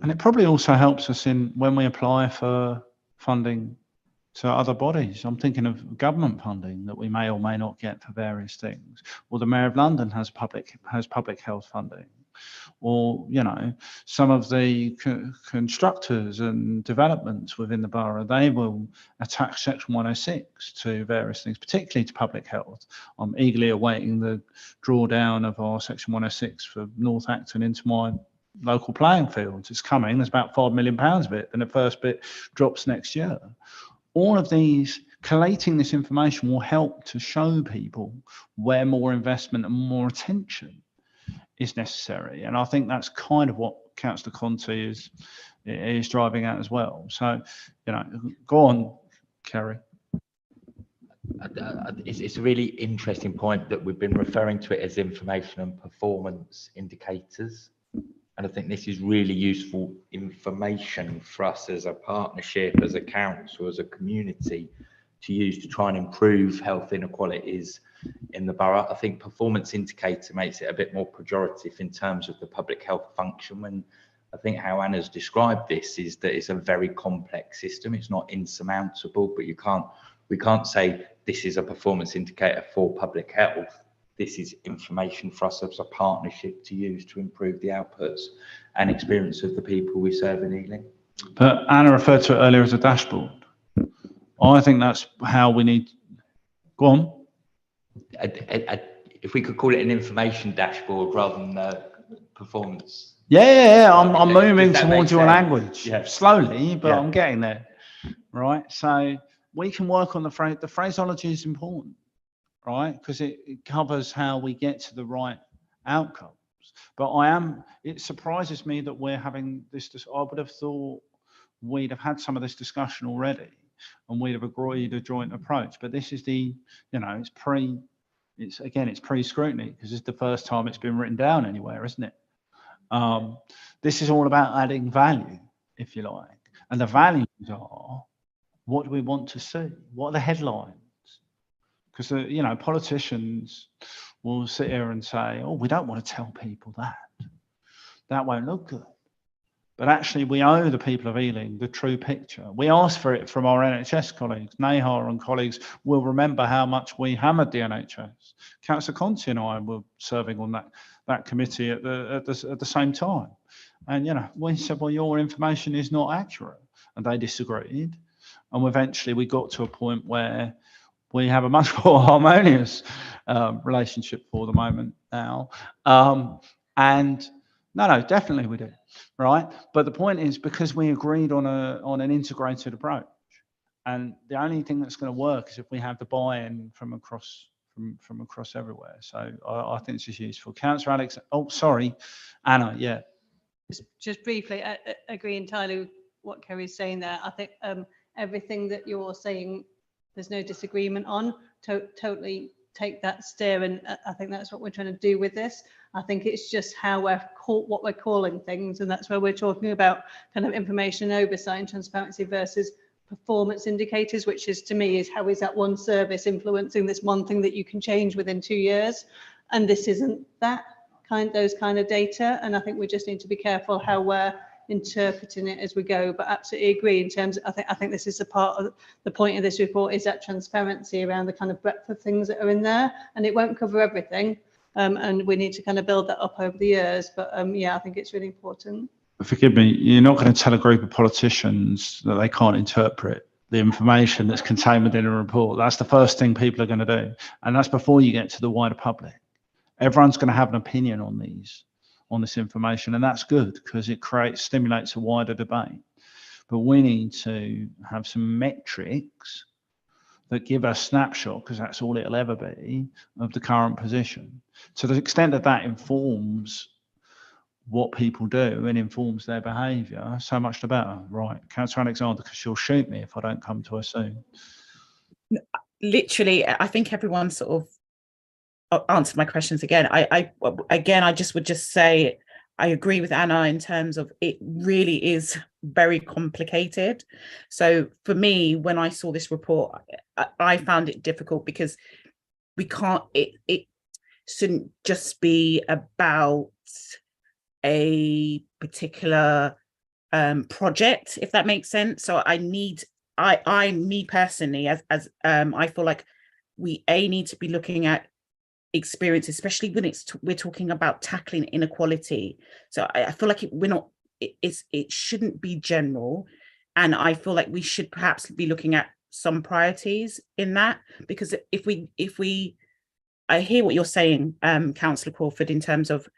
And it probably also helps us when we apply for funding to other bodies. I'm thinking of government funding that we may or may not get for various things. Or the Mayor of London has public health funding. Or, some of the constructors and developments within the borough, they will attach Section 106 to various things, particularly to public health. I'm eagerly awaiting the drawdown of our Section 106 for North Acton into my local playing fields. It's coming. There's about £5 million of it, and the first bit drops next year. All of these, collating this information will help to show people where more investment and more attention is necessary. And I think that's kind of what Councillor Conti is driving at as well. So, go on, Kerry. It's a really interesting point that we've been referring to it as information and performance indicators. And I think this is really useful information for us as a partnership, as a council, as a community to use to try and improve health inequalities in the borough. I think performance indicator makes it a bit more pejorative in terms of the public health function, when I think how Anna's described this is that it's a very complex system. It's not insurmountable, but we can't say this is a performance indicator for public health this is information for us as a partnership to use to improve the outputs and experience of the people we serve in Ealing. But Anna referred to it earlier as a dashboard. I think that's how we need. Go on. If we could call it an information dashboard rather than a performance. Yeah. I'm moving Does that towards make your sense? language Yeah. slowly, but Yeah. I'm getting there. Right. So we can work on the phrase. The phraseology is important, right? Because it covers how we get to the right outcomes. But it surprises me that we're having this. I would have thought we'd have had some of this discussion already and we'd have agreed a joint approach. But this is it's pre-scrutiny because it's the first time it's been written down anywhere, isn't it? This is all about adding value, if you like. And the values are, what do we want to see? What are the headlines? Because, politicians will sit here and say, oh, we don't want to tell people that. That won't look good. But actually, we owe the people of Ealing the true picture. We asked for it from our NHS colleagues. Nehar and colleagues will remember how much we hammered the NHS. Councillor Conti and I were serving on that committee at the same time. And, we said, well, your information is not accurate. And they disagreed. And eventually we got to a point where we have a much more harmonious relationship for the moment now. And no, definitely we do, right? But the point is, because we agreed on an integrated approach, and the only thing that's going to work is if we have the buy-in from across everywhere. So I think this is useful. Councillor Alex, oh, sorry, Anna, yeah. Just briefly, I agree entirely with what Kerry's saying there. I think everything that you're saying, there's no disagreement on. Totally take that steer, and I think that's what we're trying to do with this. I think it's just how what we're calling things, and that's where we're talking about kind of information oversight and transparency versus performance indicators, which is, to me, is how is that one service influencing this one thing that you can change within 2 years, and this isn't those kind of data. And I think we just need to be careful how we're interpreting it as we go. But absolutely agree in terms of, I think this is a part of the point of this report, is that transparency around the kind of breadth of things that are in there, and it won't cover everything. And we need to kind of build that up over the years. But yeah, I think it's really important. Forgive me, you're not going to tell a group of politicians that they can't interpret the information that's contained within a report. That's the first thing people are going to do. And that's before you get to the wider public. Everyone's going to have an opinion on this information, and that's good because it stimulates a wider debate. But we need to have some metrics that give us snapshot, because that's all it'll ever be, of the current position. To the extent that informs what people do and informs their behaviour, so much the better. Right, Councillor Alexander, because she'll shoot me if I don't come to her soon. Literally, I think everyone sort of answered my questions again. I just would just say I agree with Anna in terms of it really is very complicated. So for me, when I saw this report, I found it difficult because we can't, it shouldn't just be about a particular project, if that makes sense. So me personally, as I feel like we need to be looking at experience, especially when we're talking about tackling inequality. So I feel like it shouldn't be general, and I feel like we should perhaps be looking at some priorities in that, because if we I hear what you're saying, Councillor Crawford, in terms of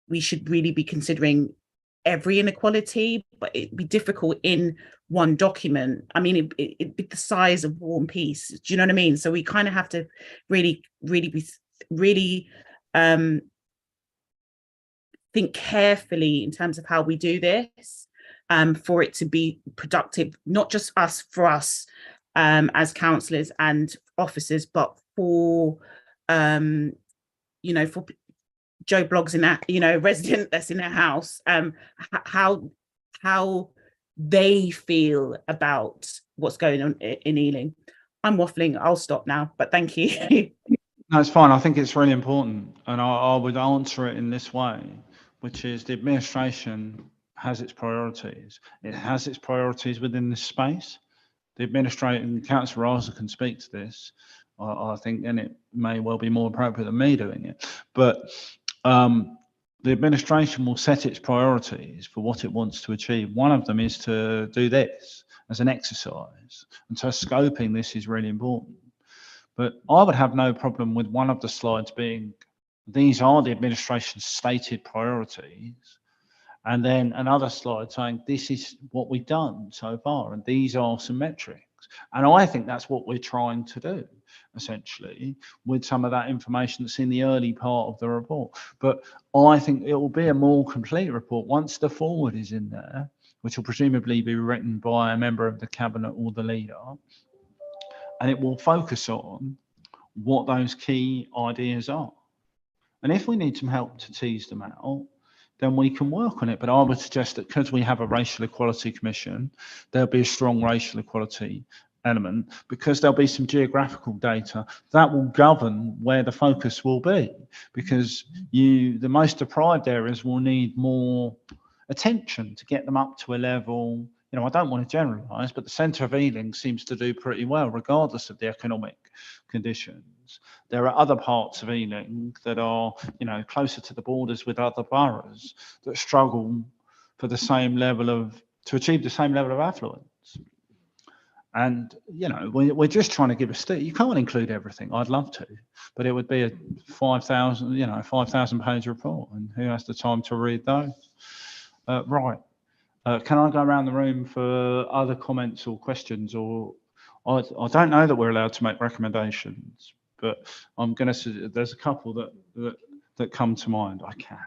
we should really be considering every inequality, but it'd be difficult in one document. I mean, it'd be the size of War and Peace. Do you know what I mean? So we kind of have to really think carefully in terms of how we do this, for it to be productive, not just for us as councillors and officers, but for for Joe Bloggs in that, resident that's in their house, how they feel about what's going on in Ealing. I'm waffling, I'll stop now, but thank you. No, it's fine. I think it's really important, and I would answer it in this way, which is the administration has its priorities. It has its priorities within this space. The administration, Councillor Raza can speak to this. I think, and it may well be more appropriate than me doing it. But the administration will set its priorities for what it wants to achieve. One of them is to do this as an exercise. And so scoping this is really important. But I would have no problem with one of the slides being, these are the administration's stated priorities. And then another slide saying, this is what we've done so far, and these are some metrics. And I think that's what we're trying to do, essentially, with some of that information that's in the early part of the report. But I think it will be a more complete report once the forward is in there, which will presumably be written by a member of the cabinet or the leader. And it will focus on what those key ideas are. And if we need some help to tease them out, then we can work on it. But I would suggest that because we have a racial equality commission, there'll be a strong racial equality element, because there'll be some geographical data that will govern where the focus will be, because the most deprived areas will need more attention to get them up to a level. You know, I don't want to generalise, but the centre of Ealing seems to do pretty well, regardless of the economic conditions. There are other parts of Ealing that are, you know, closer to the borders with other boroughs that struggle for the same level of, to achieve the same level of affluence. And, you know, we're just trying to give a stick. You can't include everything. I'd love to, but it would be a 5,000 page report, and who has the time to read those? Right. Can I go around the room for other comments or questions? Or I don't know that we're allowed to make recommendations, but I'm going to. There's a couple that come to mind. I can.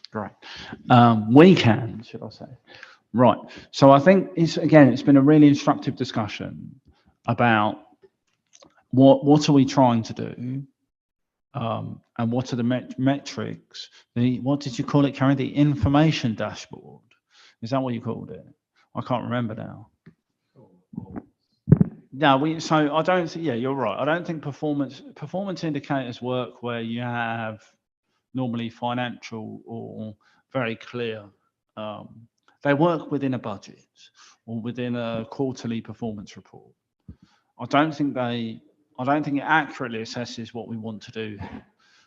Great. We can, should I say? Right. So I think it's been a really instructive discussion about what are we trying to do, and what are the metrics. What did you call it, Karen? The information dashboard. Is that what you called it? I can't remember now. No, so I don't think, yeah, you're right. I don't think performance indicators work where you have normally financial or very clear. They work within a budget or within a quarterly performance report. I don't think it accurately assesses what we want to do,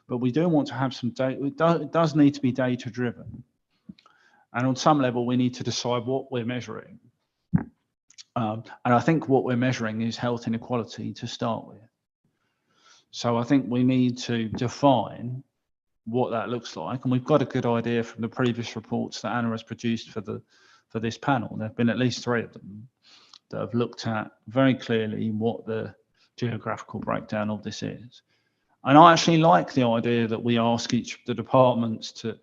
but we do want to have some data. It does need to be data driven. And on some level, we need to decide what we're measuring. And I think what we're measuring is health inequality to start with. So I think we need to define what that looks like. And we've got a good idea from the previous reports that Anna has produced for this panel. There have been at least 3 of them that have looked at very clearly what the geographical breakdown of this is. And I actually like the idea that we ask each of the departments to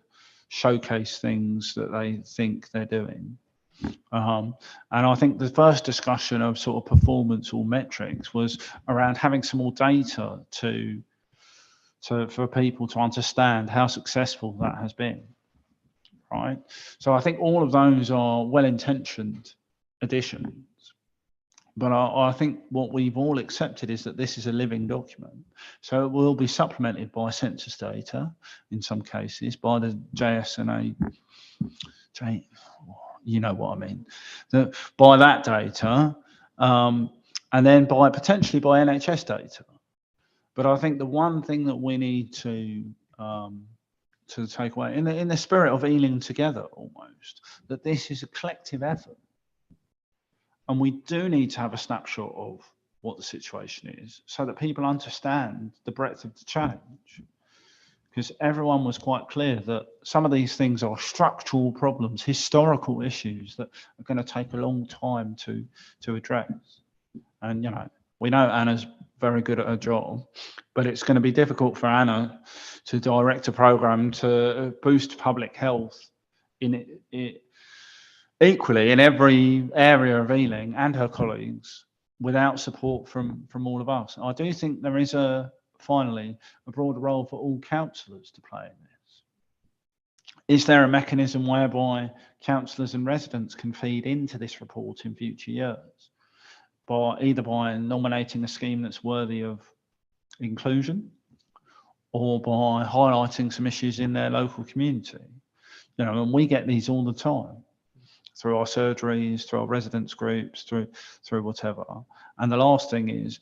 showcase things that they think they're doing. And I think the first discussion of sort of performance or metrics was around having some more data for people to understand how successful that has been, right? So I think all of those are well-intentioned additions. But I think what we've all accepted is that this is a living document. So it will be supplemented by census data, in some cases, by the JSNA, you know what I mean, by that data, and then potentially by NHS data. But I think the one thing that we need to take away, in the spirit of Ealing Together almost, that this is a collective effort. And we do need to have a snapshot of what the situation is so that people understand the breadth of the challenge. Because everyone was quite clear that some of these things are structural problems, historical issues that are going to take a long time to address. And, you know, we know Anna's very good at her job, but it's going to be difficult for Anna to direct a programme to boost public health equally in every area of Ealing and her colleagues without support from all of us. I do think there is finally a broader role for all councillors to play in this. Is there a mechanism whereby councillors and residents can feed into this report in future years, either by nominating a scheme that's worthy of inclusion or by highlighting some issues in their local community? You know, and we get these all the time, through our surgeries, through our residents groups, through whatever. And the last thing is,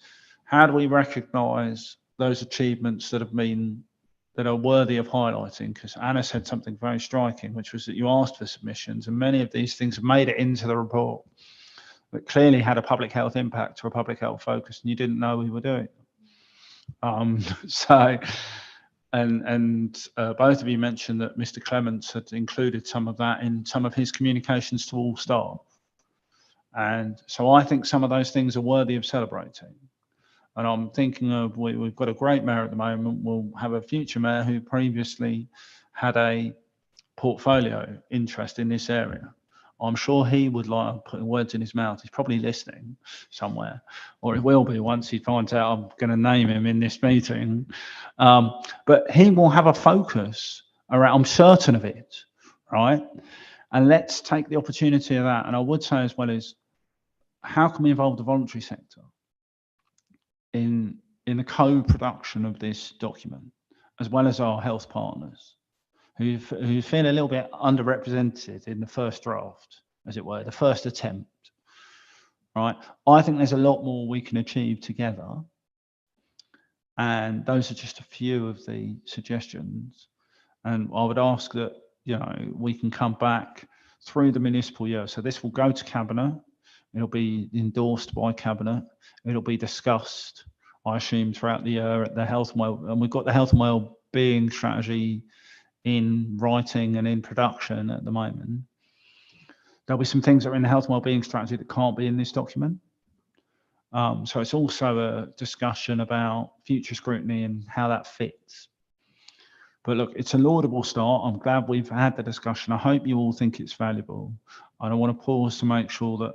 how do we recognise those achievements that are worthy of highlighting? Because Anna said something very striking, which was that you asked for submissions, and many of these things have made it into the report, but clearly had a public health impact or a public health focus, and you didn't know we were doing. So, both of you mentioned that Mr. Clements had included some of that in some of his communications to all staff. And so I think some of those things are worthy of celebrating. And I'm thinking of, we've got a great mayor at the moment. We'll have a future mayor who previously had a portfolio interest in this area. I'm sure he would like, I'm putting words in his mouth, he's probably listening somewhere, or he will be once he finds out I'm going to name him in this meeting. But he will have a focus around, I'm certain of it, right? And let's take the opportunity of that. And I would say as well is, how can we involve the voluntary sector in the co-production of this document, as well as our health partners, who feel a little bit underrepresented in the first draft, as it were, the first attempt, right? I think there's a lot more we can achieve together. And those are just a few of the suggestions. And I would ask that, you know, we can come back through the municipal year. So this will go to Cabinet. It'll be endorsed by Cabinet. It'll be discussed, I assume, throughout the year at the health and and we've got the health and well-being strategy in writing and in production at the moment. There'll be some things that are in the health and well-being strategy that can't be in this document. So it's also a discussion about future scrutiny and how that fits. But look, it's a laudable start. I'm glad we've had the discussion. I hope you all think it's valuable. And I want to pause to make sure that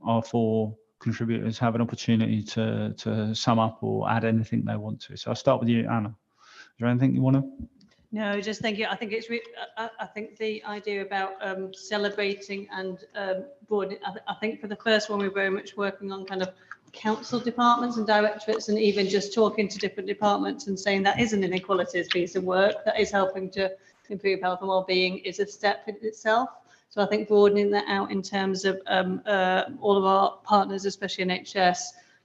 our four contributors have an opportunity to sum up or add anything they want to. So I'll start with you, Anna. Is there anything you want to? No, just thank you. I think it's I think the idea about celebrating and broadening. I think for the first one, we're very much working on kind of council departments and directorates, and even just talking to different departments and saying that is an inequalities piece of work that is helping to improve health and well-being is a step in itself. So I think broadening that out in terms of all of our partners, especially NHS,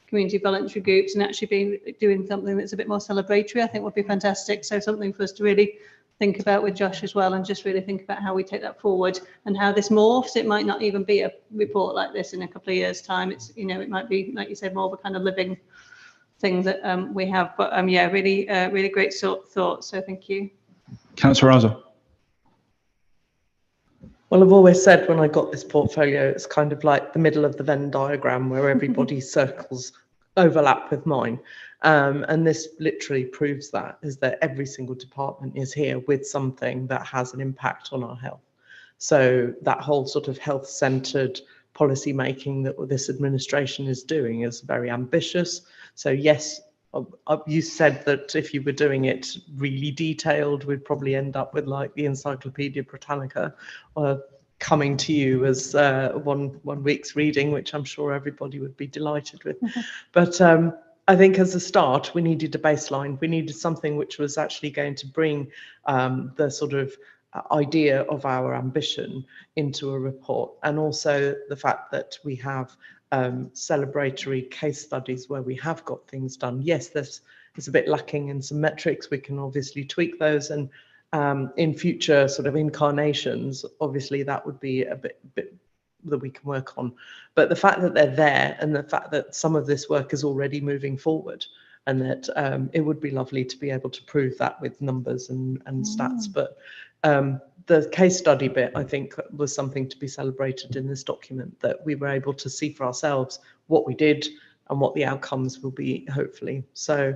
community voluntary groups, and actually doing something that's a bit more celebratory, I think would be fantastic. So something for us to really think about with Josh as well, and just really think about how we take that forward and how this morphs. It might not even be a report like this in a couple of years' time. It's, you know, it might be, like you said, more of a kind of living thing that we have. But yeah, really great thought. So thank you. Councillor Raza. Well, I've always said when I got this portfolio, it's kind of like the middle of the Venn diagram where everybody's circles overlap with mine. And this literally proves that, is that every single department is here with something that has an impact on our health. So that whole sort of health-centred policy making that this administration is doing is very ambitious. So yes, you said that if you were doing it really detailed, we'd probably end up with like the Encyclopedia Britannica coming to you as one week's reading, which I'm sure everybody would be delighted with. But I think as a start, we needed a baseline. We needed something which was actually going to bring the sort of idea of our ambition into a report, and also the fact that we have celebratory case studies where we have got things done. Yes, there's a bit lacking in some metrics. We can obviously tweak those, and in future sort of incarnations, obviously that would be a bit that we can work on. But the fact that they're there, and the fact that some of this work is already moving forward, and that it would be lovely to be able to prove that with numbers and stats. But the case study bit, I think, was something to be celebrated in this document, that we were able to see for ourselves what we did and what the outcomes will be, hopefully. So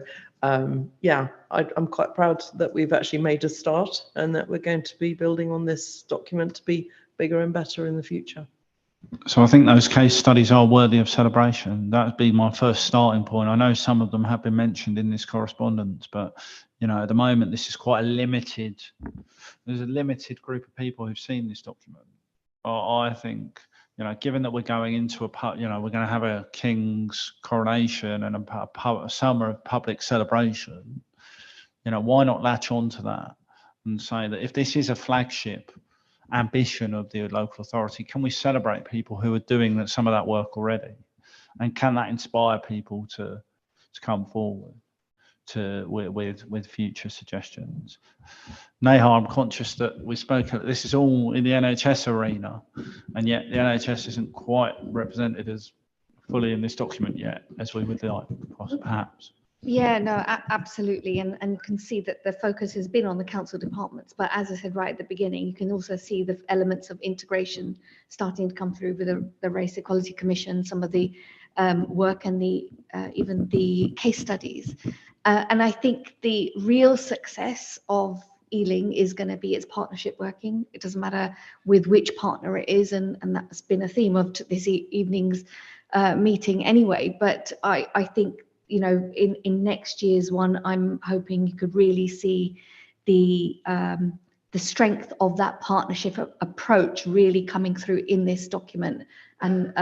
yeah, I'm quite proud that we've actually made a start, and that we're going to be building on this document to be bigger and better in the future. So I think those case studies are worthy of celebration. That would be my first starting point. I know some of them have been mentioned in this correspondence, but you know, at the moment, this is quite a limited. There's a limited group of people who've seen this document. I think, you know, given that we're going into we're going to have a king's coronation and a summer of public celebration. You know, why not latch on to that and say that if this is a flagship ambition of the local authority, can we celebrate people who are doing some of that work already? and can that inspire people to come forward with future suggestions. Neha, I'm conscious that we spoke, this is all in the NHS arena, and yet the NHS isn't quite represented as fully in this document yet as we would like, perhaps. Yeah, no, absolutely, and can see that the focus has been on the council departments. But as I said right at the beginning, you can also see the elements of integration starting to come through with the Race Equality Commission, some of the work and the even the case studies. And I think the real success of Ealing is going to be its partnership working. It doesn't matter with which partner it is, and that's been a theme of this evening's meeting anyway. But I think, you know, in next year's one, I'm hoping you could really see the strength of that partnership approach really coming through in this document, and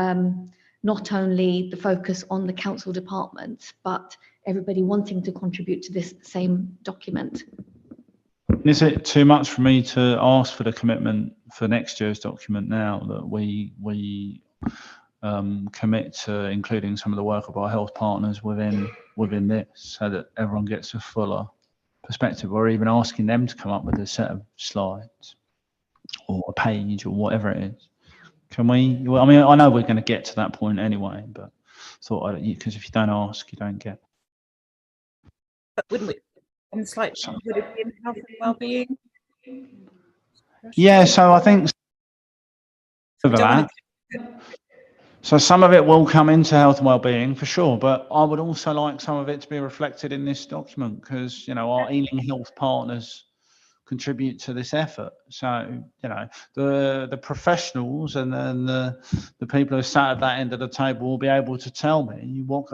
not only the focus on the council departments, but everybody wanting to contribute to this same document. Is it too much for me to ask for the commitment for next year's document now that we commit to including some of the work of our health partners within this, so that everyone gets a fuller perspective, or even asking them to come up with a set of slides or a page or whatever it is? Can we? Well, I mean, I know we're going to get to that point anyway, but thought because if you don't ask, you don't get. But wouldn't we? On the slide, would it be in health and well-being? Yeah, so I think over that. So some of it will come into health and well-being for sure, but I would also like some of it to be reflected in this document, because, you know, our Ealing health partners contribute to this effort. So, you know, the professionals and then the people who sat at that end of the table will be able to tell me what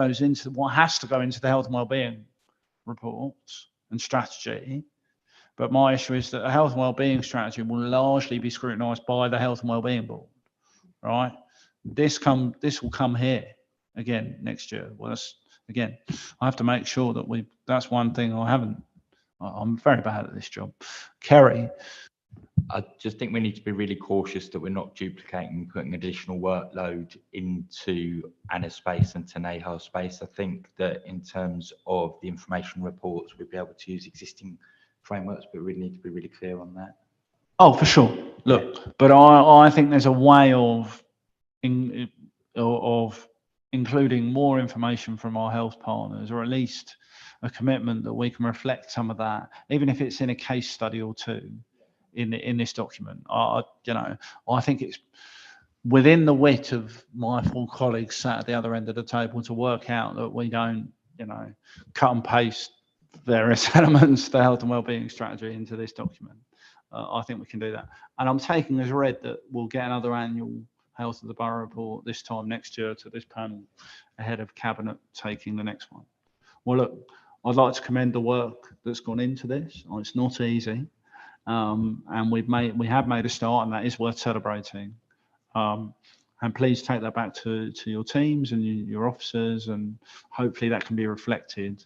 has to go into the health and well-being reports and strategy. But my issue is that a health and well-being strategy will largely be scrutinised by the Health and Wellbeing Board, right? This will come here again next year. Well, again, I have to make sure that that's one thing I'm very bad at this job. Kerry. I just think we need to be really cautious that we're not duplicating, putting additional workload into Anna's space and to Neha's space. I think that in terms of the information reports, we'd be able to use existing frameworks, but we need to be really clear on that. Oh, for sure. Look, but I think there's a way of including more information from our health partners, or at least a commitment that we can reflect some of that, even if it's in a case study or two in this document. You know, I think it's within the wit of my four colleagues sat at the other end of the table to work out that we don't, you know, cut and paste various elements of the health and wellbeing strategy into this document. I think we can do that. And I'm taking as read that we'll get another annual Health of the Borough report this time next year to this panel ahead of Cabinet taking the next one. Well, look, I'd like to commend the work that's gone into this. It's not easy, and we have made a start, and that is worth celebrating. And please take that back to your teams and your officers, and hopefully that can be reflected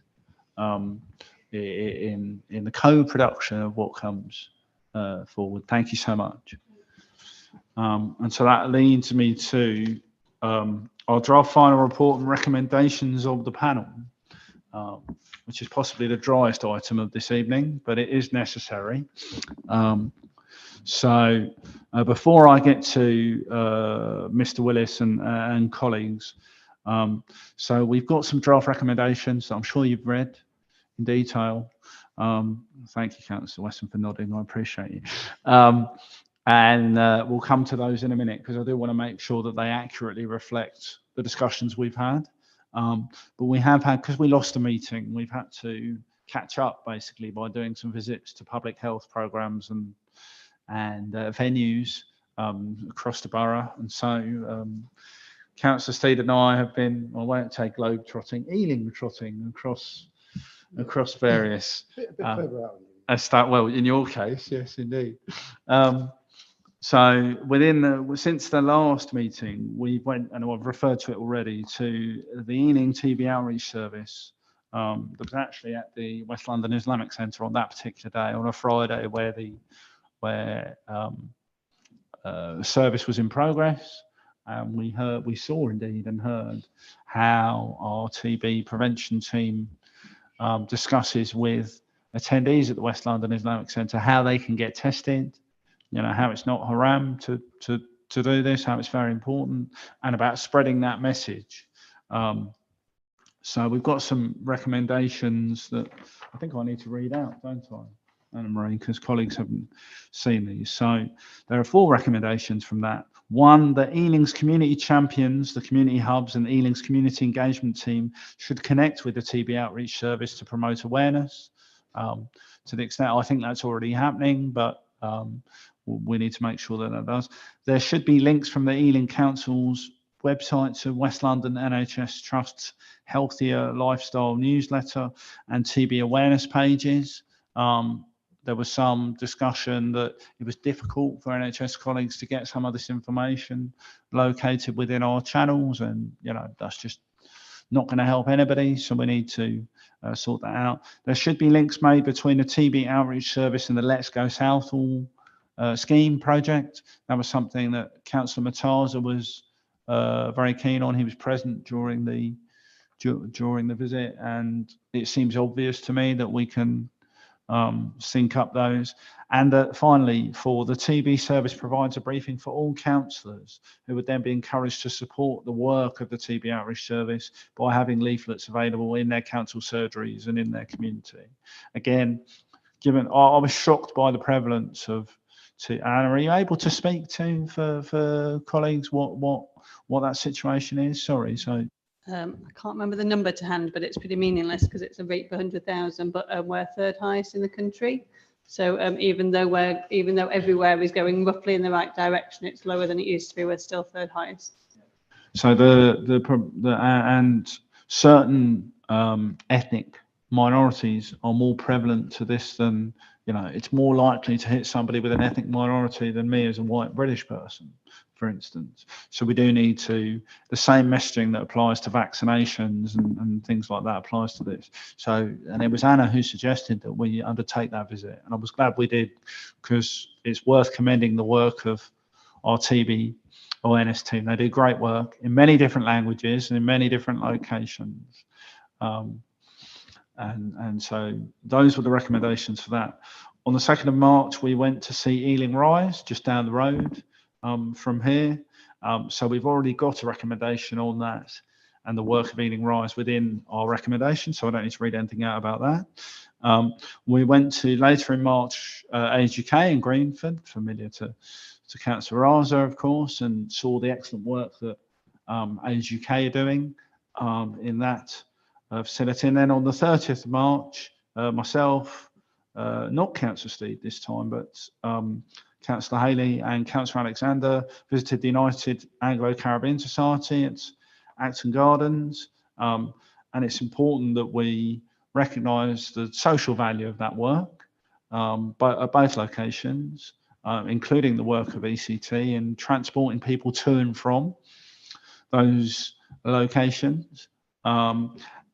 in the co-production of what comes forward. Thank you so much. And so that leads me to our draft final report and recommendations of the panel, which is possibly the driest item of this evening, but it is necessary. So before I get to Mr. Willis and colleagues, so we've got some draft recommendations that I'm sure you've read in detail. Thank you, Councillor Weston, for nodding. I appreciate you. And we'll come to those in a minute, because I do want to make sure that they accurately reflect the discussions we've had. But we have had, because we lost a meeting, we've had to catch up basically by doing some visits to public health programmes and venues across the borough. And so Councillor Steed and I have been, I won't say globe trotting, Ealing trotting across various. A bit further out. Well, in your case, yes, indeed. So since the last meeting, we went, and I've referred to it already, to the Ealing TV outreach service that was actually at the West London Islamic Centre on that particular day, on a Friday, where the service was in progress. And we saw indeed and heard how our TB prevention team discusses with attendees at the West London Islamic Centre how they can get tested, how it's not haram to do this, how it's very important, and about spreading that message. So we've got some recommendations that I think I need to read out, don't I, Anna Marie, because colleagues haven't seen these. So there are 4 recommendations from that. 1, the Ealing's community champions, the community hubs and Ealing's community engagement team should connect with the TB outreach service to promote awareness. To the extent, I think that's already happening, but we need to make sure that that does. There should be links from the Ealing Council's website to West London NHS Trust's Healthier Lifestyle newsletter and TB awareness pages. There was some discussion that it was difficult for NHS colleagues to get some of this information located within our channels, and that's just not going to help anybody, so we need to sort that out. There should be links made between the TB outreach service and the Let's Go Southall scheme project. That was something that Councillor Mataza was very keen on. He was present during the visit, and it seems obvious to me that we can sync up those. And finally, for the TB service provides a briefing for all councillors, who would then be encouraged to support the work of the TB outreach service by having leaflets available in their council surgeries and in their community. Again, given I was shocked by the prevalence of Anna, are you able to speak to for colleagues what that situation is? Sorry, so. I can't remember the number to hand, but it's pretty meaningless because it's a rate per 100,000, but we're 3rd highest in the country. So even though everywhere is going roughly in the right direction, it's lower than it used to be. We're still 3rd highest. So and certain ethnic minorities are more prevalent to this than, it's more likely to hit somebody with an ethnic minority than me as a white British person, for instance. So we do need the same messaging that applies to vaccinations and things like that applies to this. So, and it was Anna who suggested that we undertake that visit, and I was glad we did, because it's worth commending the work of our TB awareness team. They do great work in many different languages and in many different locations. And so those were the recommendations for that. On the 2nd of March, we went to see Ealing Rise, just down the road from here. So we've already got a recommendation on that and the work of Ealing Rise within our recommendation, so I don't need to read anything out about that. We went to, later in March, Age UK in Greenford, familiar to Councillor Raza, of course, and saw the excellent work that Age UK are doing in that facility. And then on the 30th of March, myself, not Councillor Steed this time, but Councillor Haley and Councillor Alexander visited the United Anglo-Caribbean Society at Acton Gardens. And it's important that we recognise the social value of that work at both locations, including the work of ECT in transporting people to and from those locations.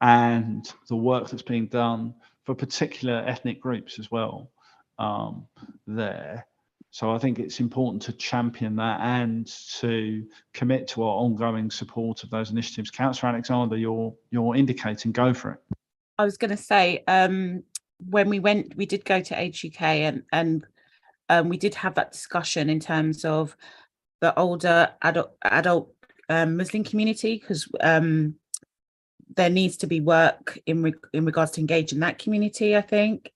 And the work that's being done for particular ethnic groups as well there. So I think it's important to champion that and to commit to our ongoing support of those initiatives. Councillor Alexander, you're indicating, go for it. I was going to say, when we did go to Age UK and we did have that discussion in terms of the older adult Muslim community, because there needs to be work in regards to engaging that community, I think.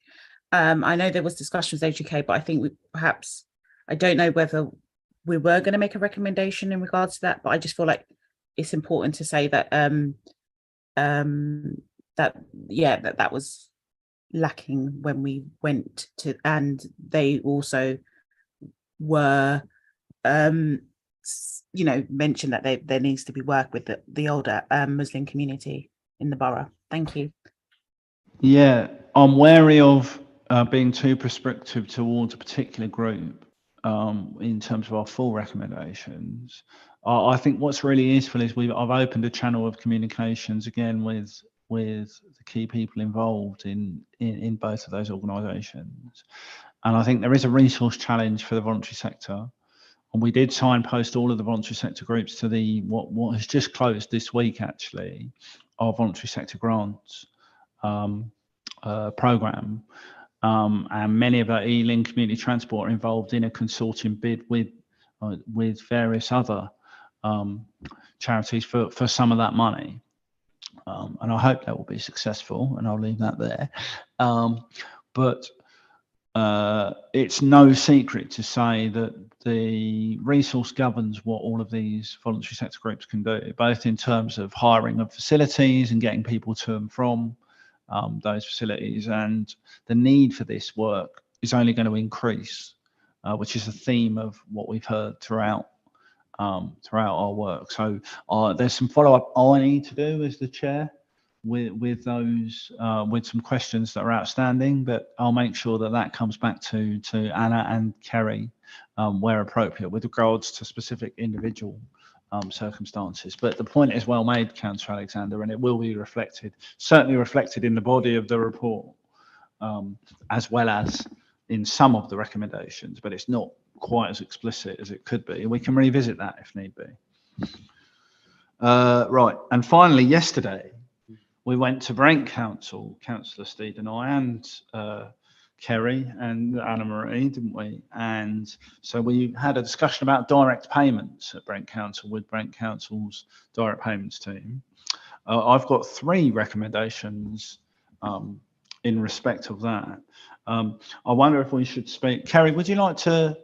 I know there was discussion with Age UK, but I think I don't know whether we were going to make a recommendation in regards to that, but I just feel like it's important to say that that was lacking when we went to, and they also were mentioned that there needs to be work with the older Muslim community in the borough. Thank you. Yeah, I'm wary of being too prescriptive towards a particular group in terms of our full recommendations. I think what's really useful is I've opened a channel of communications again with the key people involved in both of those organisations, and I think there is a resource challenge for the voluntary sector. And we did signpost all of the voluntary sector groups to the what has just closed this week, actually, our voluntary sector grants program. And many of our Ealing Community Transport are involved in a consortium bid with various other charities for some of that money. And I hope that will be successful, and I'll leave that there. But it's no secret to say that the resource governs what all of these voluntary sector groups can do, both in terms of hiring of facilities and getting people to and from those facilities. And the need for this work is only going to increase, which is a theme of what we've heard throughout our work. So there's some follow-up I need to do as the chair with those with some questions that are outstanding, but I'll make sure that that comes back to Anna and Kerry where appropriate with regards to specific individual circumstances. But the point is well made, Councillor Alexander, and it will be certainly reflected in the body of the report, as well as in some of the recommendations, but it's not quite as explicit as it could be. And we can revisit that if need be. Right, and finally, yesterday, we went to Brent Council, Councillor Steed and I, and Kerry and Anna Marie, didn't we? And so we had a discussion about direct payments at Brent Council with Brent Council's direct payments team. I've got 3 recommendations in respect of that. I wonder if we should speak. Kerry, would you like to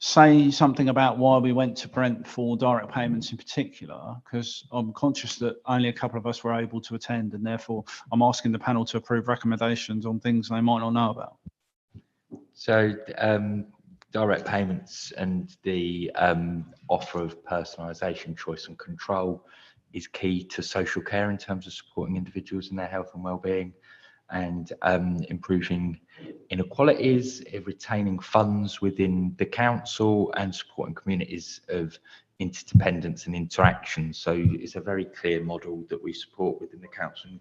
say something about why we went to Brent for direct payments in particular? Because I'm conscious that only a couple of us were able to attend, and therefore I'm asking the panel to approve recommendations on things they might not know about. So direct payments and the offer of personalisation, choice and control is key to social care in terms of supporting individuals in their health and well-being, and improving inequalities, retaining funds within the council, and supporting communities of interdependence and interaction. So it's a very clear model that we support within the council.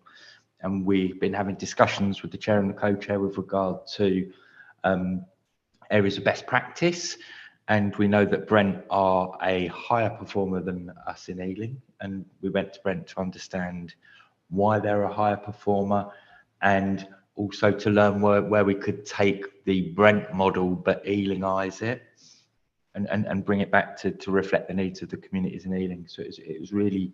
And we've been having discussions with the chair and the co-chair with regard to areas of best practice. And we know that Brent are a higher performer than us in Ealing. And we went to Brent to understand why they're a higher performer, and also to learn where we could take the Brent model but Ealingize it and bring it back to reflect the needs of the communities in Ealing. So it was really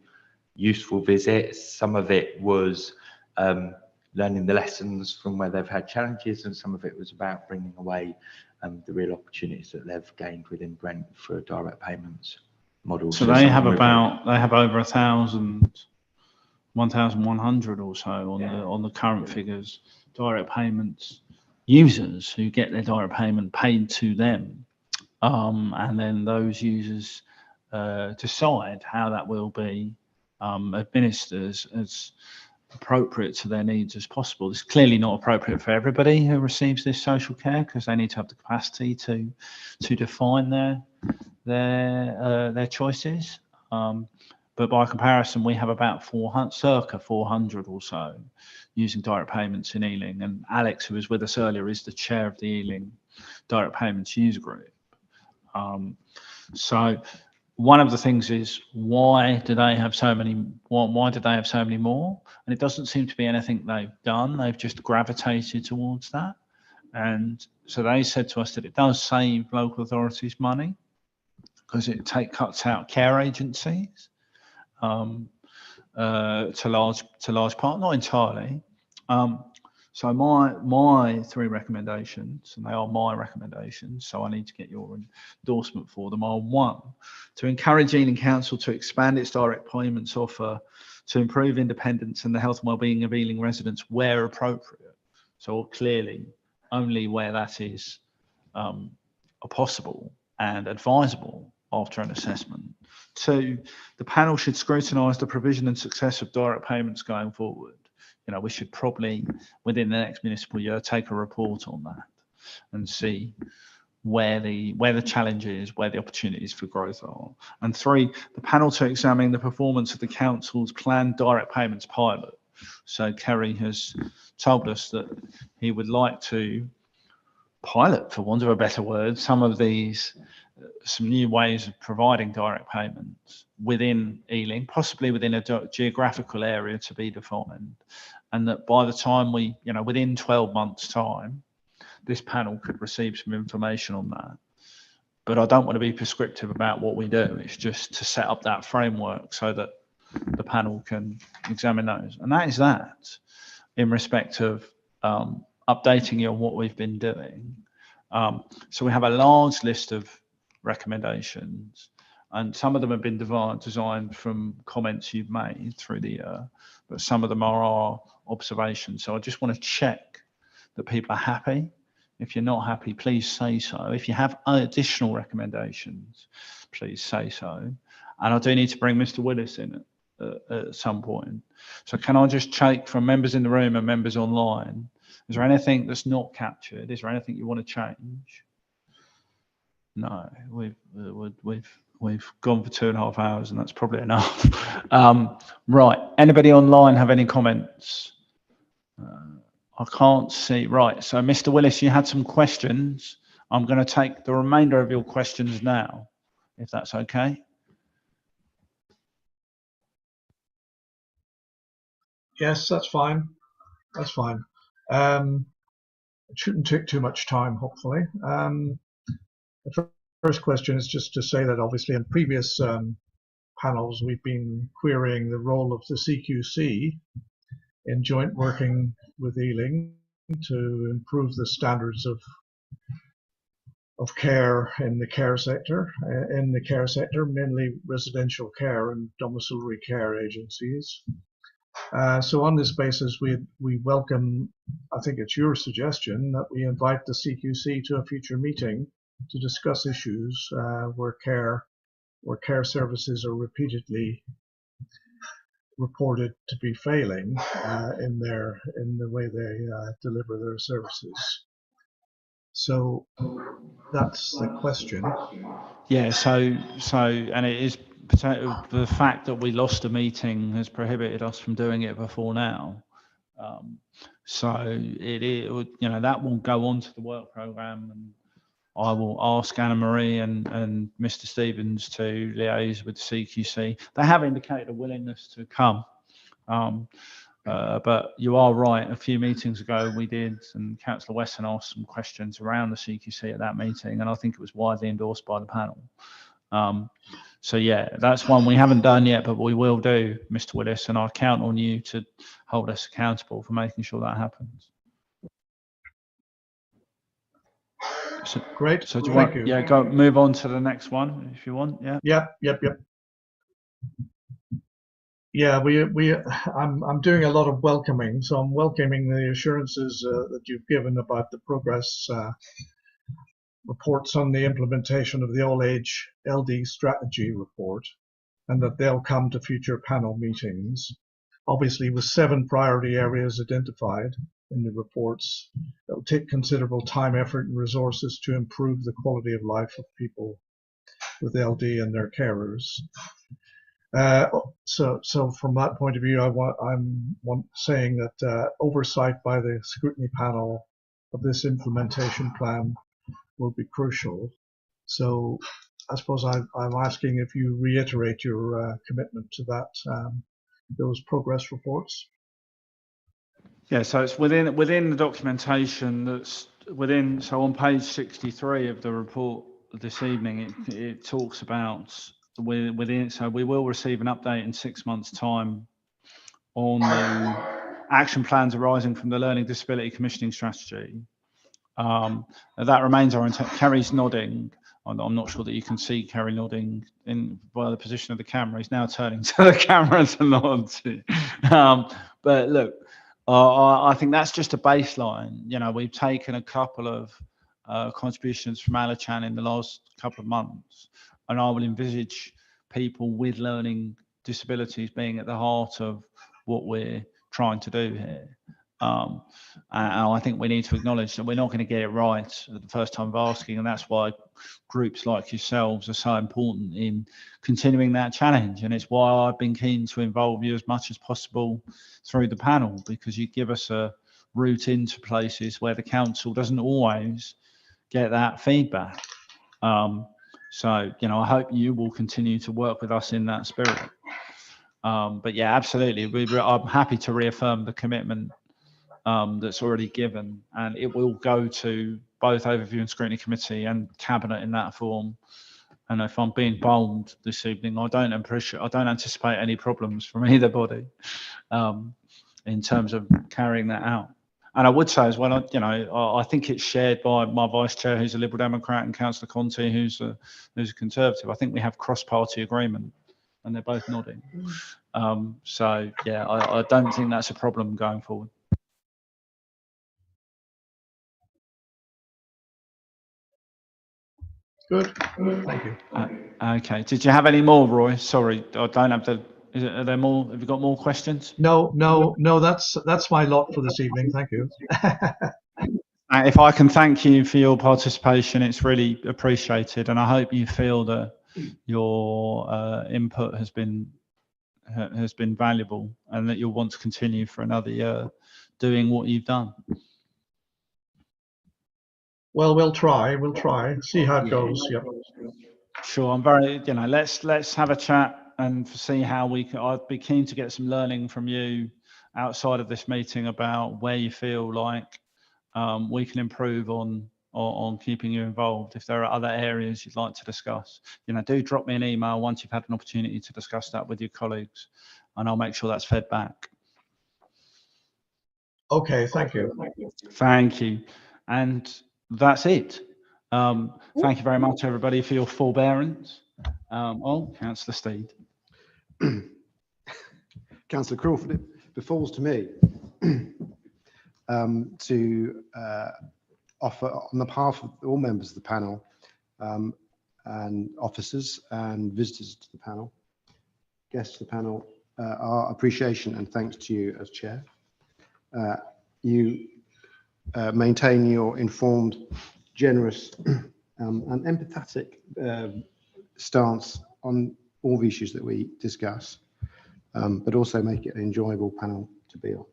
useful visit. Some of it was learning the lessons from where they've had challenges, and some of it was about bringing away the real opportunities that they've gained within Brent for a direct payments model. So they have over 1,100 or so on the current figures, direct payments users who get their direct payment paid to them, and then those users decide how that will be administered as appropriate to their needs as possible. It's clearly not appropriate for everybody who receives this social care, because they need to have the capacity to define their choices. But by comparison, we have about circa 400 or so using direct payments in Ealing. And Alex, who was with us earlier, is the chair of the Ealing Direct Payments User Group. So one of the things is, why do they have so many more? And it doesn't seem to be anything they've done. They've just gravitated towards that. And so they said to us that it does save local authorities money, because it cuts out care agencies. To large part, not entirely. So my 3 recommendations, and they are my recommendations, so I need to get your endorsement for them, are: 1, to encourage Ealing Council to expand its direct payments offer to improve independence and the health and wellbeing of Ealing residents where appropriate. So clearly only where that is possible and advisable after an assessment. 2, the panel should scrutinise the provision and success of direct payments going forward. We should probably, within the next municipal year, take a report on that and see where the challenge is, where the opportunities for growth are. And 3, the panel to examine the performance of the council's planned direct payments pilot. So Kerry has told us that he would like to pilot, for want of a better word, some of these some new ways of providing direct payments within Ealing, possibly within a geographical area to be defined, and that by the time we, within 12 months' time, this panel could receive some information on that. But I don't want to be prescriptive about what we do. It's just to set up that framework so that the panel can examine those. And that is that in respect of updating you on what we've been doing. So we have a large list of recommendations, and some of them have been designed from comments you've made through the year, but some of them are our observations. So I just want to check that people are happy. If you're not happy, please say so. If you have additional recommendations, please say so. And I do need to bring Mr. Willis in at some point. So can I just check from members in the room and members online, is there anything that's not captured? Is there anything you want to change? No, we've gone for 2.5 hours, and that's probably enough. Right, anybody online have any comments? I can't see. Right, so Mr. Willis, you had some questions. I'm going to take the remainder of your questions now, if that's okay. Yes, that's fine. That's fine. It shouldn't take too much time, hopefully. The first question is just to say that obviously in previous panels we've been querying the role of the CQC in joint working with Ealing to improve the standards of care in the care sector, mainly residential care and domiciliary care agencies. So on this basis, we welcome, I think it's your suggestion, that we invite the CQC to a future meeting to discuss issues where care services are repeatedly reported to be failing in the way they deliver their services. So that's the question. Yeah, so and it is the fact that we lost a meeting has prohibited us from doing it before now. So it would, that will go on to the work programme, and I will ask Anna Marie and Mr. Stevens to liaise with the CQC. They have indicated a willingness to come. But you are right, a few meetings ago we did, and Councillor Weston asked some questions around the CQC at that meeting, and I think it was widely endorsed by the panel. So yeah, that's one we haven't done yet, but we will do, Mr. Willis, and I count on you to hold us accountable for making sure that happens. So, great. So do you Thank want, you. yeah, go move on to the next one if you want. Yeah. Yep. Yeah, I'm doing a lot of welcoming, so I'm welcoming the assurances that you've given about the progress reports on the implementation of the All Age LD strategy report, and that they'll come to future panel meetings. Obviously, with 7 priority areas identified in the reports, it will take considerable time, effort, and resources to improve the quality of life of people with LD and their carers. So from that point of view, I'm saying that oversight by the scrutiny panel of this implementation plan will be crucial. So I suppose I'm asking if you reiterate your commitment to that, those progress reports. Yeah, so it's within the documentation that's within. So on page 63 of the report this evening, it talks about within. So we will receive an update in 6 months' time on the action plans arising from the Learning Disability Commissioning Strategy. That remains our intent. Kerry's nodding. I'm not sure that you can see Kerry nodding by the position of the camera. He's now turning to the camera to nod. But look, I think that's just a baseline. We've taken a couple of contributions from Alichan in the last couple of months, and I will envisage people with learning disabilities being at the heart of what we're trying to do here. And I think we need to acknowledge that we're not going to get it right at the first time of asking, and that's why groups like yourselves are so important in continuing that challenge. And it's why I've been keen to involve you as much as possible through the panel, because you give us a route into places where the council doesn't always get that feedback. So, you know, I hope you will continue to work with us in that spirit. But yeah, absolutely. I'm happy to reaffirm the commitment that's already given, and it will go to both Overview and Scrutiny Committee and Cabinet in that form. And if I'm being bold this evening, I don't anticipate any problems from either body in terms of carrying that out. And I would say as well, I think it's shared by my vice chair, who's a Liberal Democrat, and Councillor Conte, who's a Conservative. I think we have cross-party agreement, and they're both nodding. So yeah, I don't think that's a problem going forward. Good. Thank you. Okay. Did you have any more, Roy? Sorry, I don't have the. Are there more? Have you got more questions? No. That's my lot for this evening. Thank you. If I can thank you for your participation, it's really appreciated, and I hope you feel that your input has been valuable, and that you'll want to continue for another year doing what you've done. Well, we'll try. We'll try. See how it goes. Yeah. Sure. I'm very. Let's have a chat and see how we can. I'd be keen to get some learning from you outside of this meeting about where you feel like we can improve on keeping you involved. If there are other areas you'd like to discuss, do drop me an email once you've had an opportunity to discuss that with your colleagues, and I'll make sure that's fed back. Okay, thank you. Thank you. And that's it. Thank you very much, everybody, for your forbearance. Councillor Steed. Councillor Crawford, it befalls to me to offer on the behalf of all members of the panel and officers and visitors to the panel, guests to the panel, our appreciation and thanks to you as chair. You maintain your informed, generous and empathetic stance on all the issues that we discuss, but also make it an enjoyable panel to be on.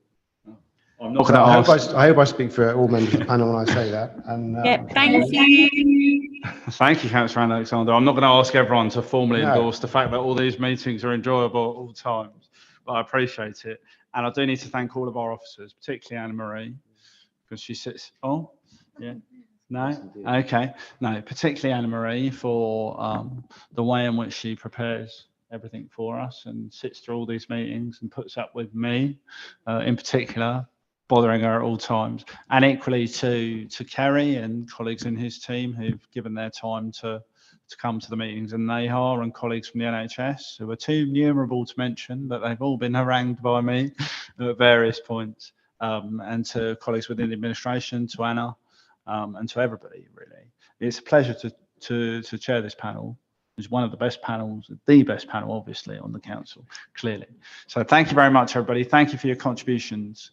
I'm not going to ask. I hope I speak for all members of the panel when I say that. And, thank you. Thank you, Councillor Alexander. I'm not going to ask everyone to formally endorse the fact that all these meetings are enjoyable at all times, but I appreciate it. And I do need to thank all of our officers, particularly Anna-Marie, because she sits. Oh, yeah. No? Okay. No, particularly Anna-Marie for the way in which she prepares everything for us and sits through all these meetings and puts up with me in particular, bothering her at all times, and equally to Kerry and colleagues in his team who've given their time to come to the meetings, and Nahar and colleagues from the NHS who are too numerable to mention, but they've all been harangued by me at various points, and to colleagues within the administration, to Anna, and to everybody, really. It's a pleasure to chair this panel. It's one of the best panels, the best panel, obviously, on the council, clearly. So thank you very much, everybody. Thank you for your contributions.